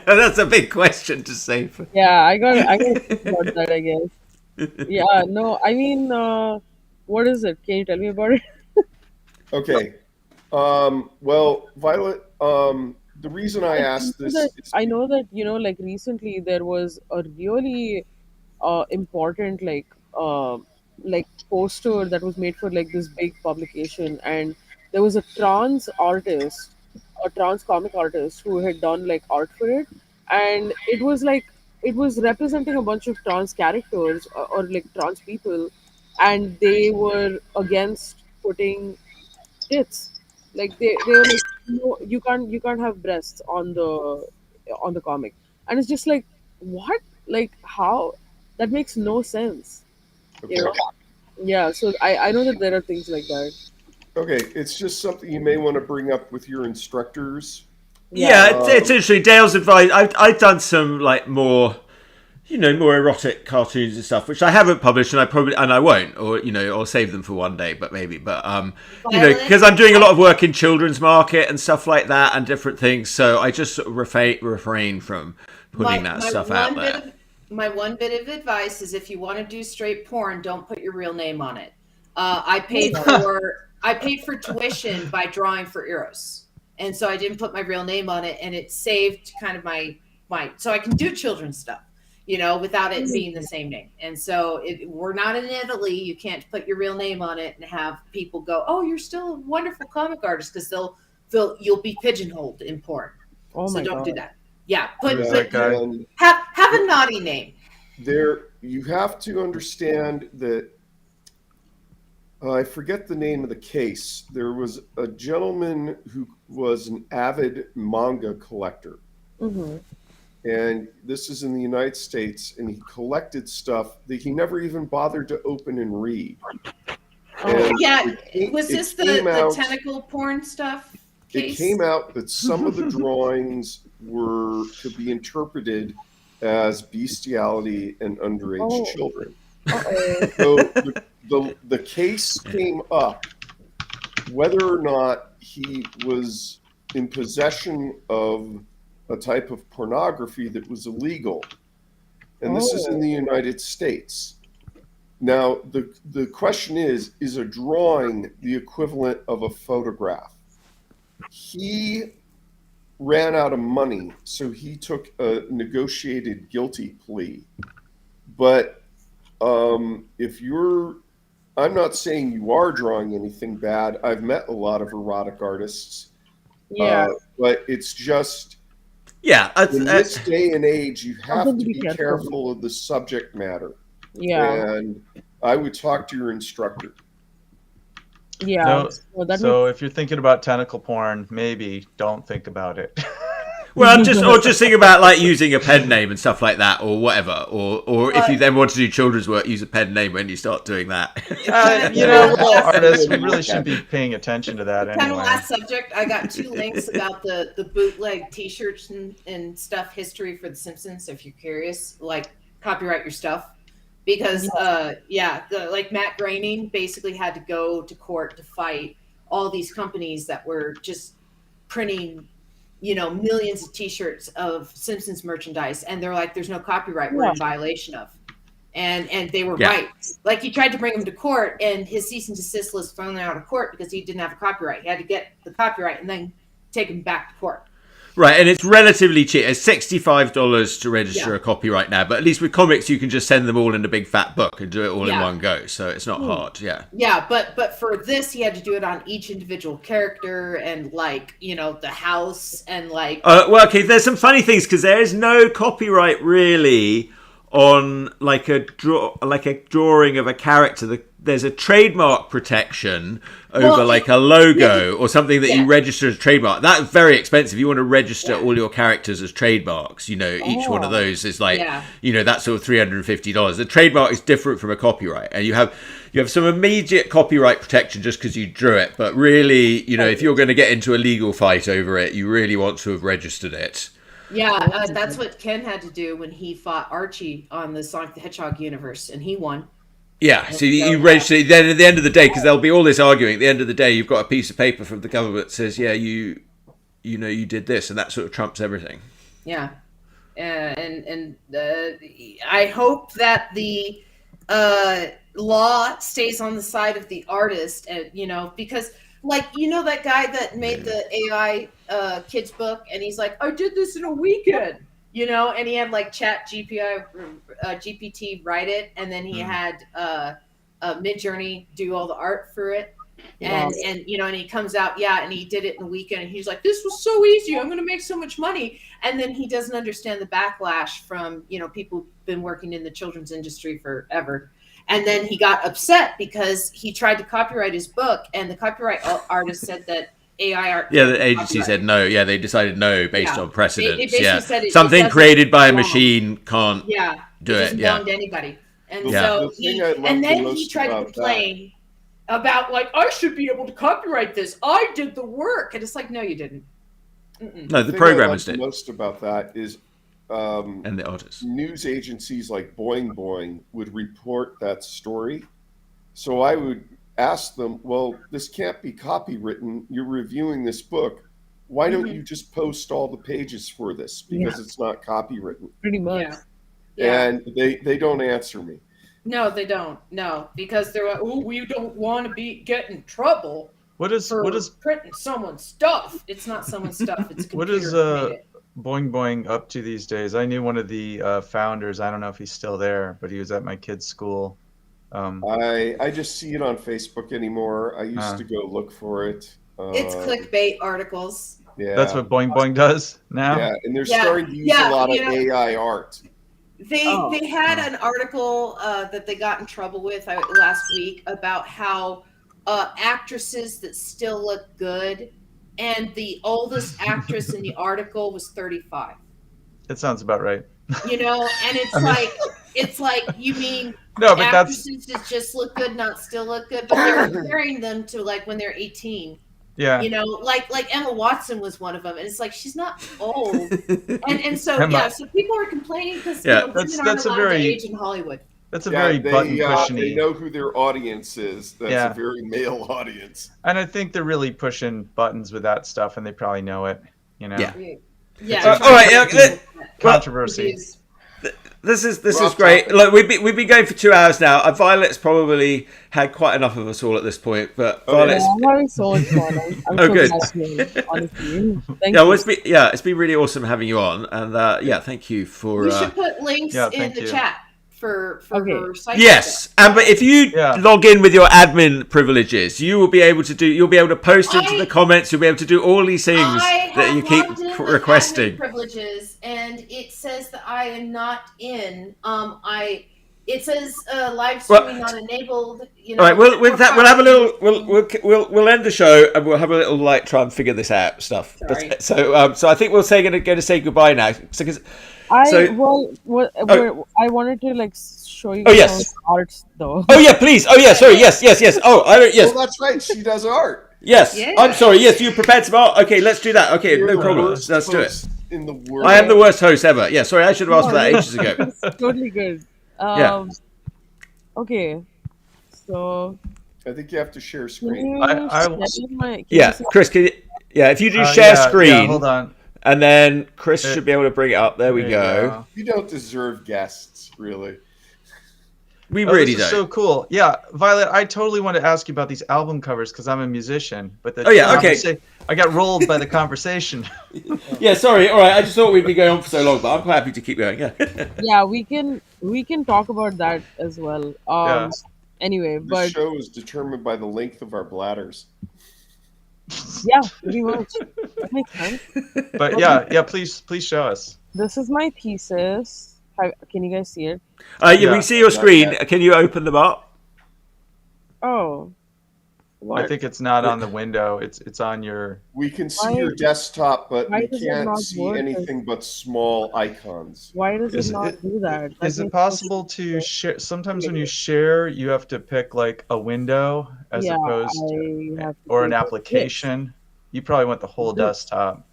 That's a big question to say. Yeah, I got to think about that, I guess. Yeah, no, I mean, what is it? Can you tell me about it? Okay. Well, Violet, the reason I asked this is I know that, like recently there was a really important poster that was made for like this big publication, and there was a trans comic artist who had done like art for it, and it was representing a bunch of trans characters or like trans people, and they were against putting tits. Like they were like, no, you can't have breasts on the comic, and it's just like, what, like how, that makes no sense. okay. Yeah, so I know that there are things like that. Okay, it's just something you may want to bring up with your instructors. Yeah, it's interesting. Dale's advice. I've done some like more erotic cartoons and stuff, which I haven't published, and I won't, or I'll save them for one day, but maybe. But because I'm doing a lot of work in children's market and stuff like that, and different things, so I just sort of refrain from putting that stuff out there. My one bit of advice is, if you want to do straight porn, don't put your real name on it. I paid for tuition by drawing for Eros, and so I didn't put my real name on it, and it saved kind of my so I can do children's stuff, without it being the same name. And so we're not in Italy. You can't put your real name on it and have people go, "Oh, you're still a wonderful comic artist," because you'll be pigeonholed in porn. Oh So my don't God. do that. Yeah, put And have a naughty name. you have to understand that I forget the name of the case. There was a gentleman who was an avid manga collector. Mm-hmm. And this is in the United States, and he collected stuff that he never even bothered to open and read. And Yeah, it was this came the out- tentacle porn stuff? case? came out that some of the drawings were to be interpreted as bestiality and underage children. So the case came up whether or not he was in possession of a type of pornography that was illegal. And this is in the United States. Now, the question is a drawing the equivalent of a photograph? He ran out of money, so he took a negotiated guilty plea. But if you're, I'm not saying you are drawing anything bad. I've met a lot of erotic artists. Yeah. But it's just, Yeah. in this day and age, you have Something to to be be careful of the subject matter. Yeah. And I would talk to your instructor. Yeah. So if you're thinking about tentacle porn, maybe don't think about it. Well, just think about like using a pen name and stuff like that, or whatever, or if you then want to do children's work, use a pen name when you start doing that. You know, we're all artists. We really shouldn't be paying attention to that Kind of anyway. last subject. I got 2 links about the bootleg T-shirts and stuff history for The Simpsons. If you're curious, like copyright your stuff, because like Matt Groening basically had to go to court to fight all these companies that were just printing, you know, millions of T-shirts of Simpsons merchandise, and they're like, "There's no copyright. We're in violation of," and they were right. Like he tried to bring him to court, and his cease and desist was thrown out of court because he didn't have a copyright. He had to get the copyright and then take him back to court. Right, and it's relatively cheap. It's $65 to register a copyright now, but at least with comics, you can just send them all in a big fat book and do it all in one go. So it's not hard. Yeah. Yeah, but for this, he had to do it on each individual character and like, you know, the house and like. Well, okay. There's some funny things because there is no copyright really on like a drawing of a character. There's a trademark protection over like a logo or something that you register as a trademark. That's very expensive. You want to register all your characters as trademarks. You know, each one of those is like, you know, that's sort of $350. The trademark is different from a copyright, and you have some immediate copyright protection just because you drew it. But really, you know, if you're going to get into a legal fight over it, you really want to have registered it. Yeah, that's what Ken had to do when he fought Archie on the Sonic the Hedgehog universe, and he won. Yeah, so you register. Then at the end of the day, because there'll be all this arguing. At the end of the day, you've got a piece of paper from the government that says, "Yeah, you know, you did this," and that sort of trumps everything. Yeah, and I hope that the law stays on the side of the artist, and you know, because like you know that guy that made the AI kids book, and he's like, "I did this in a weekend." You know, and he had like GPT write it, and then he had Midjourney do all the art for it, and you know, and he comes out, and he did it in a weekend, and he's like, "This was so easy, I'm going to make so much money," and then he doesn't understand the backlash from, you know, people who've been working in the children's industry forever, and then he got upset because he tried to copyright his book, and the copyright artist said that AI art. Yeah, the agency said no. Yeah, they decided no based on precedents. They said something created by a machine can't do it. Doesn't belong to anybody. And so then he tried to complain about like, I should be able to copyright this. I did the work, and it's like, no, you didn't. No, the programmers did. Most about that is and the artists. News agencies like Boing Boing would report that story, so I would ask them, well, this can't be copywritten. You're reviewing this book. Why don't you just post all the pages for this? Because it's not copywritten. Pretty much. And they don't answer me. No, they don't. No, because they're like, oh, we don't want to get in trouble. What is printing someone's stuff? It's not someone's stuff. It's a computer. What is Boing Boing up to these days? I knew one of the founders. I don't know if he's still there, but he was at my kid's school. I just see it on Facebook anymore. I used to go look for it. It's clickbait articles. Yeah, that's what Boing Boing does now. Yeah, and they're starting to use a lot of AI art. They had an article that they got in trouble with last week about how actresses that still look good, and the oldest actress in the article was 35. That sounds about right. You know, and it's like you mean actresses that just look good, not still look good, but they're comparing them to like when they're 18. Yeah. You know, like Emma Watson was one of them, and it's like she's not old, and so Emma. yeah, so people are complaining because Yeah. women aren't That's a allowed to very- age in Hollywood. That's a Yeah, very button they pushing. know who their audience is. That's Yeah. a very male audience. And I think they're really pushing buttons with that stuff, and they probably know it. You know. Yeah. Yeah. all right, yeah, Controversy. This is Rough great. topic. Look, we've been going for 2 hours now. Violet's probably had quite enough of us all at this point, but Oh, yeah. Violet's I'm having so much fun. I'm Oh, so good. glad here, honestly. Thank yeah, you. well, it's been really awesome having you on, and yeah, thank you for. We should put links Yeah, in thank the you. chat for Okay. her site. Yes, and but if you Yeah. log in with your admin privileges, you will be able to do. You'll be able to post into the comments. You'll be able to do all these things I that have you keep logged in with requesting. admin privileges, and it says that I am not in. It says live streaming not enabled. You know. All right, with that, we'll have a little. We'll end the show and we'll have a little try and figure this out stuff. Sorry. So I think we're going to say goodbye now. So, 'cause- I So- I wanted to like show you Oh, some yes. arts though. oh yeah, please. Oh yeah, sorry. Yes. Oh, yes. Well, that's right. She does art. Yes, Yeah. I'm sorry. Yes, you prepared some art. Okay, let's do that. Okay, You're no the problem. worst Let's do it. host in the world. I am the worst host ever. Yeah, sorry, I should have asked for that ages ago. It's totally good. Yeah. Okay. So I think you have to share can screen. you I- share my? Can Yeah, you see- Chris, can you, if you do share Yeah, screen, yeah, hold on. and then Chris should be able to bring it up. There we There you go. You don't deserve guests, really. We Oh, really this is don't. so cool. Yeah, Violet, I totally want to ask you about these album covers because I'm a musician. But the Oh, yeah, okay. I got rolled by the conversation. Yeah, sorry. All right, I just thought we'd be going on for so long, but I'm happy to keep going. Yeah. Yeah, we can talk about that as well. Yeah. Anyway, This but show is determined by the length of our bladders. yeah, pretty much. That makes sense. But yeah, please show us. This is my thesis. Can you guys see it? Yeah, Yeah. we see your screen. Yeah. Can you open them up? Oh. What? I think it's not on the window. It's on your. We can see Why- your desktop, but why we does it can't not see work? anything but small icons. Why does Is it not it- do that? Is Let it me- possible to share? Sometimes when you share, you have to pick like a window as Yeah, opposed I have to or an do this. application. You probably want the whole This. desktop.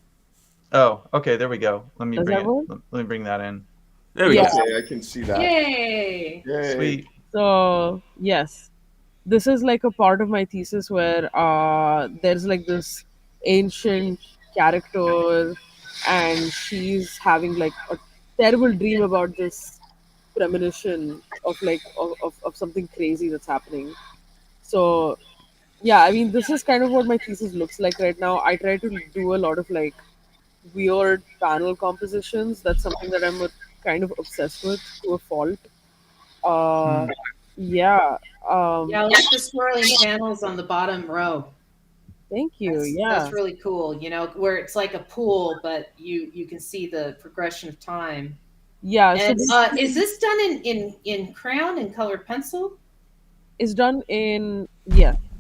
Oh, okay, there we go. Let me Does bring that it. work? Let me bring that in. There we Yeah. go. Okay, I can see that. Yay! Yay. Sweet. So yes, this is like a part of my thesis where there's like this ancient character, and she's having like a terrible dream about this premonition of like of something crazy that's happening. So yeah, I mean this is kind of what my thesis looks like right now. I try to do a lot of like weird panel compositions. That's something that I'm kind of obsessed with to a fault. Uh, yeah. Yeah, I like the swirling panels on the bottom row. Thank you. That's, Yeah. that's really cool. You know, where it's like a pool, but you can see the progression of time. Yeah. So And this is this done in crayon and colored pencil? is done in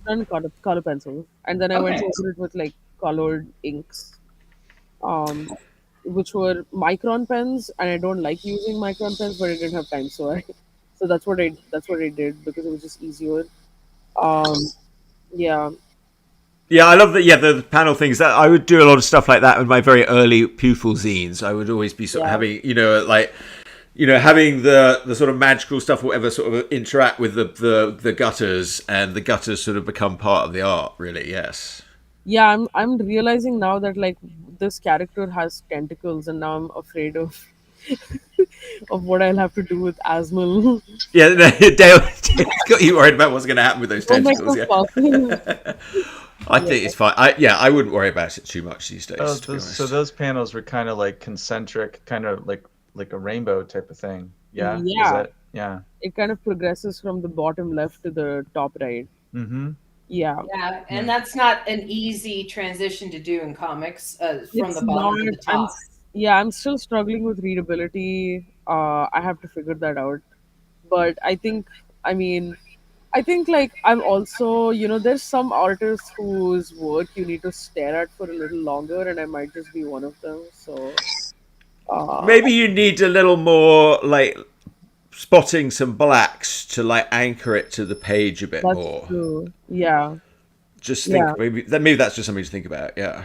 done color pencil, and then I went Okay. over it with like colored inks, which were micron pens, and I don't like using micron pens, but I didn't have time, so that's what I did because it was just easier. Um, yeah. Yeah, I love that. Yeah, the panel things. That I would do a lot of stuff like that with my very early pupil zines. I would always be sort of Yeah. having, having the sort of magical stuff, or whatever, sort of interact with the gutters, and the gutters sort of become part of the art. Really, yes. Yeah, I'm realizing now that like this character has tentacles, and now I'm afraid of of what I'll have to do with Asmal. Yeah, no, Dale got you worried about what's going to happen with those Oh my tentacles. God, Yeah. I think it's fine. I wouldn't worry about it too much these days. Oh, to be honest. so those panels were kind of like concentric, kind of like a rainbow type of thing. Yeah. Is Yeah. that- yeah. It kind of progresses from the bottom left to the top right. Mm-hmm. Yeah. Yeah, and that's not an easy transition to do in comics from It's the bottom to the not- I'm, top. I'm still struggling with readability. I have to figure that out. But I think like I'm also, there's some artists whose work you need to stare at for a little longer, and I might just be one of them. So Maybe you need a little more like spotting some blacks to like anchor it to the page a bit that's more. true. Yeah. just Yeah. think maybe that's just something to think about. Yeah.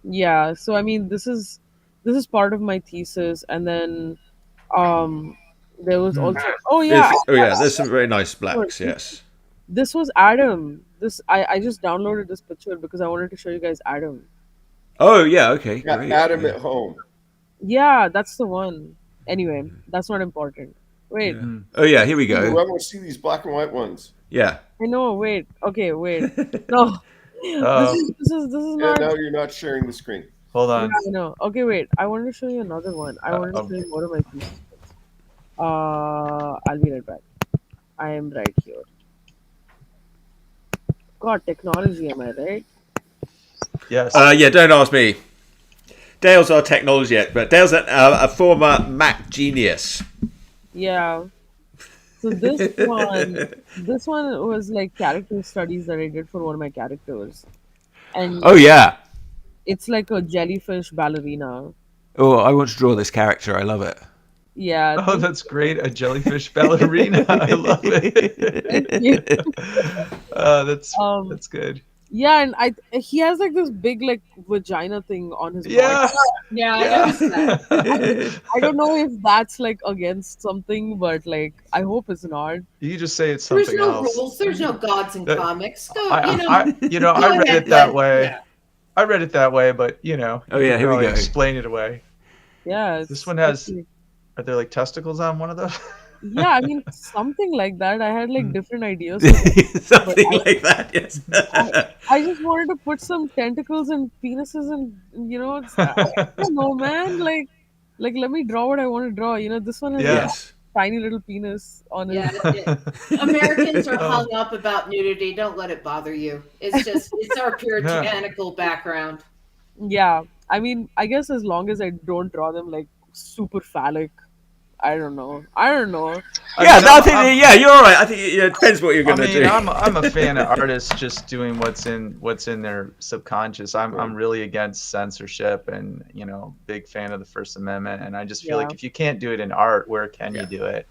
Yeah. So I mean, this is part of my thesis, and then um, there was also, oh yeah, There's some very nice blacks. this Yes. this was Adam. This I just downloaded this picture because I wanted to show you guys Adam. Oh yeah. Okay. Yeah, Great. Adam Yeah. at home. Yeah, that's the one. Anyway, that's not important. Wait, Yeah. Oh yeah. Here we Ooh, I go. want to see these black and white ones. Yeah. I know. Wait. Okay. Wait. No. This is And not. now you're not sharing the screen. Hold Yeah, on. I know. Okay. Wait. I wanted to show you another one. I wanted to show you more of my pieces. I'll be right back. I am right here. God, technology. Am I right? Yes. Yeah. Don't ask me. Dale's our technology expert. Dale's a former Mac genius. Yeah. So this one was like character studies that I did for one of my characters, and Oh yeah. it's like a jellyfish ballerina. Oh, I want to draw this character. I love it. Yeah, Oh, that's great. A jellyfish ballerina. I love it. thank you. That's good. Yeah, and he has like this big like vagina thing on his Yeah. body. Yeah, I noticed that. I don't know if that's like against something, but like I hope it's not. You can just say it's There's something no else. rules. There's no gods in That- comics. Go, I go read ahead, it that Glenn. way. Yeah. I read it that way, but Oh, yeah, here we probably go. explain it away. Yeah, This one has- actually- Are there like testicles on one of those? yeah, I mean something like that. I had like different ideas. Something like that. Yes. I just wanted to put some tentacles and penises and I don't know, man. Like let me draw what I want to draw. This one has Yeah. Yes. a tiny little penis on it. Yeah, Americans are hung up about nudity. Don't let it bother you. It's our puritanical background. Yeah, I mean, I guess as long as I don't draw them like super phallic, I don't know. Yeah, I think. Yeah, you're all right. I think it depends what you're I going to mean, do. I'm a fan of artists just doing what's in their subconscious. I'm really against censorship and big fan of the First Amendment. And I just feel like Yeah. if you can't do it in art, where can you do it?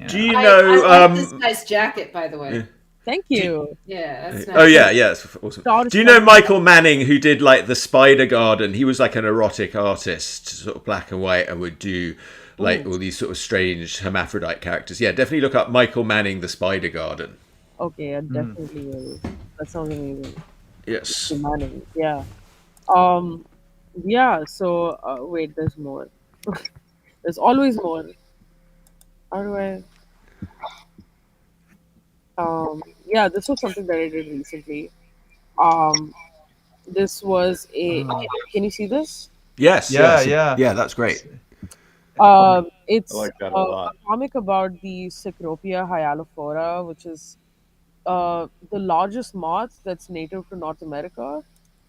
Do you I know? like this guy's jacket, by the way. Thank you. Yeah, that's nice. Oh yeah, it's awesome. Star Do you know Trek. Michael Manning, who did like the Spider Garden? He was like an erotic artist, sort of black and white, and would do like all these sort of strange hermaphrodite characters. Yeah, definitely look up Michael Manning, the Spider Garden. Okay, I definitely will. That sounds amazing. Yes. Demanding. Yeah. Yeah. So wait, there's more. There's always more. How do I? Yeah, this was something that I did recently. Um, this was a. Can you see this? Yes. Yeah, yes. yeah. Yeah, that's great. It's I like that a lot. comic about the Cecropia hyalophora, which is the largest moth that's native to North America.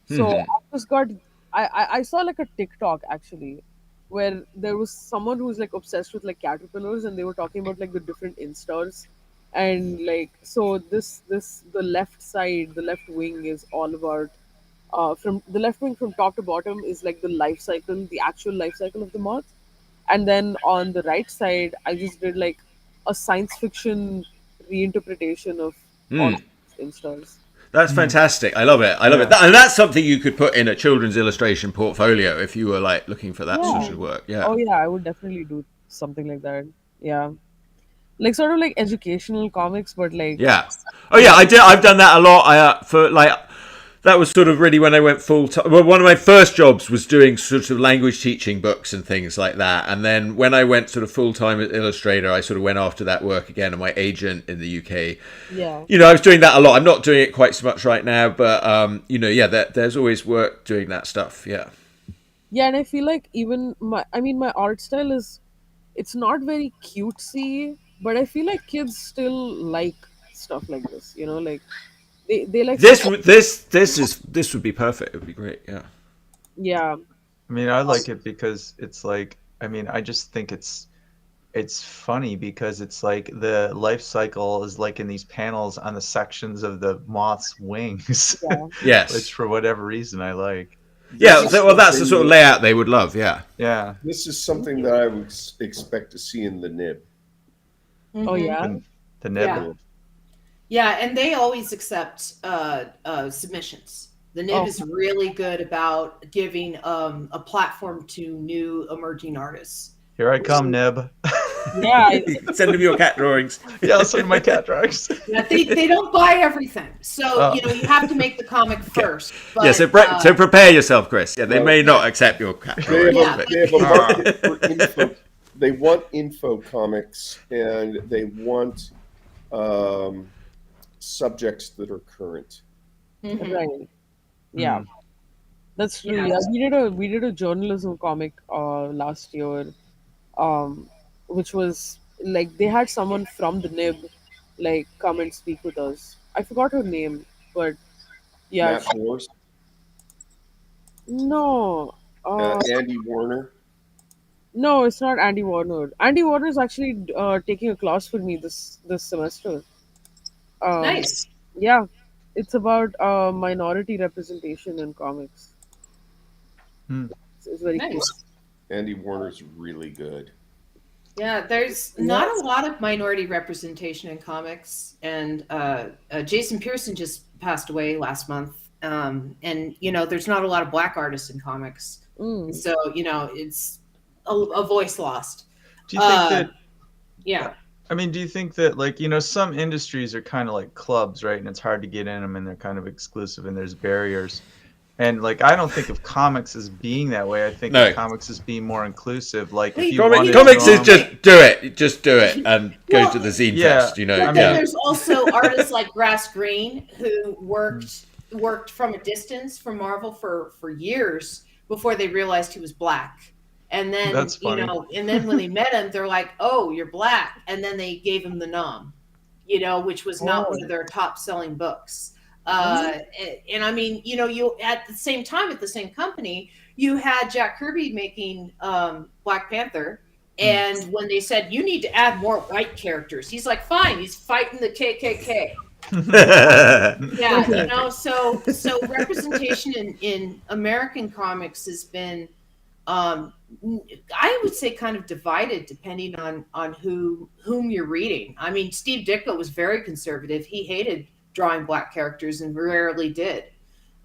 So I just got, I saw like a TikTok actually, where there was someone who's like obsessed with like caterpillars, and they were talking about like the different instars, and like so the left side, the left wing is all about. From the left wing from top to bottom is like the life cycle, the actual life cycle of the moth, and then on the right side I just did like a science fiction reinterpretation of all of these instars. That's fantastic. I love it. I love it. And that's something you could put in a children's illustration portfolio if you were like looking for that sort of work. Yeah. Oh yeah, I would definitely do something like that. Yeah, like sort of like educational comics, but like Yeah. Oh yeah, I did. I've done that a lot. For like that was sort of really when I went full time. Well, one of my first jobs was doing sort of language teaching books and things like that. And then when I went sort of full time as illustrator, I sort of went after that work again. And my agent in the UK, yeah, I was doing that a lot. I'm not doing it quite so much right now, but there's always work doing that stuff. Yeah. yeah, and I feel like even my art style is, it's not very cutesy, but I feel like kids still like stuff like this. Like they like This would be perfect. It would be great. Yeah. yeah. I mean, I like it because it's like, I mean, I just think it's funny because it's like the life cycle is like in these panels on the sections of the moth's wings, Yeah. Yes. which for whatever reason I like. Yeah. Well, that's the sort of layout they would love. Yeah. Yeah. This is something that I would expect to see in the nib. Oh yeah. The nibble. Yeah, and they always accept submissions. The NIB Oh, is really good about giving a platform to new emerging artists. Here I come, Nib. yeah. Send them your cat drawings. Yeah, I'll send my cat drawings. Yeah, they don't buy everything, so Oh. you have to make the comic Okay. first. Yeah, But so prepare yourself, Chris. Yeah, they may Yeah. not accept your cat They have drawings. Yeah, but- they have a market for info. They want info comics, and they want subjects that are current. mhm. right. Yeah, Mm. that's true. Yeah. Yeah, we did a journalism comic last year, um, which was like they had someone from the NIB like come and speak with us. I forgot her name, but yeah, Matt Morse, no, Andy Warner. no, it's not Andy Warner. Andy Warner is actually taking a class for me this semester. Um, Nice. yeah, it's about minority representation in comics. Hmm. It's very cool. Nice. Andy Warner's really good. Yeah, there's not a lot of minority representation in comics, and Jason Pearson just passed away last month. And there's not a lot of black artists in comics, Mm. so it's a voice lost. Do you think Uh, that? Yeah, I mean, do you think that some industries are kind of like clubs, right? And it's hard to get in them, and they're kind of exclusive, and there's barriers. And I don't think of comics as being that way. I think No. of comics as being more inclusive. Like Wait, if you Comic- wanted comics to, is just do it, and go Well, to the zine yeah, fest. but I then mean- there's also artists like Grass Green who worked from a distance from Marvel for years before they realized he was black. And then That's funny. and then when they met him, they're like, "Oh, you're black," and then they gave him the nom, which was not one of their top selling books. And I mean, you at the same time at the same company, you had Jack Kirby making Black Panther. And when they said you need to add more white characters, he's like, "Fine." He's fighting the KKK. Yeah, so representation in American comics has been, I would say, kind of divided depending on whom you're reading. I mean, Steve Ditko was very conservative. He hated drawing black characters and rarely did.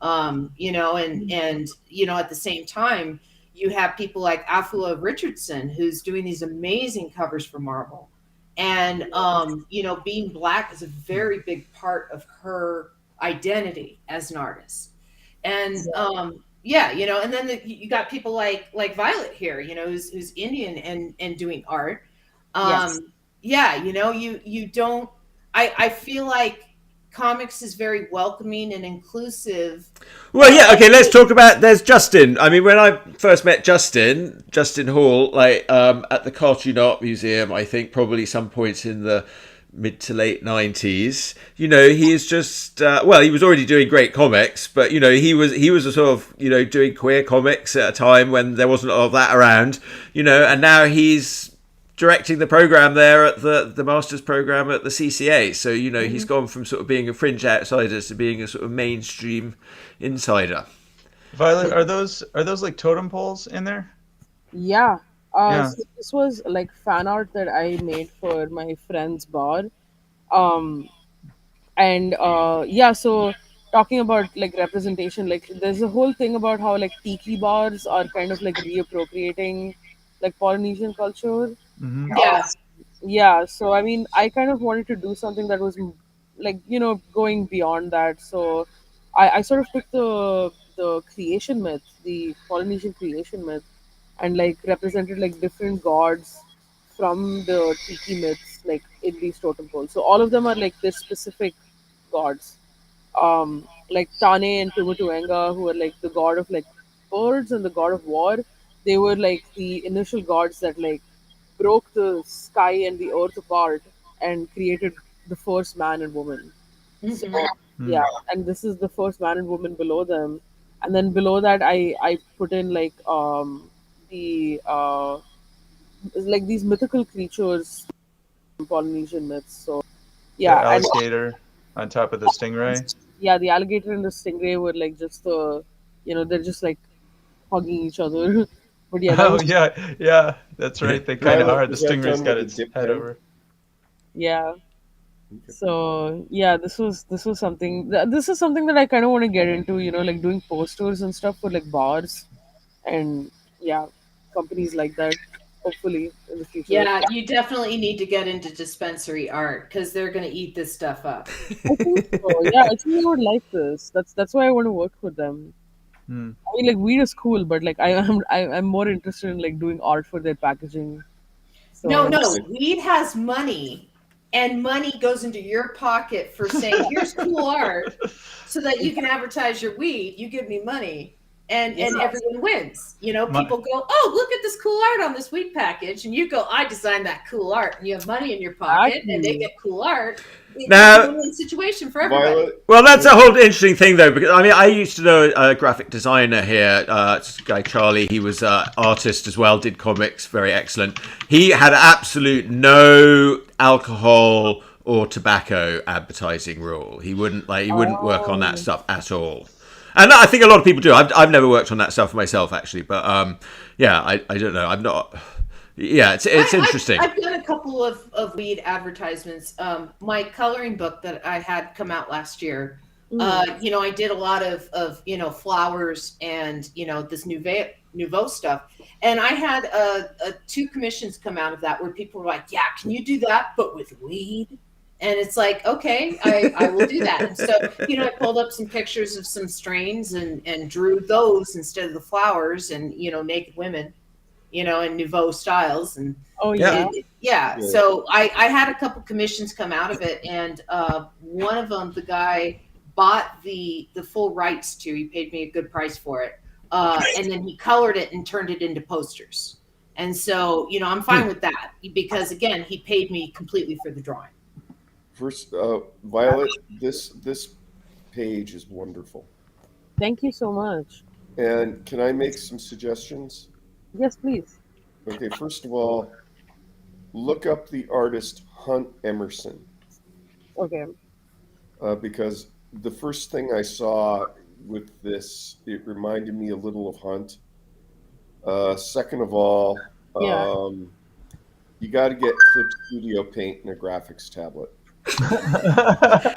And at the same time, you have people like Afua Richardson, who's doing these amazing covers for Marvel. And being black is a very big part of her identity as an artist. And and then you got people like Violet here, who's Indian and doing art. Yes. You don't. I feel like comics is very welcoming and inclusive. Well, yeah, okay. Let's talk about. There's Justin. I mean, when I first met Justin Hall, at the Cartoon Art Museum, I think probably some points in the mid to late 90s. He is just he was already doing great comics, but he was a sort of doing queer comics at a time when there wasn't a lot of that around. And now he's directing the program there at the master's program at the CCA. So he's gone from sort of being a fringe outsider to being a sort of mainstream insider. Violet, are those like totem poles in there? Yeah. Yeah. So this was like fan art that I made for my friend's bar. Um, and so talking about like representation, like there's a whole thing about how like tiki bars are kind of like reappropriating like Polynesian culture. Mm-hmm. Yeah. Yeah, so I mean, I kind of wanted to do something that was like going beyond that. So I sort of took the creation myth, the Polynesian creation myth, and like represented like different gods from the tiki myths, like in these totem poles. So all of them are like this specific gods, like Tane and Tumutuenga, who are like the god of like birds and the god of war. They were like the initial gods that like broke the sky and the earth apart and created the first man and woman. So Mhm. yeah, and this is the first man and woman below them, and then below that I put in like the like these mythical creatures from Polynesian myths. So The yeah, and alligator on top of the stingray. yeah, the alligator and the stingray were like just they're just like hugging each other. But yeah, that Oh was yeah, that's right. They kind of Violet, are. The was that stingray's done got with a its dip head pen? over. yeah. So yeah, this was something. This is something that I kind of want to get into. Like doing posters and stuff for like bars, and yeah, companies like that. Hopefully in the future. Yeah, you definitely need to get into dispensary art because they're going to eat this stuff up. I think so. Yeah, I think they would like this. That's why I want to work with them. Hmm. I mean, like weed is cool, but like I'm more interested in like doing art for their packaging. No, So no, weed has money, and money goes into your pocket for saying, "Here's cool art," so that you can advertise your weed. You give me money, and yeah, everyone wins. My, People go, "Oh, look at this cool art on this weed package," and you go, "I designed that cool art," and you have money in your pocket, and they exactly. get cool art. It's a Now, win-win situation for everybody. Violet, well, that's a whole interesting thing, though, because I mean, I used to know a graphic designer here, this guy Charlie. He was an artist as well, did comics, very excellent. He had absolute no alcohol or tobacco advertising rule. He wouldn't work on that Oh, stuff at all. And I think a lot of people do. I've never worked on that stuff myself, actually, but yeah, I don't know. I'm not. Yeah, it's interesting. I've done a couple of weed advertisements. My coloring book that I had come out last year, mm, I did a lot of flowers and this nouveau stuff, and I had two commissions come out of that where people were like, "Yeah, can you do that but with weed?" And it's like, okay, I will do that. And so, I pulled up some pictures of some strains and drew those instead of the flowers and naked women, in nouveau styles. And oh Yeah. yeah. yeah, Yeah. so I had a couple commissions come out of it, and one of them, the guy bought the full rights to. He paid me a good price for it, and then he colored it and turned it into posters. And so, I'm fine with that because again, he paid me completely for the drawing. first, Violet, this page is wonderful. Thank you so much. And can I make some suggestions? Yes, please. Okay, first of all, look up the artist Hunt Emerson, Okay. because the first thing I saw with this, it reminded me a little of Hunt. Second of all, Yeah. you got to get Clip Studio Paint and a graphics tablet. All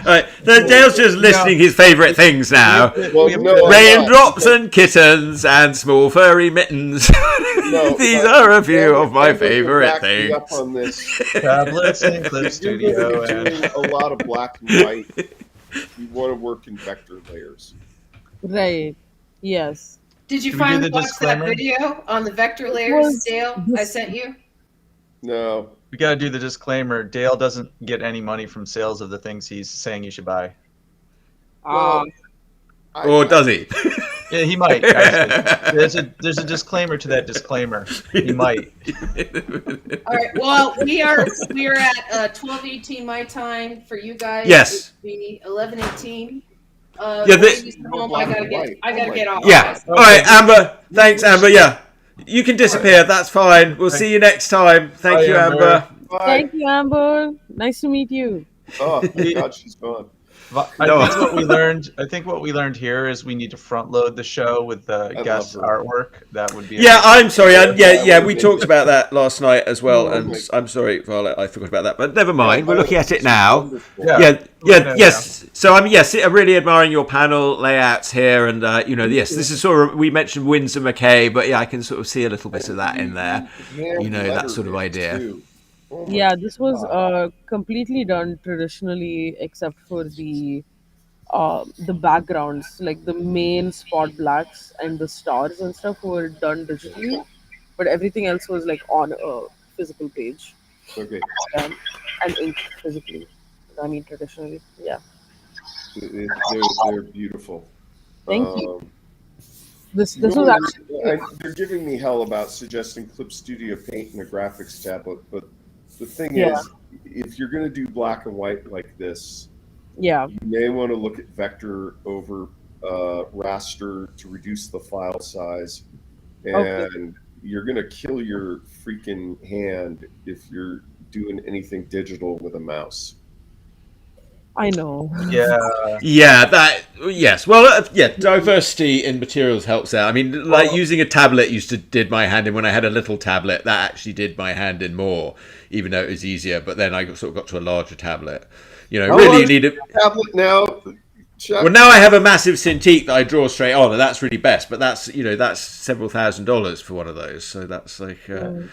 right, Dale's just listing his favourite things now. Well, we have no, Raindrops and kittens and small furry mittens. No, These but are a few of my Amber can favourite back me up things. on this. tablets and Clip You're Studio. going to be doing a lot of black and white. You want to work in vector layers. Right. Yes. Did you Should we do finally the watch that disclaimer? video on the vector It layers, was Dale? I this. sent you. No, We got to do the disclaimer. Dale doesn't get any money from sales of the things he's saying you should buy. Ah. I, Or does he? Yeah, he might. Actually. There's a disclaimer to that disclaimer. He might. All right. Well, we are at 12:18 my time for you guys. Yes. It would be 11:18. Yeah, this- ladies at home, I gotta get off. Yeah. All right, Amber. Thanks, Amber. Yeah. You can disappear. That's fine. We'll see you next time. Thank Bye, you, Amber. Amber. Bye. Thank you, Amber. Nice to meet you. Oh, thank God she's gone. I No. think what we learned here is we need to front load the show with the guest love her. artwork. That would be Yeah, I'm sorry. Yeah, Yeah, we talked about that last night as well, Oh, and my- I'm sorry, Violet, I forgot about that. But never mind. We're looking at it now. Wonderful. Yeah, yes. So I'm I'm really admiring your panel layouts here, and yes, this is sort of we mentioned Winsor McKay, but yeah, I can sort of see a little bit of that in there. Hand That sort of lettered idea. too. Oh my Yeah, this was God. completely done traditionally, except for the backgrounds, like the main spot blacks and the stars and stuff were done digitally, but everything else was like on a physical page, Okay, and inked physically. I mean, traditionally, yeah. they're beautiful. Thank you. Um, This was actually they're giving me hell about suggesting Clip Studio Paint and a graphics tablet, but the thing Yeah. is, if you're going to do black and white like this, yeah. you may want to look at vector over raster to reduce the file size, and Okay. you're going to kill your freaking hand if you're doing anything digital with a mouse. I know. Yeah. Yeah, yes. Well, yeah, diversity in materials helps out. I mean, like using a tablet did my hand in when I had a little tablet. That actually did my hand in more, even though it was easier. But then I sort of got to a larger tablet. You know, How really, you large need is a. the tablet now, Chuck? Well, now I have a massive Cintiq that I draw straight on, and that's really best. But that's several $1,000s for one of those. So that's like Mm.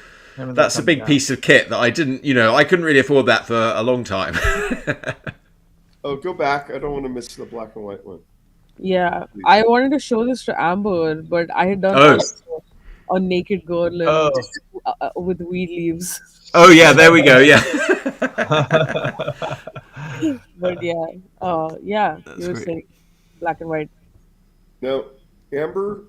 that's a big piece of kit that I didn't. I couldn't really afford that for a long time. Oh, go back. I don't want to miss the black and white one. Yeah, I wanted to show this to Amber, but I had done Oh. also a naked girl and Oh. with weed leaves. Oh yeah, there we go. Yeah. But yeah, yeah, That's you were great. saying black and white. Now, Amber,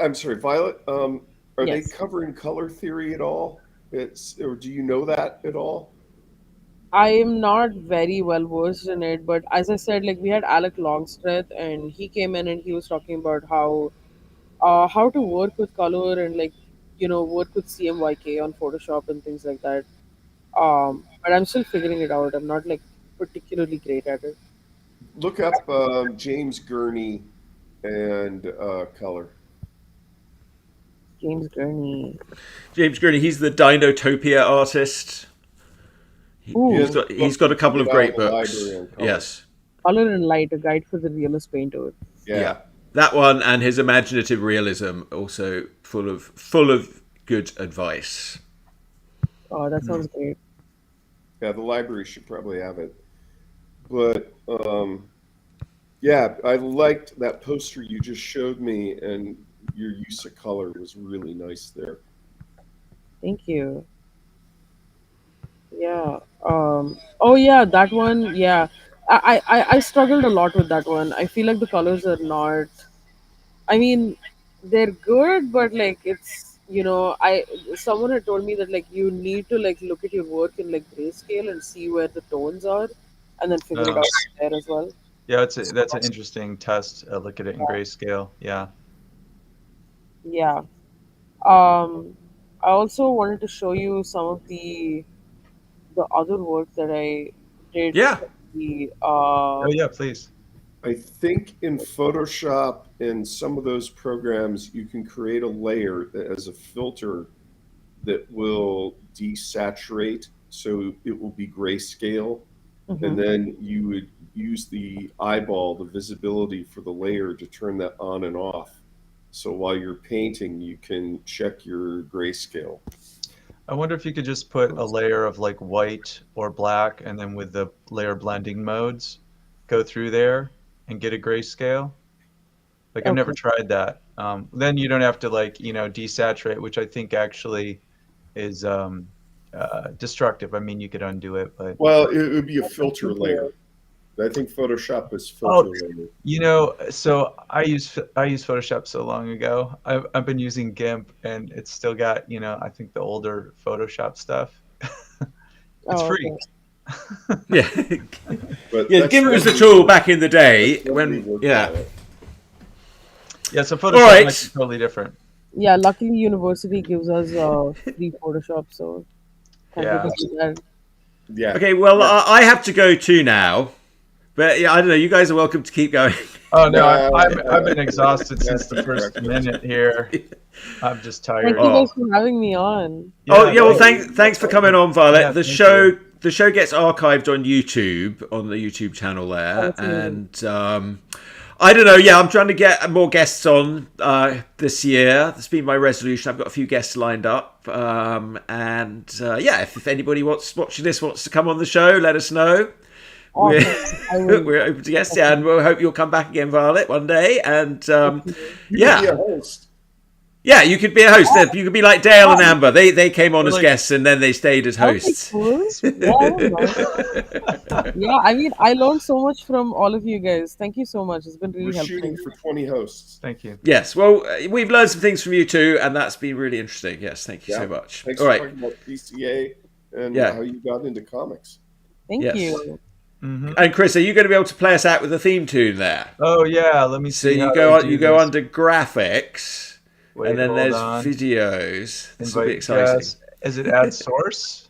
I'm sorry, Violet. Are they Yes. covering color theory at all? Or do you know that at all? I am not very well versed in it, but as I said, like we had Alec Longstreth, and he came in and he was talking about how to work with color and like work with CMYK on Photoshop and things like that. But I'm still figuring it out. I'm not like particularly great at it. Look up James Gurney and color. James Gurney. James Gurney, he's the Dinotopia artist. Ooh, He's got a couple of great Out of the books. library on color. Yes. Color and Light: A Guide for the Realist Painter. Yeah. That one and his imaginative realism also full of good advice. Oh, that sounds great. Yeah, the library should probably have it. But yeah, I liked that poster you just showed me, and your use of color was really nice there. Thank you. Yeah. Oh yeah, that one. Yeah. I struggled a lot with that one. I feel like the colors are not. I mean, they're good, but like it's I someone had told me that like you need to like look at your work in like grayscale and see where the tones are, and then figure it out from there as well. Yeah, that's an interesting test. Look at it in grayscale. Yeah. Yeah. Um, I also wanted to show you some of the other work that I did. Yeah. The Oh yeah, please. I think in Photoshop and some of those programs, you can create a layer that has a filter that will desaturate, so it will be grayscale. And then you would use the eyeball, the visibility for the layer to turn that on and off. So while you're painting, you can check your grayscale. I wonder if you could just put a layer of like white or black, and then with the layer blending modes, go through there and get a grayscale. Like I've never tried that. Then you don't have to like desaturate, which I think actually is destructive. I mean, you could undo it, but Well, it would be a filter layer. I think Photoshop is filter layer. so I used Photoshop so long ago. I've been using GIMP, and it's still got I think the older Photoshop stuff. It's free. Okay. Yeah. But Yeah, that's GIMP was the really- tool back in the day that's really when worked yeah. on it. Yeah, so Photoshop All right. might be totally different. Yeah, luckily university gives us free Photoshop, so thank Yeah. goodness for that. Yeah. Okay, well I have to go too now. But yeah, I don't know, you guys are welcome to keep going. Oh no, No, I've been exhausted since the first minute here. I'm just Thank tired. you guys for having me on. Oh yeah, well thank you. thanks for coming on, Violet. Yeah, the thank show gets archived on YouTube on the YouTube channel there, that's amazing. and I don't know. Yeah, I'm trying to get more guests on this year. That's been my resolution. I've got a few guests lined up, and yeah, if anybody watching this wants to come on the show, let us know. Awesome. I will. We're open to guests, yeah, and we'll hope you'll come back again, Violet, one day. And You could be yeah. a host. Yeah, you could be a host. You could be like Dale and Amber. They came on as Like- guests and then they stayed as That'd be hosts. cool. Yeah, I don't know. Yeah, I mean, I learned so much from all of you guys. Thank you so much. It's been really We're helpful. shooting for 20 hosts. Thank you. Yes, well, we've learned some things from you too, and that's been really interesting. Yes, thank you Yeah. so much. Thanks All for right. talking about PCA and Yeah. how you got into comics. Thank Yes. you. Hmm. And Chris, are you going to be able to play us out with the theme tune there? Oh yeah, let me So see. you how go to on, do you go this. under graphics, Wait, and then hold there's on. videos. This will be Invite exciting. guests. Is it add source?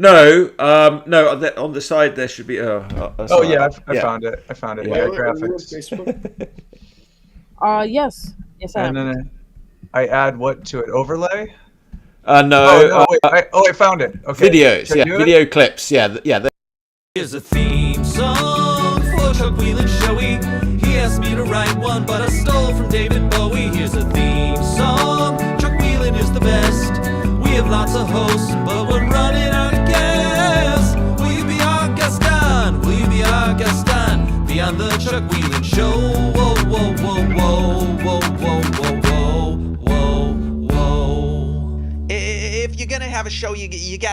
No, no. On the side there should be. Oh yeah, I found it. I found it. Yeah, Violet, are you on graphics. Facebook? Yes, I And am. then I add what to it? Overlay? No. Oh no! Wait, I found it. Okay. Videos. Should I Yeah, do it? video clips. Yeah, yeah. Here's a theme song for Chuck Whelan Showy. He asked me to write one, but I stole from David Bowie. Here's a theme song. Chuck Whelan is the best. We have lots of hosts, but we're running out of gas. Will you be our guest on? Will you be our guest on? Be on the Chuck Whelan Show. Whoa, whoa, whoa, whoa, whoa, whoa, whoa, whoa, whoa, whoa. If you're gonna have a show, you got